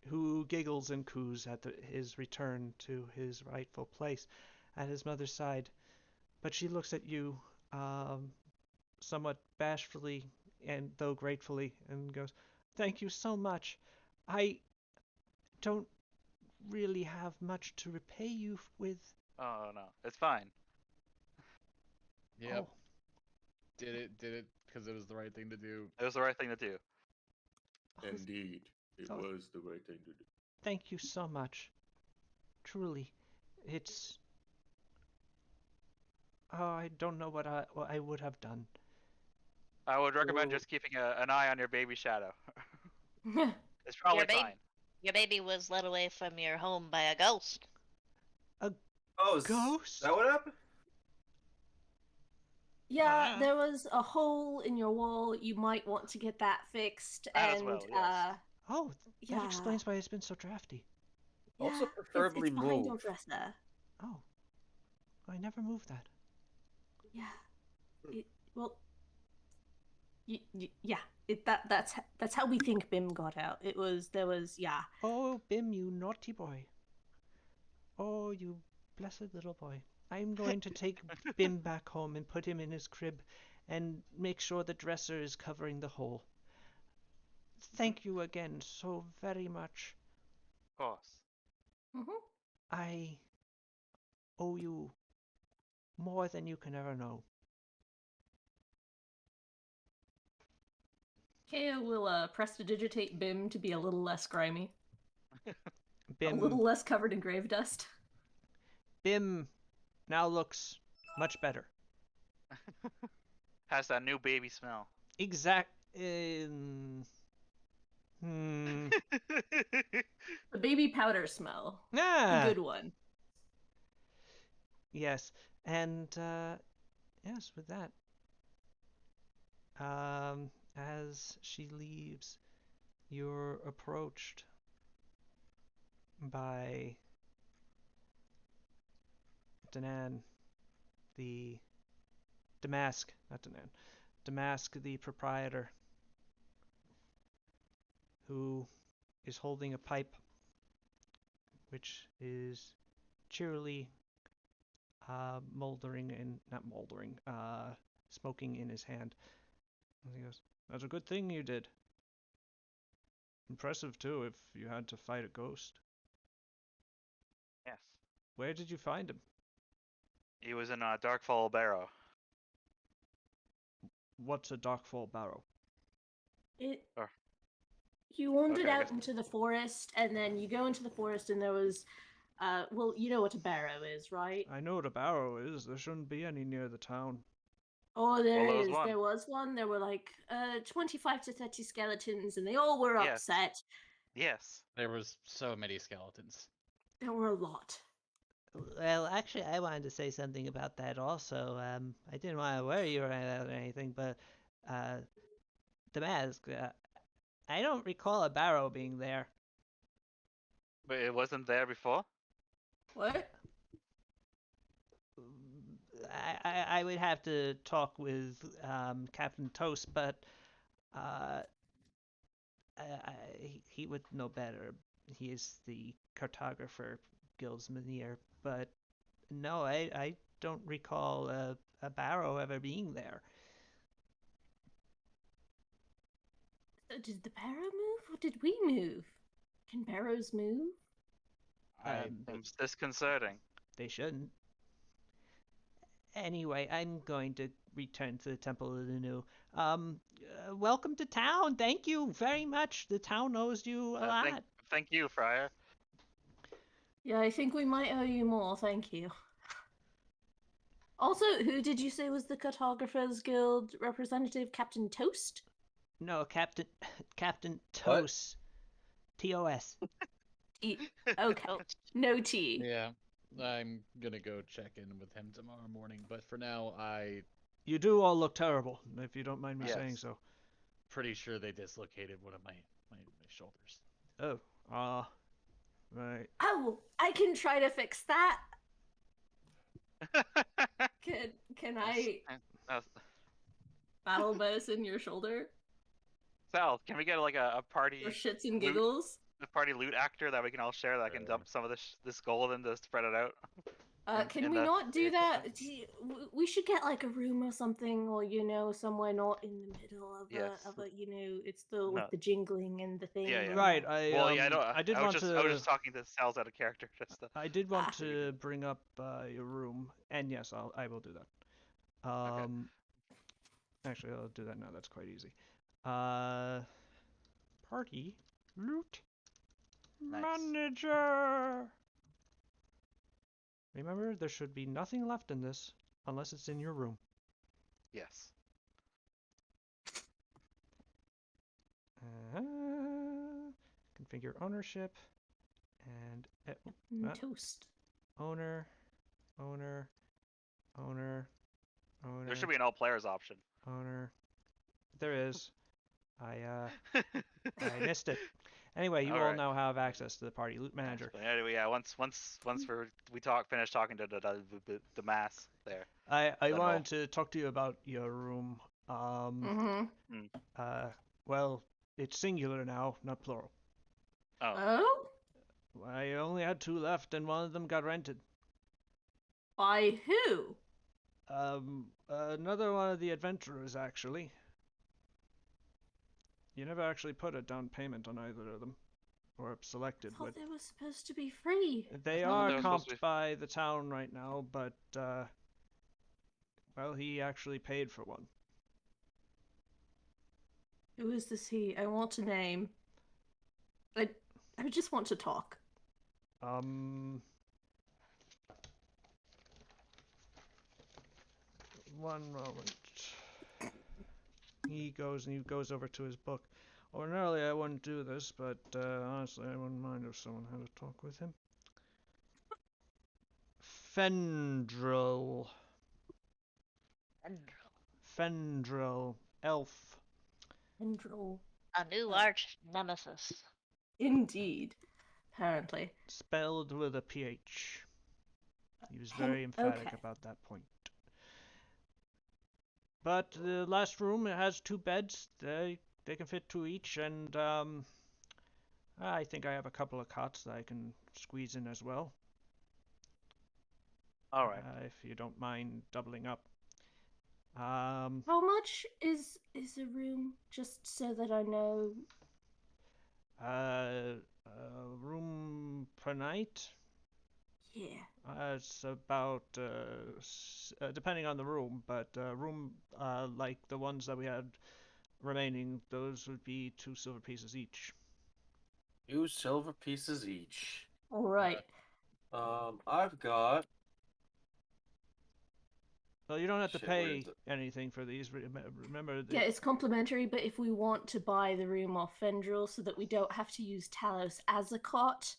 who giggles and coos at his return to his rightful place at his mother's side. But she looks at you somewhat bashfully, and though gratefully, and goes, "Thank you so much. I don't really have much to repay you with." Oh no, it's fine. Yep. Oh, Did it because it was the right thing to do. It was the right thing to do. Indeed, it Oh. was the right thing to do. thank you so much. Truly, it's. Oh, I don't know what I would have done. I would recommend Well- just keeping an eye on your baby shadow. It's probably fine. Your baby was led away from your home by a ghost. Oh, is Ghost? that what happened? Yeah, Ah. there was a hole in your wall. You might want to get that fixed. That as and well, yes. Oh, yeah, that explains why it's been so drafty. Also yeah, preferably it's behind your move. dresser. Oh, I never moved that. Yeah. Well. Yeah. That's how we think Bim got out. There was yeah. Oh, Bim, you naughty boy. Oh, you blessed little boy. I'm going to take Bim back home and put him in his crib and make sure the dresser is covering the hole. Thank you again so very much. Of course. Mm-hmm. I owe you more than you can ever know. Kea will prestidigitate Bim to be a little less grimy, a Bim, little less covered in grave dust. Bim now looks much better. Has that new baby smell. Exact. The baby powder smell, Ah, the good one. yes, and yes, with that, As she leaves, you're approached by Danan, the Damask, not Danan, Damask, the proprietor, who is holding a pipe, which is cheerily smoking in his hand. And he goes, "That's a good thing you did. Impressive too, if you had to fight a ghost. Yes. Where did you find him? He was in Darkfall Barrow. What's a Darkfall Barrow?" It. Or- You wandered Okay, I out guess- into the forest, and then you go into the forest, and there was, well, you know what a barrow is, right? I know what a barrow is. There shouldn't be any near the town. Oh, there Well, there was is. one. There was one. There were like 25 to 30 skeletons, and they all were Yes. upset. Yes. There was so many skeletons. There were a lot. Well, actually, I wanted to say something about that also. I didn't want to worry you or anything, but Damask, I don't recall a barrow being there. But it wasn't there before? What? I would have to talk with Captain Toast, but he would know better. He is the cartographer, Guildsmanir, but no, I don't recall a barrow ever being there. Did the barrow move, or did we move? Can barrows move? It's disconcerting. They shouldn't. Anyway, I'm going to return to the Temple of the New. Welcome to town. Thank you very much. The town owes you a lot. Thank you, Friar. Yeah, I think we might owe you more. Thank you. Also, who did you say was the Cartographers Guild representative? Captain Toast? No, Captain Toast. TOS. Okay. No T. Yeah, I'm gonna go check in with him tomorrow morning. But for now, You do all look terrible, if you don't mind me Yes. saying so. pretty sure they dislocated one of my shoulders. Oh, right. Oh, I can try to fix that. Can I battle medicine your shoulder Sal, can we get like a party for shits and loot- giggles? a party loot actor that we can all share that I can dump some of this gold in to spread it out? Can in we the- not do that? We should get like a room or something, or somewhere not in the middle of Yes. it's the with No. the jingling and the thing. Yeah, yeah. and Right. the- I did want I was just talking to Sal's out of character. Just to... I did want we to bring up your room, and yes, I will do that. Actually, I'll do that now. That's quite easy. Party loot Nice. manager. Remember, there should be nothing left in this unless it's in your room. Yes. Configure ownership and Toast. owner. There should be an all players option. Owner. There is. I missed it. Anyway, you all Alright. now have access to the party loot manager. But anyway, yeah. Once we finish talking to the mass there. I Then wanted to talk to you about your room. Mm-hmm. Well, it's singular now, not plural. Oh. Oh? I only had 2 left, and one of them got rented. By who? Another one of the adventurers, actually. You never actually put a down payment on either of them, or selected. I thought But they were supposed to be free. they No, are they're supposed to comped be- by the town right now, but well, he actually paid for one. Who is this he? I want a name. I just want to talk. One moment. He goes over to his book. Ordinarily, I wouldn't do this, but honestly, I wouldn't mind if someone had a talk with him. Fendril. elf. Tendril. A new arch nemesis. Indeed. Apparently. Spelled with a PH. He was Pen- very emphatic okay. about that point. But the last room, it has 2 beds. They can fit 2 each, and I think I have a couple of cots that I can squeeze in as well. All right. If you don't mind doubling up. How much is a room? Just so that I know. Room per night. Yeah. It's about depending on the room, but room like the ones that we had remaining, those would be 2 silver pieces each. 2 silver pieces each. All right. I've got. Well, you don't have to Shit, where pay is it? anything for these. Remember, Yeah, it's complimentary, but if we want to buy the room off Fendril so that we don't have to use Talos as a cot,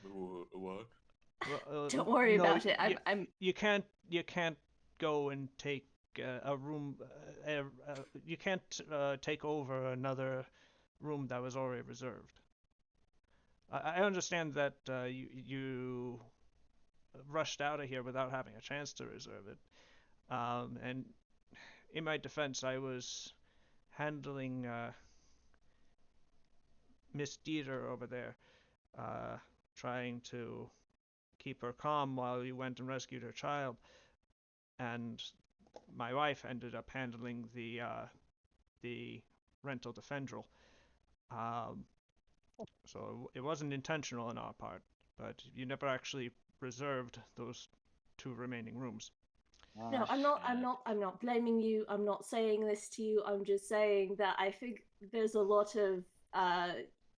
What? don't worry no, about it. I'm You can't go and take a room. You can't take over another room that was already reserved. I understand that you rushed out of here without having a chance to reserve it. And in my defense, I was handling Miss Dieter over there, trying to keep her calm while you went and rescued her child. And my wife ended up handling the rental to Fendril. So it wasn't intentional on our part, but you never actually reserved those 2 remaining rooms. No, I'm not blaming you. I'm not saying this to you. I'm just saying that I think there's a lot of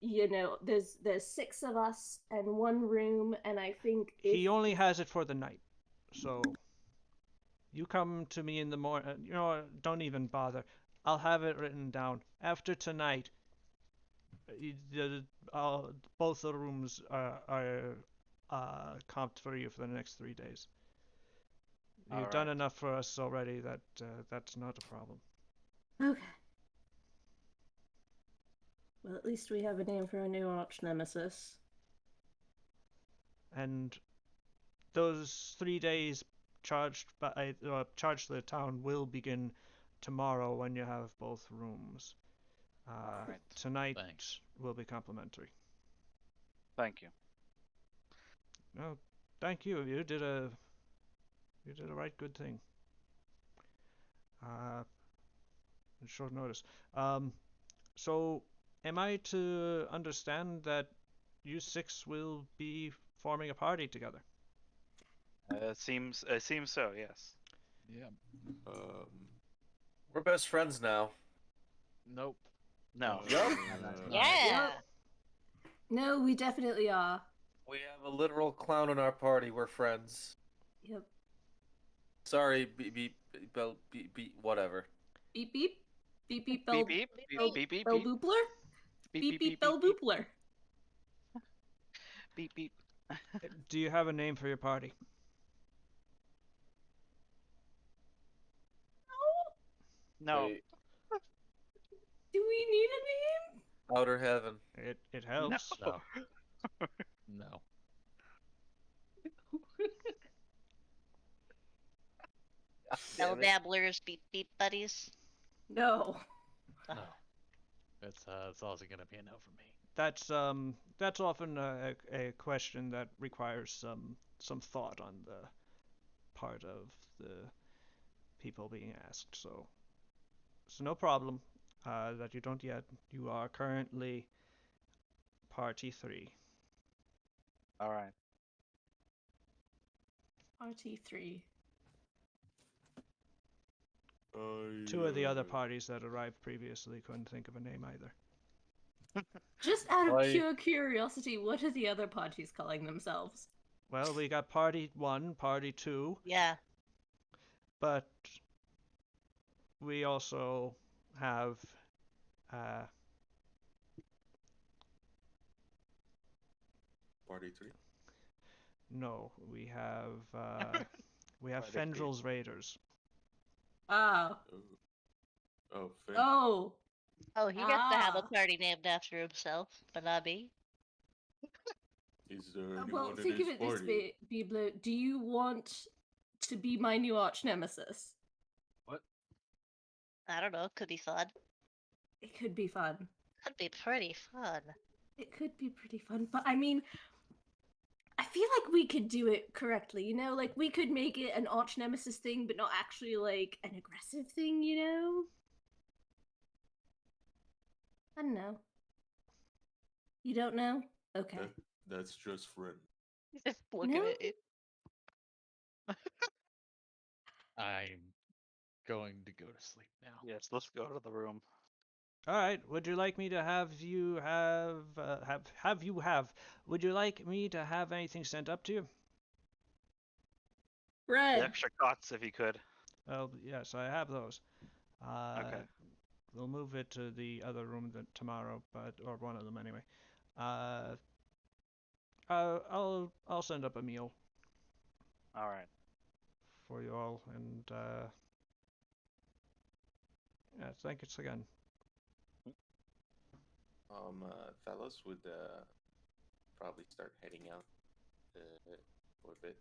there's 6 of us and 1 room, and I think He only has it for the night. So you come to me in the morning, don't even bother. I'll have it written down. After tonight, both the rooms are comped for you for the next 3 days. You've done enough for us already that that's not a problem. Okay. Well, at least we have a name for a new arch nemesis. And those 3 days charged to the town will begin tomorrow when you have both rooms. Tonight will be complimentary. Thank you. No, thank you. You did a right good thing. In short notice. So am I to understand that you 6 will be forming a party together? It seems so. Yes. Yeah. We're best friends now. Nope. No. Yeah. No, we definitely are. We have a literal clown in our party. We're friends. Yep. Sorry, beep, whatever. Beep beep. Beep beep bell. Beep beep Bell, beep beep bell beep boopler? Beep beep bell boopler. beep beep. Do you have a name for your party? No. Wait, Do we need a name? Outer Heaven. It helps. No. No. Spell dabblers, beep beep buddies. No. No. It's also gonna be a no for me. That's often a question that requires some thought on the part of the people being asked. So no problem that you don't yet. You are currently party 3. All right. RT3. 2 of the other parties that arrived previously couldn't think of a name either. Just out of pure curiosity, what are the other parties calling themselves? Well, we got party 1, party 2, Yeah. but we also have Party 3? no, we have Party Fendril's Raiders. Oh. Oh, Finn. Oh, Oh, he gets to have a Ah. party named after himself, but not me. Is there anyone well, in think his of it this party? way, Biblo. Do you want to be my new arch nemesis? I don't know. Could be fun. It could be fun. Could be pretty fun. It could be pretty fun, but I mean, I feel like we could do it correctly, you know? Like, we could make it an arch nemesis thing, but not actually, like, an aggressive thing, you know? I don't know. You don't know? Okay. That's just friend. Just looking No? at it. I'm going to go to sleep now. Yes, let's go to the room. All right. Would you like me to have you have? Would you like me to have anything sent up to you? The Bread. extra cots, if you could. Well, yes, I have those. Okay. We'll move it to the other room tomorrow, or one of them anyway. I'll send up a meal All right. for you all, and yeah, thanks again. Fellas would probably start heading out for a bit.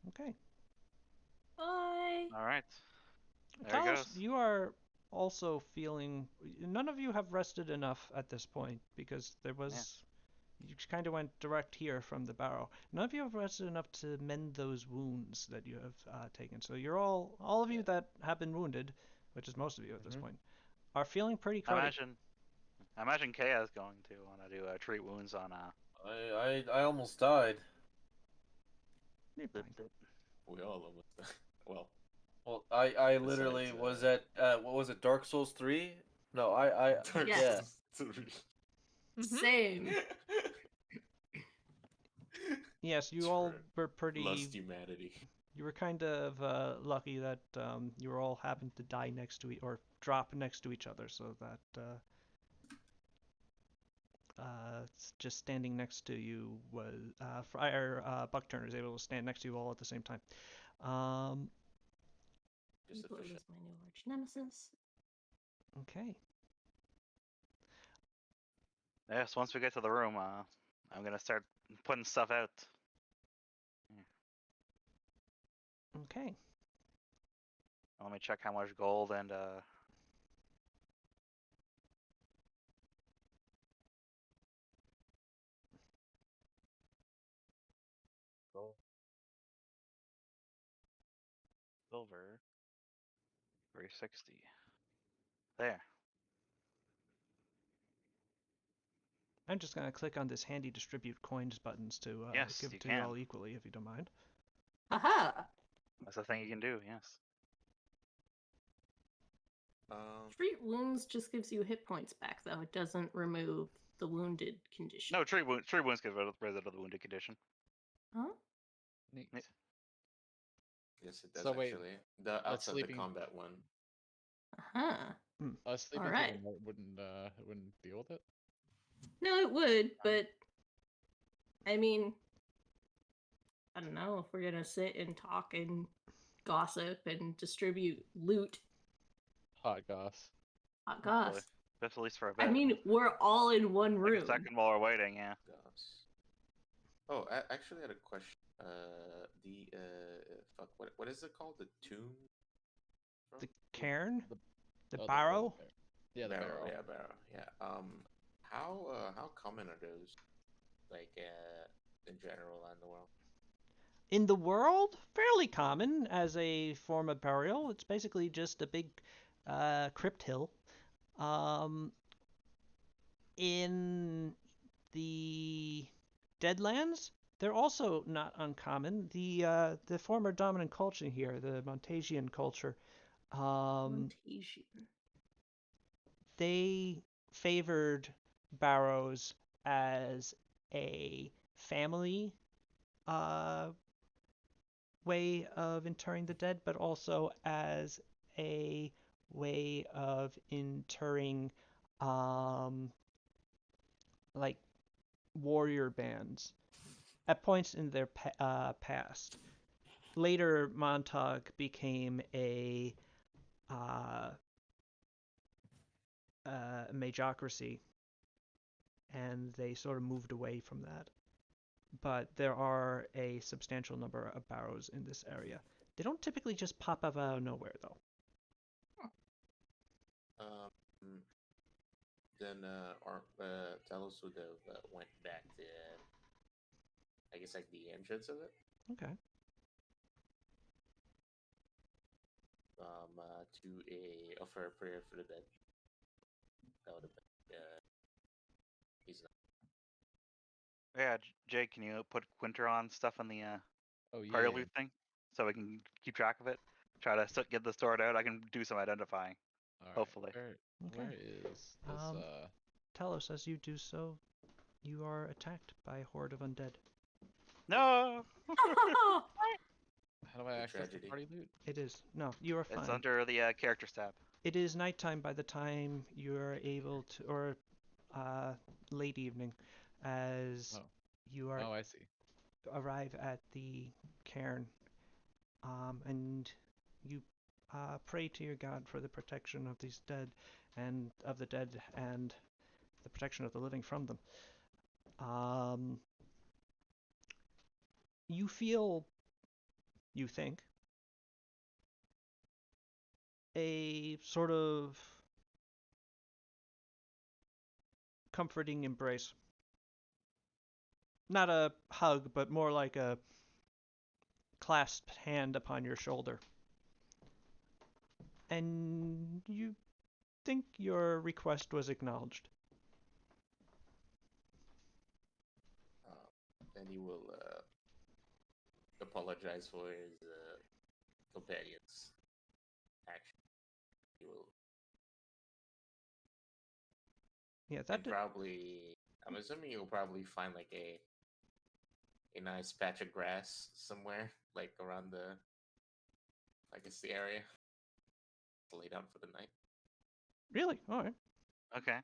Okay. Bye. All right. There it Talos, goes. you are also feeling. None of you have rested enough at this point because there was. You kind of went direct here from the barrow. None of you have rested enough to mend those wounds that you have taken. So you're all of you that have been wounded, which is most of you at this point, are feeling pretty cruddy. I imagine Kaya's going to want to do treat wounds on I almost died. You're fine. We all almost. Well, Well, I literally Besides, was at what was it, Dark Souls 3? No, I Yes. yeah. Same. Yes, you all were pretty. Lust humanity. You were kind of lucky that you were all happened to die next to or drop next to each other, so that just standing next to you was Friar Buckturner is able to stand next to you all at the same time. Just Biblo efficient. is my new arch nemesis. Okay. Yes, once we get to the room, I'm gonna start putting stuff out. Okay. Let me check how much gold and gold, silver, 360. There. I'm just gonna click on this handy distribute coins buttons to Yes, give you it to you can. all equally, if you don't mind. Aha! That's the thing you can do. Yes. Treat wounds just gives you hit points back, though. It doesn't remove the wounded condition. No, treat wounds get rid of the wounded condition. Huh? Neat. Yeah. Yes, it does So wait, actually. The outside the sleeping- combat one. Uh-huh. Sleeping Alright. through the night wouldn't deal with it. No, it would, but I mean, I don't know if we're gonna sit and talk and gossip and distribute loot. Hot goss. Hot goss. Just at least for a bit. I mean, we're all in one like room. a second while we're waiting. Yeah. Goss. Oh, I actually had a question. Fuck, what is it called? The tomb? The cairn? The Oh, barrow? Yeah, the barrow. Yeah, barrow. Yeah. How common are those? Like, in general in the world? In the world, fairly common as a form of burial. It's basically just a big crypt hill. In the Deadlands, they're also not uncommon. The former dominant culture here, the Montasian culture, Montasian. they favored barrows as a family way of interring the dead, but also as a way of interring like warrior bands at points in their past. Later, Montauk became a magocracy, and they sort of moved away from that. But there are a substantial number of barrows in this area. They don't typically just pop up out of nowhere, though. Then Talos would have went back to, I guess, like the entrance of it. Okay. To offer a prayer for the dead. That would have been he's not. Yeah, Jake, can you put Quinter on stuff on the Oh yeah. party loot thing so we can keep track of it? Try to get the stored out. I can do some identifying. Alright, Hopefully. Where is this? Talos, as you do so, you are attacked by a horde of undead. No, How do I access the tragedy. party loot? It is. No, you are fine. it's under the characters tab. It is nighttime by the time you are able to, or late evening, as Oh. you are Oh, I see. arrive at the cairn, and you pray to your god for the protection of these dead, and of the dead, and the protection of the living from them. You feel, you think, a sort of comforting embrace. Not a hug, but more like a clasped hand upon your shoulder. And you think your request was acknowledged. Then he will apologize for his companion's action. He will. Yeah, And that probably, I'm assuming you'll probably find like a nice patch of grass somewhere, like around the, I guess, the area. To lay down for the night. really? All right. Okay.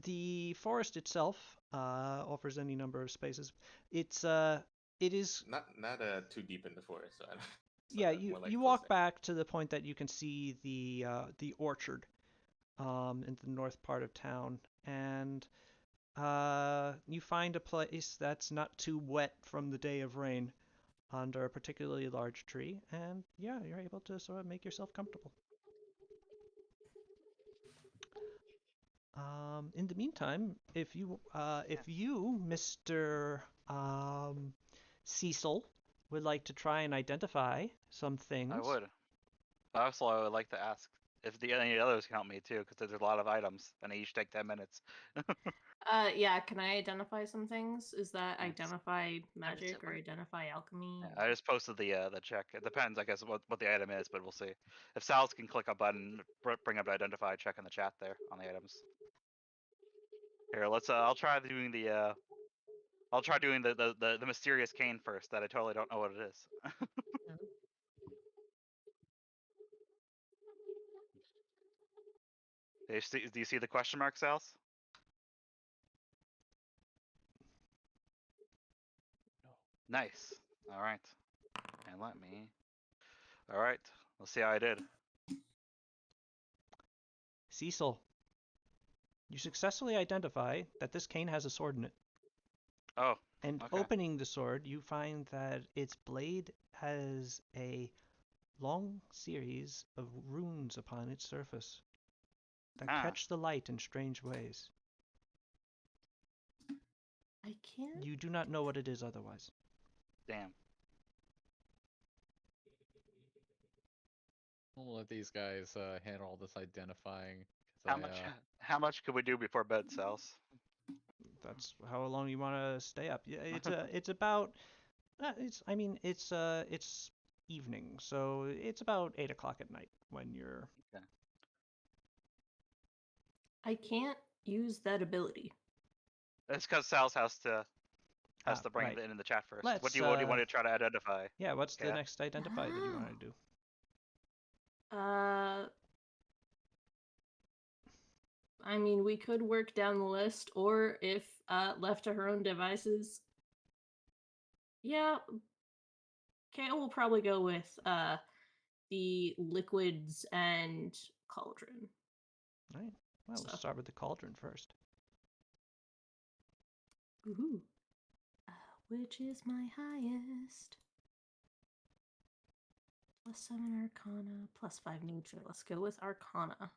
The forest itself offers any number of spaces. It is Not too deep in the forest. So yeah. more like You close walk in. back to the point that you can see the orchard, in the north part of town, and you find a place that's not too wet from the day of rain, under a particularly large tree, and yeah, you're able to sort of make yourself comfortable. In the meantime, if you, Mr. Cecil, would like to try and identify some things. I would. Also, I would like to ask if any others can help me too, because there's a lot of items and they each take 10 minutes. Yeah, can I identify some things? Is that Yes. identify magic or work. identify alchemy? Yeah, I just posted the check. It depends, I guess, what the item is, but we'll see. If Sal's can click a button, bring up identify check in the chat there on the items. Here, let's. I'll try doing the. I'll try doing the mysterious cane first. That I totally don't know what it is. Do you see the question mark, Sals? No. Nice. All right. And let me. All right. Let's see how I did. Cecil, you successfully identify that this cane has a sword in it. Oh. And Okay. opening the sword, you find that its blade has a long series of runes upon its surface that catch the light in strange ways. I can't. You do not know what it is otherwise. Damn. We'll let these guys handle all this identifying. How much could we do before bed, Sals? That's how long you want to stay up. Yeah, it's about. It's evening, so it's about 8 o'clock at night when you're. Okay. I can't use that ability. It's because Sal's has to bring right. it in the chat first. Let's, What do you want to try to identify? Yeah, what's the Yeah. next identify that you want to do? I mean, we could work down the list, or if left to her own devices. Yeah, Kale will probably go with the liquids and cauldron. Right. Well, we'll So. start with the cauldron first. Ooh. Which is my highest? +7 Arcana, +5 Nature. Let's go with Arcana.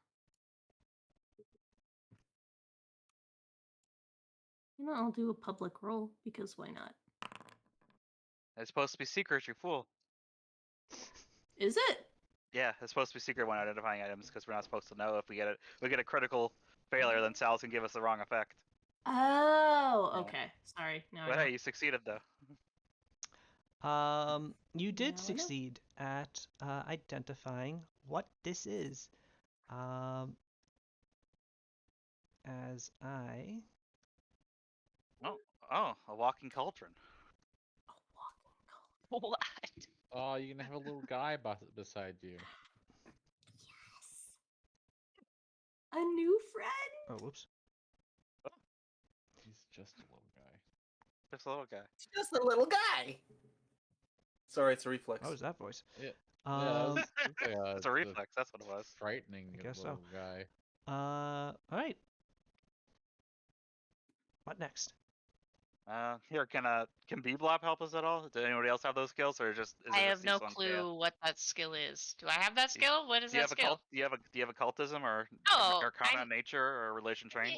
You know, I'll do a public roll because why not? It's supposed to be secret, you fool. Is it? Yeah, it's supposed to be secret when identifying items because we're not supposed to know if we get a critical failure, then Sal's can give us the wrong effect. Oh, Yeah. okay. Sorry. No, I But know. hey, you succeeded though. You did Now I know. succeed at identifying what this is. As I Oh, a walking cauldron. What? Oh, you can have a little guy beside you. Yes. A new friend. oh whoops. He's just a little guy. Just a little guy. It's just a little guy. Sorry, it's a reflex. What was that voice? Yeah. Yeah, that was, It's a reflex. That's what it was. Frightening I guess so. little guy. All right. What next? Here, can Bebop help us at all? Does anybody else have those skills, or just is I it have just no Cecil and clue Kaya? what that skill is. Do I have that skill? What is Do you that have skill? do you have occultism or Oh, Arcana, nature, or religion trained?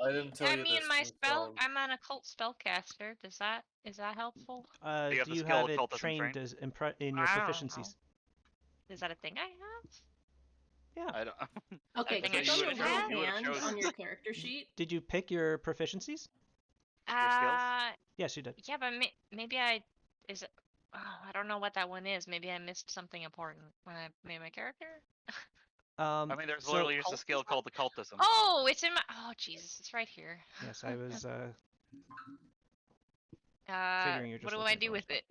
I didn't tell I you mean, this my spell. until- I'm an occult spellcaster. Is that helpful? you have Do the you skill have it occultism trained trained? as in your I don't proficiencies? know. Is that a thing I have? Yeah. I don't. Okay, think click I on the should've right chosen- you would've hand chosen- on your character sheet. Did you pick your proficiencies? Your skills? Yes, you did. Yeah, but maybe I is it. Oh, I don't know what that one is. Maybe I missed something important when I made my character. I I mean, there's literally just a skill called occultism. Oh, it's in my. Oh, Jesus, it's right here. Yes, I was Uh, figuring you're just what do I looking do for with it?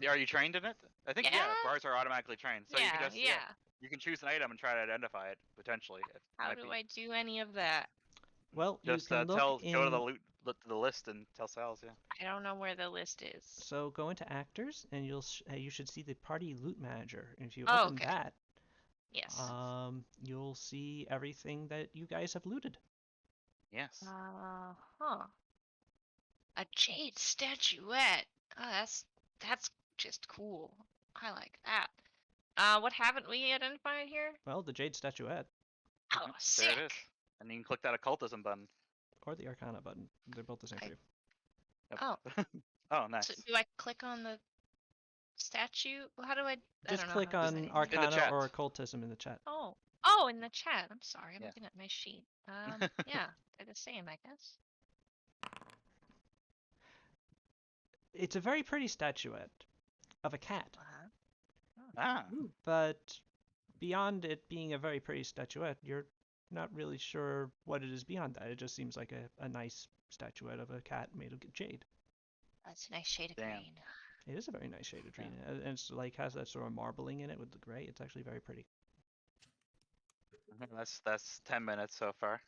Are you trained in it? I think yeah, Yeah. bars are automatically trained. So you yeah, can just yeah. you can choose an item and try to identify it potentially. It How might do be. I do any of that? well, Just you can look go to in. look to the list and tell Sal's, yeah. I don't know where the list is. So go into actors, and you should see the party loot manager. And if you Oh, open okay. that, Yes. you'll see everything that you guys have looted. Yes. Huh. A jade statuette. Oh, that's just cool. I like that. What haven't we identified here? Well, the jade statuette Oh, sick. There it is. And you can click that occultism button. or the arcana button. They're both the same for you. Yep. Oh, Oh, nice. so do I click on the statue? How do I? Just I don't know click how to on say it. arcana chat. or occultism in the chat. Oh, in the chat. I'm sorry. I'm Yeah. looking at my sheet. Yeah, they're the same, I guess. It's a very pretty statuette of a cat, Ah. but beyond it being a very pretty statuette, you're not really sure what it is beyond that. It just seems like a nice statuette of a cat made of jade. That's a nice shade of Damn. green. It is a very nice shade of green, and it's like has that sort of marbling in it with the gray. It's actually very pretty. That's 10 minutes so far.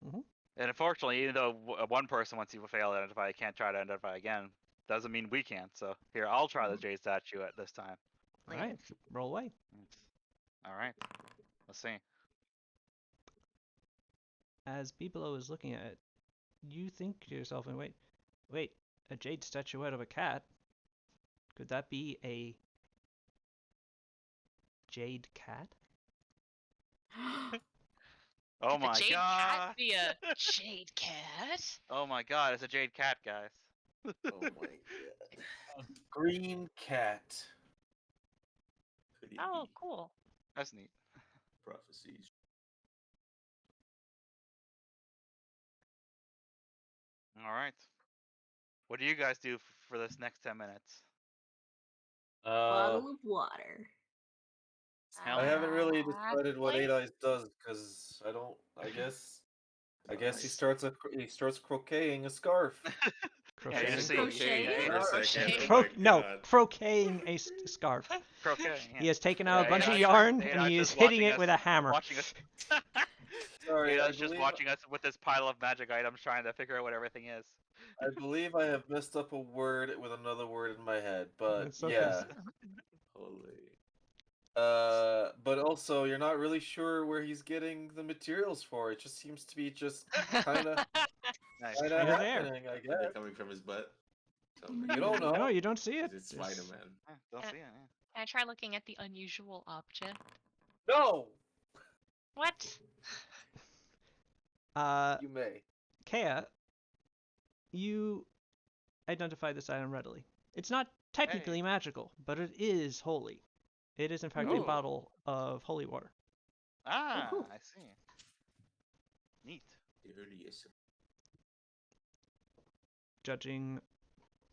Mhm. And unfortunately, even though one person, once you fail to identify, can't try to identify again, doesn't mean we can't. So here, I'll try the jade statue at this time. All right, roll away. All right. Let's see. As Bibelo is looking at it, you think to yourself, and wait, a jade statuette of a cat? Could that be a jade cat? Oh Could my the jade god! cat be a jade cat? Oh my god! It's a jade cat, guys. Oh my god. Green cat. Could it Oh, be cool. That's neat. prophecies? All right. What do you guys do for this next 10 minutes? Bottle of water. I haven't really Ah, decided what play- Eight Eyes does because I don't. I guess he starts croqueting a scarf. Croquet. Yeah, you see- Crochet. For a second. Crochet. Oh my No, God. croqueting a scarf. Croquet. Yeah. He has taken out a Yeah, bunch yeah, of yeah. yarn Yeah, and he just is hitting watching it us- with a hammer. Watching us. Sorry, I He's just believe, watching us with this pile of magic items, trying to figure out what everything is. I believe I have messed up a word with another word in my head, but It's okay. yeah. Holy. But also you're not really sure where he's getting the materials for. It just seems to be just kind of Nice. Kinda there. happening, I Are they guess. coming from his butt? Tell You me. You don't know. No, you don't see it. Is it It's- Spider-Man? Don't Uh, see it. Yeah. Can I try looking at the unusual object? No, What? you may. Kea, you identify this item readily. It's not technically magical, but it is holy. It is, in fact, a Ooh. bottle of holy water. Ah, cool. I see. Neat. Dirtiest. Judging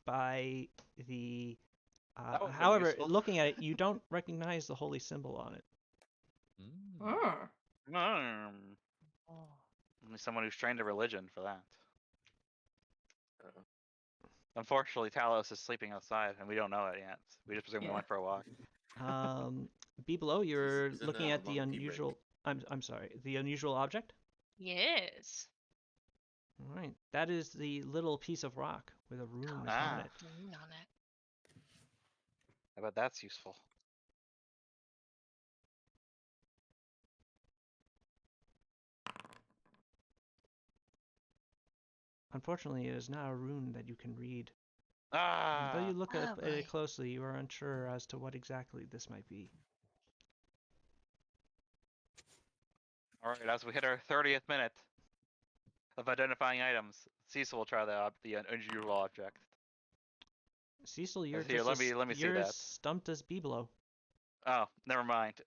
by the. That would've been However, useful. looking at it, you don't recognize the holy symbol on it. Ah. Only someone who's trained a religion for that. Uh-oh. Unfortunately, Talos is sleeping outside, and we don't know it yet. We just presume we Yeah. went for a walk. Be below, you're he's in looking a at the long tea break. unusual. I'm sorry, the unusual object. Yes. All right, that is the little piece of rock with a rune on Ah. it. Rune on it. I bet that's useful. Unfortunately, it is not a rune that you can read. Ah. Though you look Oh, at it boy. closely, you are unsure as to what exactly this might be. All right, as we hit our 30th minute of identifying items, Cecil will try the unusual object. Cecil, you're Here, just let me see you're that. as stumped as Biblo. Oh, never mind.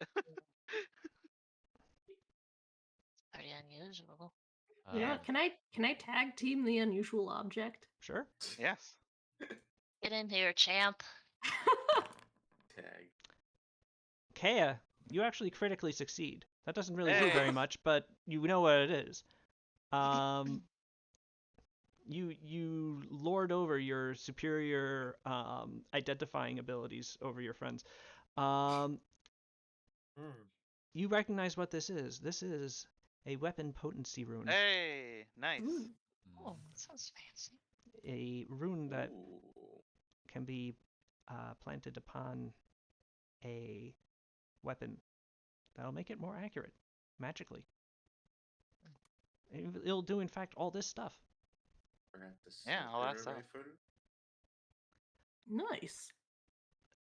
Very unusual. You know what? Can I tag team the unusual object? Sure. Yes. Get in here, champ. Tag. Kea, you actually critically succeed. That doesn't really do Hey. very much, but you know what it is. You lord over your superior identifying abilities over your friends. You recognize what this is. This is a weapon potency rune. Hey, nice. Ooh. Oh, that sounds fancy. A rune that Ooh. can be planted upon a weapon that'll make it more accurate magically. It'll do, in fact, all this stuff. Perhaps Yeah, all that stuff. Nice.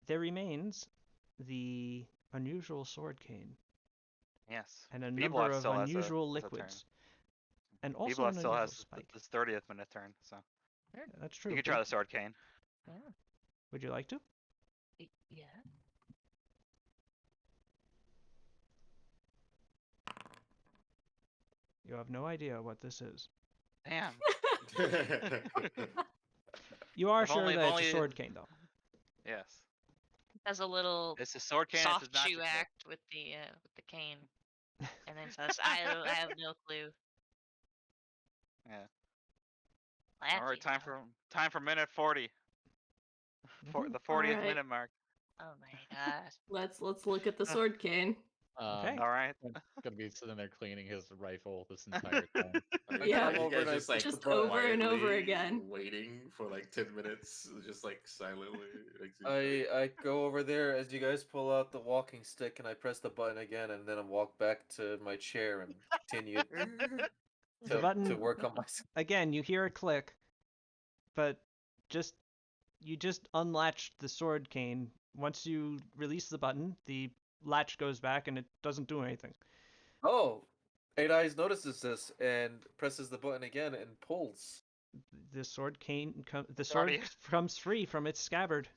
There remains the unusual sword cane Yes. and a Bebop number of still has unusual has a turn. liquids, and also Bebop an still unusual has spike. this 30th minute turn, so That's true. you can try the sword cane. Yeah. Would you like to? Yeah. You have no idea what this is. Damn. You are If sure only- if that it's only- a sword cane, though. Yes. Does a little It's a sword cane. soft It's magical. chew act with the cane, and then says, I have no clue." Yeah. Laugh, All right, you time for minute 40. For the 40th Alright. minute mark. Oh my god. Let's look at the sword cane. Okay. All right. I'm gonna be sitting there cleaning his rifle this entire time. Yeah. come over and I just like Just over and over quietly again. waiting for like 10 minutes, just like silently. I go over there as you guys pull out the walking stick, and I press the button again, and then I walk back to my chair and continue The to button- work on my. Again, you hear a click, but you just unlatched the sword cane. Once you release the button, the latch goes back and it doesn't do anything. Oh, Eight Eyes notices this and presses the button again and pulls. The sword cane, the Sorry. sword comes free from its scabbard.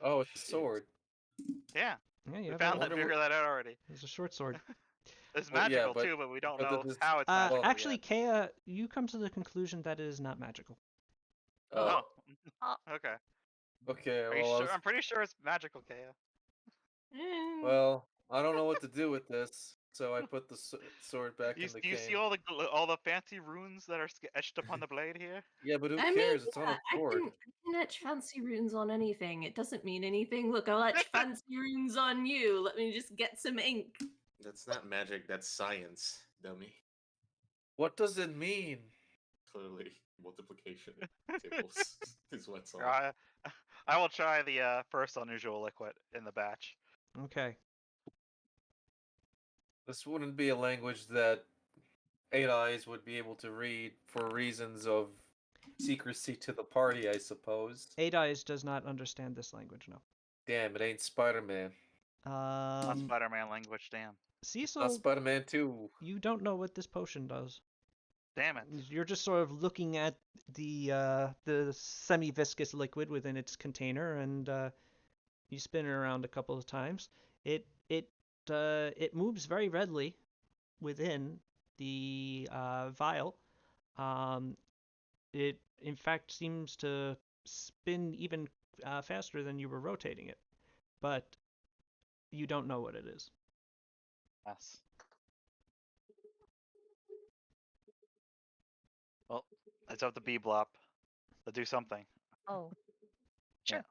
Oh, it's a sword. Yeah. Yeah, you We have found a, that, figured that out already. it's a short sword. It's Well, yeah, magical but- too, but we don't but know this- how it's magical. Actually, yet. Kea, you come to the conclusion that it is not magical. Oh. Oh. Okay. Okay. Are you Well, I sure? was- I'm pretty sure it's magical, Kea. well, I don't know what to do with this, so I put the sword back in the Do you cane. see all the fancy runes that are etched upon the blade here? Yeah, but who I mean, cares? It's on a I sword. can etch fancy runes on anything. It doesn't mean anything. Look, I'll etch fancy runes on you. Let me just get some ink. That's not magic, that's science, dummy. What does it mean? Clearly, multiplication tables is what's on. I will try the first unusual liquid in the batch. Okay. This wouldn't be a language that Eight Eyes would be able to read for reasons of secrecy to the party, I suppose. Eight Eyes does not understand this language, no. Damn, it ain't Spider-Man. Not Spider-Man language, damn. Not Cecil, Spider-Man 2. you don't know what this potion does. Damn it. You're just sort of looking at the semi-viscous liquid within its container, and you spin it around a couple of times. It moves very readily within the vial. It in fact seems to spin even faster than you were rotating it, but you don't know what it is. Yes. Well, it's up to B-Blop to do something. Oh. Sure.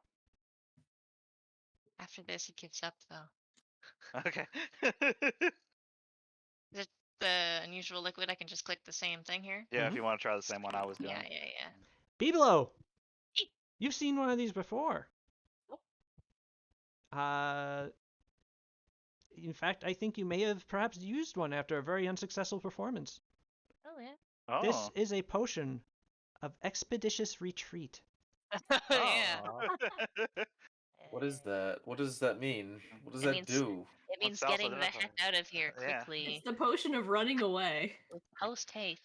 After this, he gives up, though. Okay. Is it the unusual liquid? I can just click the same thing here. Yeah, if you want to try the same one I was doing. Yeah. Bibelo! Eek. You've seen one of these before. In fact, I think you may have perhaps used one after a very unsuccessful performance. Oh, yeah. Oh. This is a potion of expeditious retreat. Yeah. What is that? What does that mean? What does It that means- do? It means sounds getting the identifying. heck out of here Yeah. quickly. It's the potion of running away. With post haste.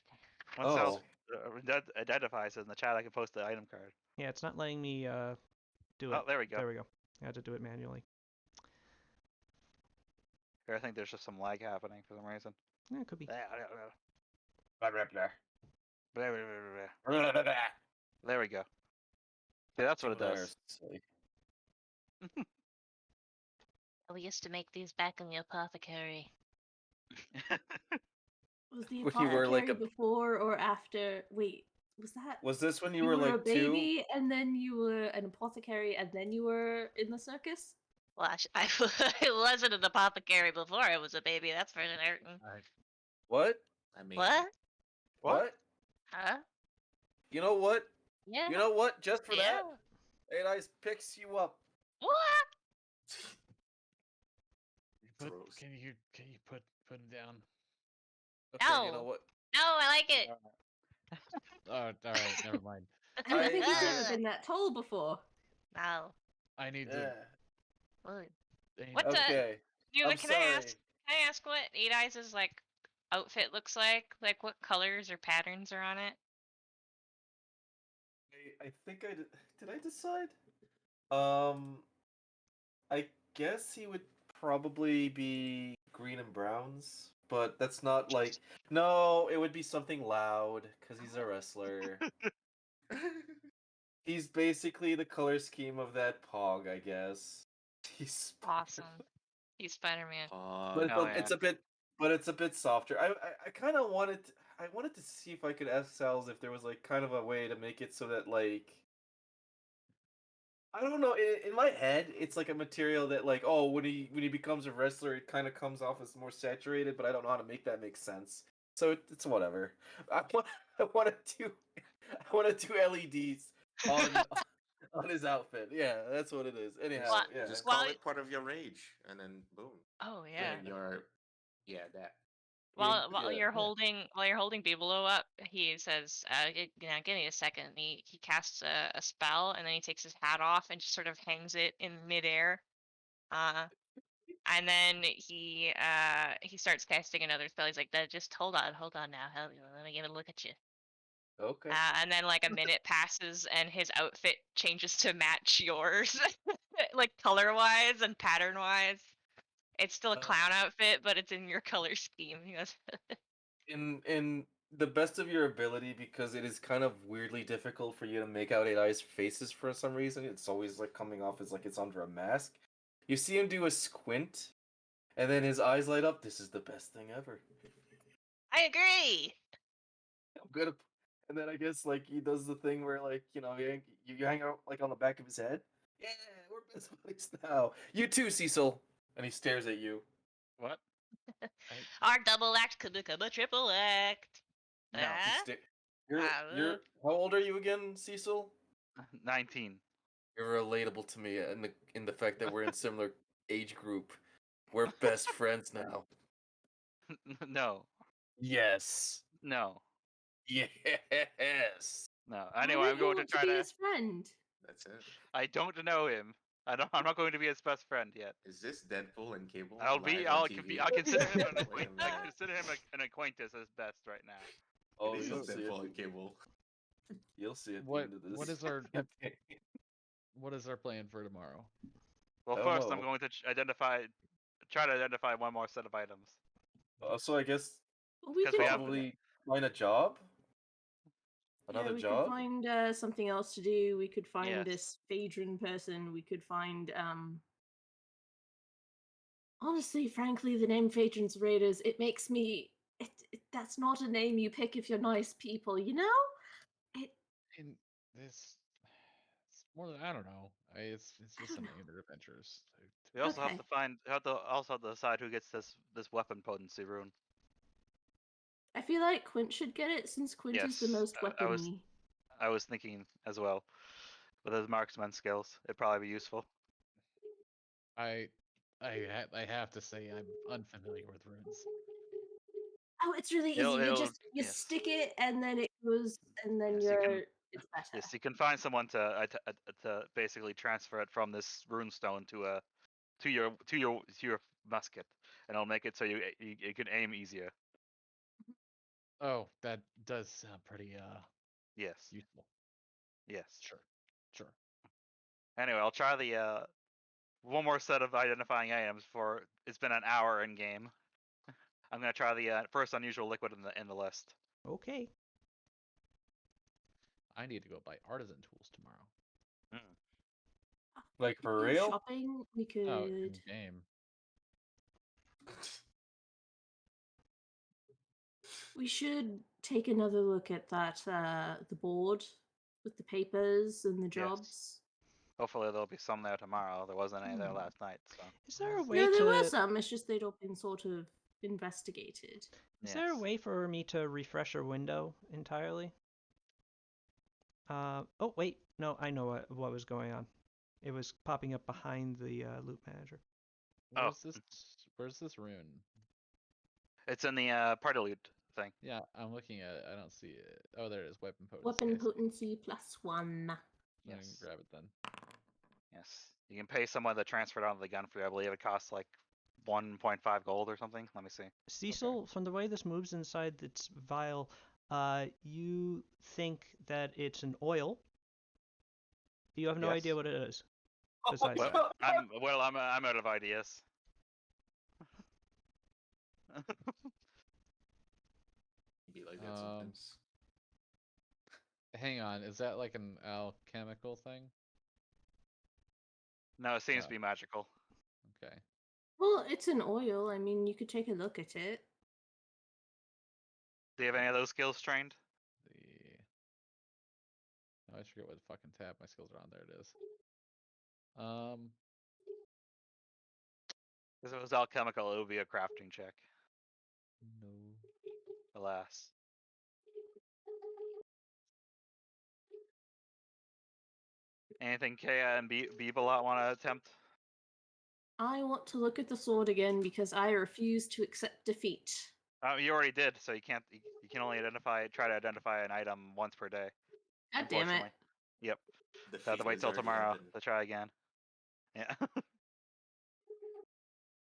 Once else Oh. identifies it in the chat, I can post the item card. Yeah, it's not letting me do it. Oh, there we go. There we go. I had to do it manually. Here, I think there's just some lag happening for some reason. Yeah, it could be. There we go. See, that's what it does. We used to make these back in the apothecary. Was the When you were, like, apothecary before or after? Wait, was that? Was this when you you were a like 2? baby and then you were an apothecary and then you were in the circus? Well, I wasn't an apothecary before I was a baby. That's for certain. What? I mean, What? What? Huh? You know what? Yeah. You know what? Just for yeah. that, Eight Eyes picks you up. What? Throws. Can you put him down? Okay, you No. know what? No, I like it. Oh, all right, never mind. I don't think you've Ah. ever been that tall before. No. I need to. Yeah. What? I need What to- the- Okay. You, I'm can sorry. I ask what Eight Eyes' like outfit looks like? Like what colors or patterns are on it? I think I did I decide? I guess he would probably be green and browns, but that's not like no, it would be something loud because he's a wrestler. He's basically the color scheme of that Pog, I guess. He's Awesome. He's Spider-Man. but Hell it's a bit softer. I kind of wanted to see if I could ask Sal's if there was like kind of a way to make it so that like I don't know. In my head, it's like a material that like when he becomes a wrestler, it kind of comes off as more saturated. But I don't know how to make that make sense. So it's whatever. I want to do LEDs on his outfit. Yeah, that's what it is. Anyhow, Well, yeah. Just call Well, it part of your rage, and then boom. Oh yeah. Then you're, that. While yeah, you're yeah. holding Bibelo up, he says, give me a second." And he casts a spell, and then he takes his hat off and just sort of hangs it in midair. And then he starts casting another spell. He's like, "Just hold on now. Let me get a look at you." Okay. And then like a minute passes, and his outfit changes to match yours, like color wise and pattern wise. It's still a clown outfit, but it's in your color scheme. He goes, In the best of your ability, because it is kind of weirdly difficult for you to make out Eight Eyes' faces for some reason. It's always like coming off as like it's under a mask. You see him do a squint, and then his eyes light up. This is the best thing ever. "I agree." I'm good. And then I guess like he does the thing where like you hang out like on the back of his head. Yeah, we're best buddies now. You too, Cecil. And he stares at you. What? Our double act could become a triple act. No, He Huh? You're how old are you again, Cecil? 19. You're relatable to me in the fact that we're in similar age group. We're best friends now. No, Yes. no, Yes. no. Why Anyway, don't I'm you going to want try be to. his friend? That's it. I don't know him. I'm not going to be his best friend yet. Is this Deadpool and Cable? I'll be. live on I'll, TV? I'll consider him an Wait a I minute. consider him an acquaintance as best right now. Oh, It is you'll see Deadpool it. and Cable. You'll see it. What is our campaign. what is our plan for tomorrow? Well, I don't first I'm know. going to try to identify one more set of items. So I guess We 'Cause could we have- probably find a job. yeah, Another we job. could find something else to do. We could find Yes. this Phaedron person. We could find honestly, frankly, the name Phaedron's Raiders, it makes me that's not a name you pick if you're nice people, you know? In this, it's more than I don't know. It's I just don't a know. name. They're adventures. We also have Okay. to decide who gets this weapon potency rune. I feel like Quint should get it since Quint is the Yes, most I was- weapony. I was thinking as well. With his marksman skills, it'd probably be useful. I have to say I'm unfamiliar with runes. Oh, it's really easy. It'll- You just you yes. stick it and then it goes and then Yes, you can- it's better. Yes, you can find someone to basically transfer it from this runestone to your musket, and it'll make it so you can aim easier. Oh, that does sound pretty Yes, useful. yes. Sure. Anyway, I'll try the one more set of identifying items for. It's been an hour in game. I'm gonna try the first unusual liquid in the list. Okay. I need to go buy artisan tools tomorrow. Like for Go real? shopping, we Oh, could in game. we should take another look at that the board with the papers and the jobs. Hopefully there'll be some there tomorrow. There wasn't any there Hmm. last night, so. Is there a way No, there to were some. It's just they'd all been sort of investigated. Is there a Yes. way for me to refresh a window entirely? Oh wait, no, I know what was going on. It was popping up behind the loop manager. Oh. Where's this rune? It's in the party loot thing. Yeah, I'm looking at it. I don't see it. Oh, there it is. Weapon potency. Weapon I see. potency +1. I'm gonna Yes. grab it then. Yes. You can pay someone to transfer it onto the gun for you. I believe it costs like 1.5 gold or something. Let me see. Cecil, from the way this moves inside its vial, you think that it's an oil. You have no Yes. idea what it is. Besides that. I'm out of ideas. Be like that sometimes. Hang on, is that like an alchemical thing? No, it seems Oh. to be magical. Okay. Well, it's an oil. I mean, you could take a look at it. Do you have any of those skills trained? I always forget what fucking tab my skills are on. There it is. If it was alchemical, it would be a crafting check. No. Alas. Anything Kaya and Beebalot want to attempt? I want to look at the sword again because I refuse to accept defeat. You already did, so you can't. You can only try to identify an item once per day. God damn it. Unfortunately. Yep. The So I have to feat wait has till already tomorrow happened. to try again. Yeah.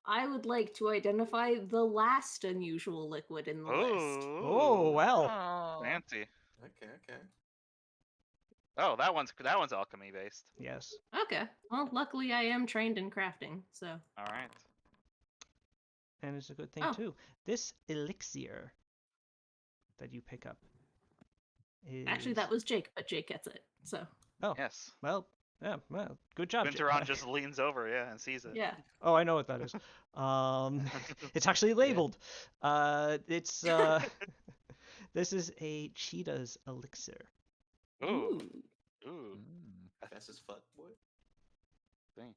I would like to identify the last unusual liquid in the list. Oh, well. Oh. Fancy. Okay. Oh, that one's alchemy based. Yes. Okay. Well, luckily I am trained in crafting, so. All right. And it's a good thing Oh. too. This elixir that you pick up is Actually, that was Jake, but Jake gets it, so. Oh. Yes. Well, good job. Jake. Winteron just leans over, yeah, and sees it. Yeah. Oh, I know what that is. It's actually labeled. It's this is a cheetah's elixir. Ooh. Ooh. Fast as fuck, boy. Dang.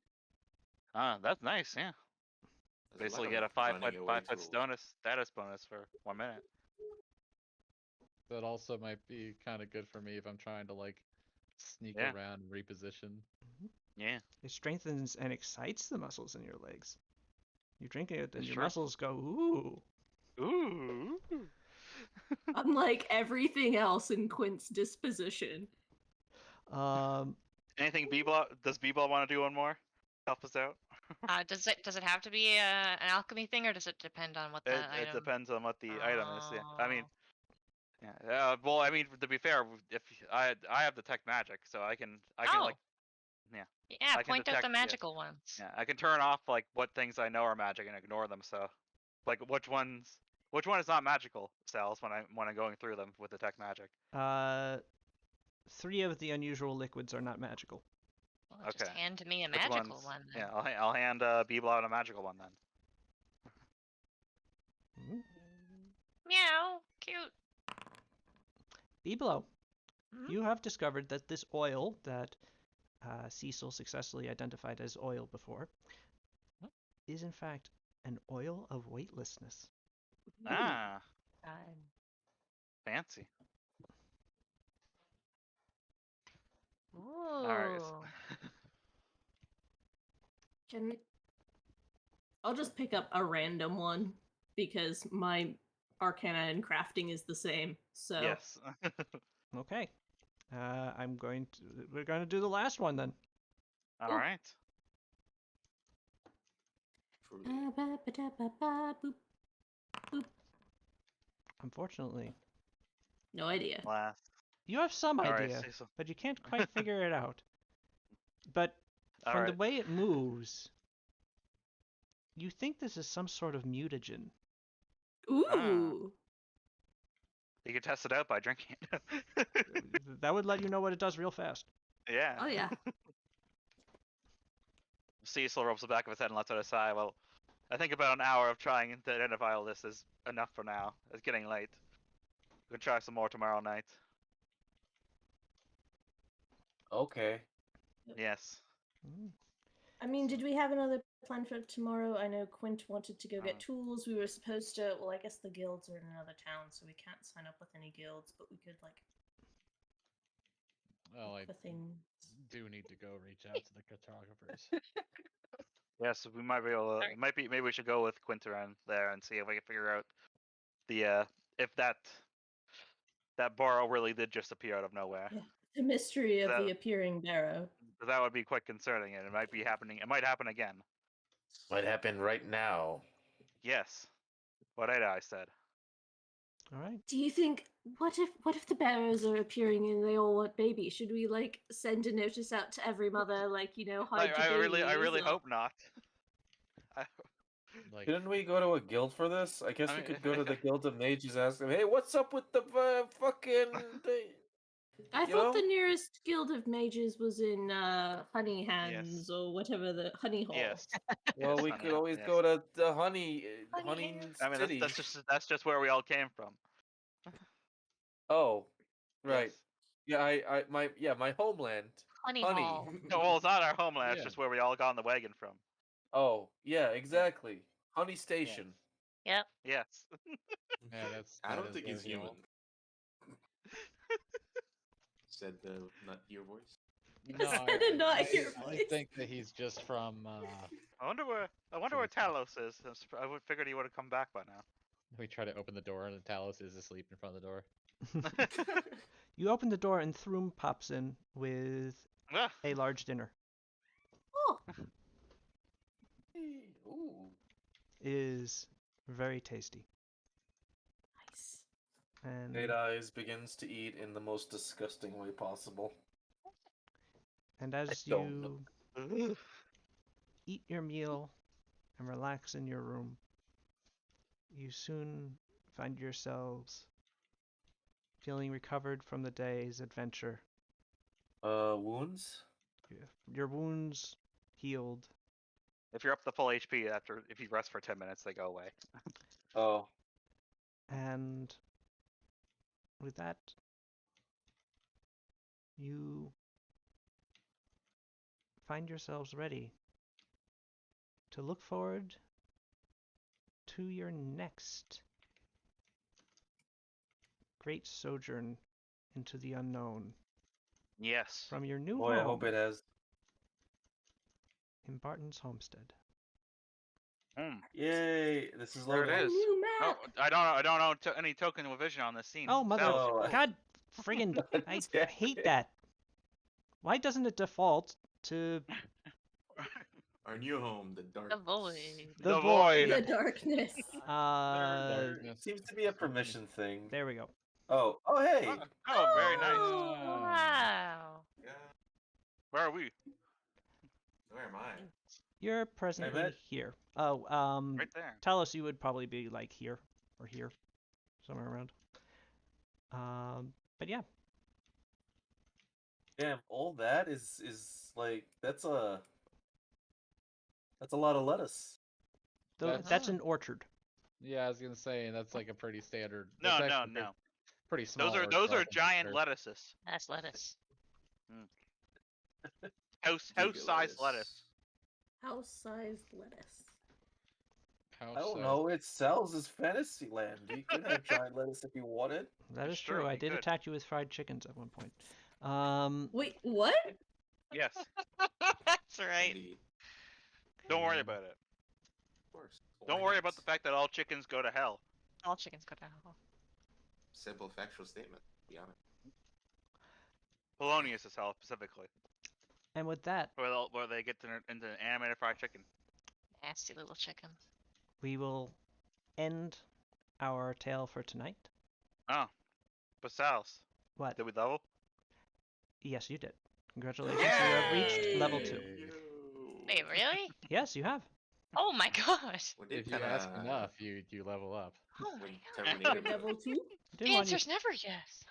That's nice. Yeah. There's Basically, lot get a of 5 running foot away tools. status bonus for 1 minute. That also might be kind of good for me if I'm trying to like sneak Yeah. around and reposition. Yeah. It strengthens and excites the muscles in your legs. You're drinking it, and It's your true. muscles go, ooh. Ooh. Unlike everything else in Quint's disposition. Anything B-Ball? Does B-Ball want to do one more? Help us out. Does it have to be an alchemy thing, or does it depend on what the It item? depends on what the item is. Yeah. I mean, Oh. yeah. Well, I mean, to be fair, if I have detect magic, so I can Oh. like, Yeah, I can point out detect, the yeah. magical ones. yeah, I can turn off like what things I know are magic and ignore them. So, like, which one is not magical cells when I'm going through them with detect magic. 3 of the unusual liquids are not magical. Well, just Okay. hand me a Which magical ones? one. Then. Yeah, I'll hand B-Ball a magical one then. Mhm. Meow, cute. Biblo, Mhm. you have discovered that this oil that Cecil successfully identified as oil before is in fact an oil of weightlessness. Ah, God. fancy. Ooh. All right. I'll just pick up a random one because my arcana and crafting is the same. So Yes. Okay. We're going to do the last one then. All Ooh. right. Boop. Unfortunately, No idea. Last. you have some All right, idea, Cecil. but you can't quite figure it out. But All from the right. way it moves, you think this is some sort of mutagen. Ooh. You can test it out by drinking it. That would let you know what it does real fast. Yeah. Oh yeah. Cecil rubs the back of his head and lets out a sigh. Well, I think about an hour of trying to identify all this is enough for now. It's getting late. We can try some more tomorrow night. Okay. Yes. Mm. I mean, did we have another plan for tomorrow? I know Quint wanted to go get tools. We were supposed to. Well, I guess the guilds are in another town, so we can't sign up with any guilds. But we could like. Well, I look for things. do need to go reach out to the cartographers. Yes, we might be able to. Sorry. Maybe we should go with Quinteran there and see if we can figure out the if that barrow really did just appear out of nowhere. Yeah. The mystery of That- the appearing barrow. That would be quite concerning, and it might be happening. It might happen again. Might happen right now. Yes. What I said. All right. Do you think what if the barrows are appearing and they all want babies? Should we like send a notice out to every mother, like hide I your really babies, or- hope not. Like, Didn't we go to a guild for this? I guess I we mean- could go to the Guild of Mages and ask them, hey, what's up with the fucking... I you thought know? the nearest guild of mages was in Honey Hands or whatever the Honey Hall. Yes. Well, we Honey, could always yes. go to the Honey Honey I mean, City. that's just where we all came from. Oh, right. Yes. Yeah, my homeland. Honey Honey. Hall. No, well, it's not our homeland. It's Yeah. just where we all got on the wagon from. Oh, yeah, exactly. Honey Station. Yep. Yes. yeah, that's. I that don't is think he's very human. old. Said the not your voice. No, Said it not your I voice. think that he's just from. I wonder where Talos is. I would figured he would have come back by now. We try to open the door and Talos is asleep in front of the door. You open the door and Thrum pops in with Ah, a large dinner. Oh, Ooh. It is very tasty. nice. And Eight Eyes begins to eat in the most disgusting way possible. as don't you ugh. eat your meal and relax in your room, you soon find yourselves feeling recovered from the day's adventure. Wounds? Your wounds healed, If you're up to full HP if you rest for 10 minutes, they go away. Oh. and with that, you find yourselves ready to look forward to your next great sojourn into the unknown Yes. from your new Boy, I home hope it has in Barton's homestead. Yay! This is There it loading. is. New Oh, map. I don't know any token of vision on this scene. Oh, mother! Sal's, Oh. God, friggin'! I Damn hate it. that. Why doesn't it default to Our new home, the dark. The void. the The void? The darkness. Darkness. Seems to be a permission thing. There we go. Oh hey! Oh, very nice. Oh, wow. Yeah. Where are we? Where am I? You're presently bet. here. Oh, Right there. tell us you would probably be like here or here, somewhere around. But yeah, Damn, all that is like that's a lot of lettuce. that's an orchard. Yeah, I was gonna say that's like a pretty standard. No, that's no, actually no. Pretty small. Those are orchard, all things giant considered. lettuces. That's lettuce. House Giga size lettuce. House-sized lettuce. House I don't size. know. It sells as Fantasyland. You could have giant lettuce if you wanted. That is It's true. true, I you did could. attack you with fried chickens at one point. Wait, what? Yes. That's right. Indeed. Don't worry about it. Of course. Don't Why worry not? about the fact that all chickens go to hell. All chickens go to hell. Simple factual statement. To be honest. Polonius is hell specifically, And with that, where they get into animated fried chicken. Nasty little chicken. we will end our tale for tonight. Oh, but Sal's, What? did we level? Yes, you did. Congratulations, you have reached level 2. Wait, really? Yes, you have. Oh my gosh. We did If you kinda- ask enough, you level up. Oh my when god. Terminator Level 2? Didn't The want you- answer's never yes.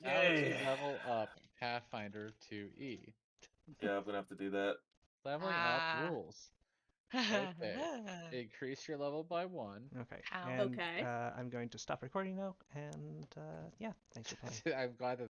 How Yay. to level up Pathfinder 2E. Yeah, I'm gonna have to do that. Leveling Ah. up rules. Okay. Increase your level by 1. Okay. How? And, Okay. I'm going to stop recording now, and yeah, thanks for playing. I'm glad that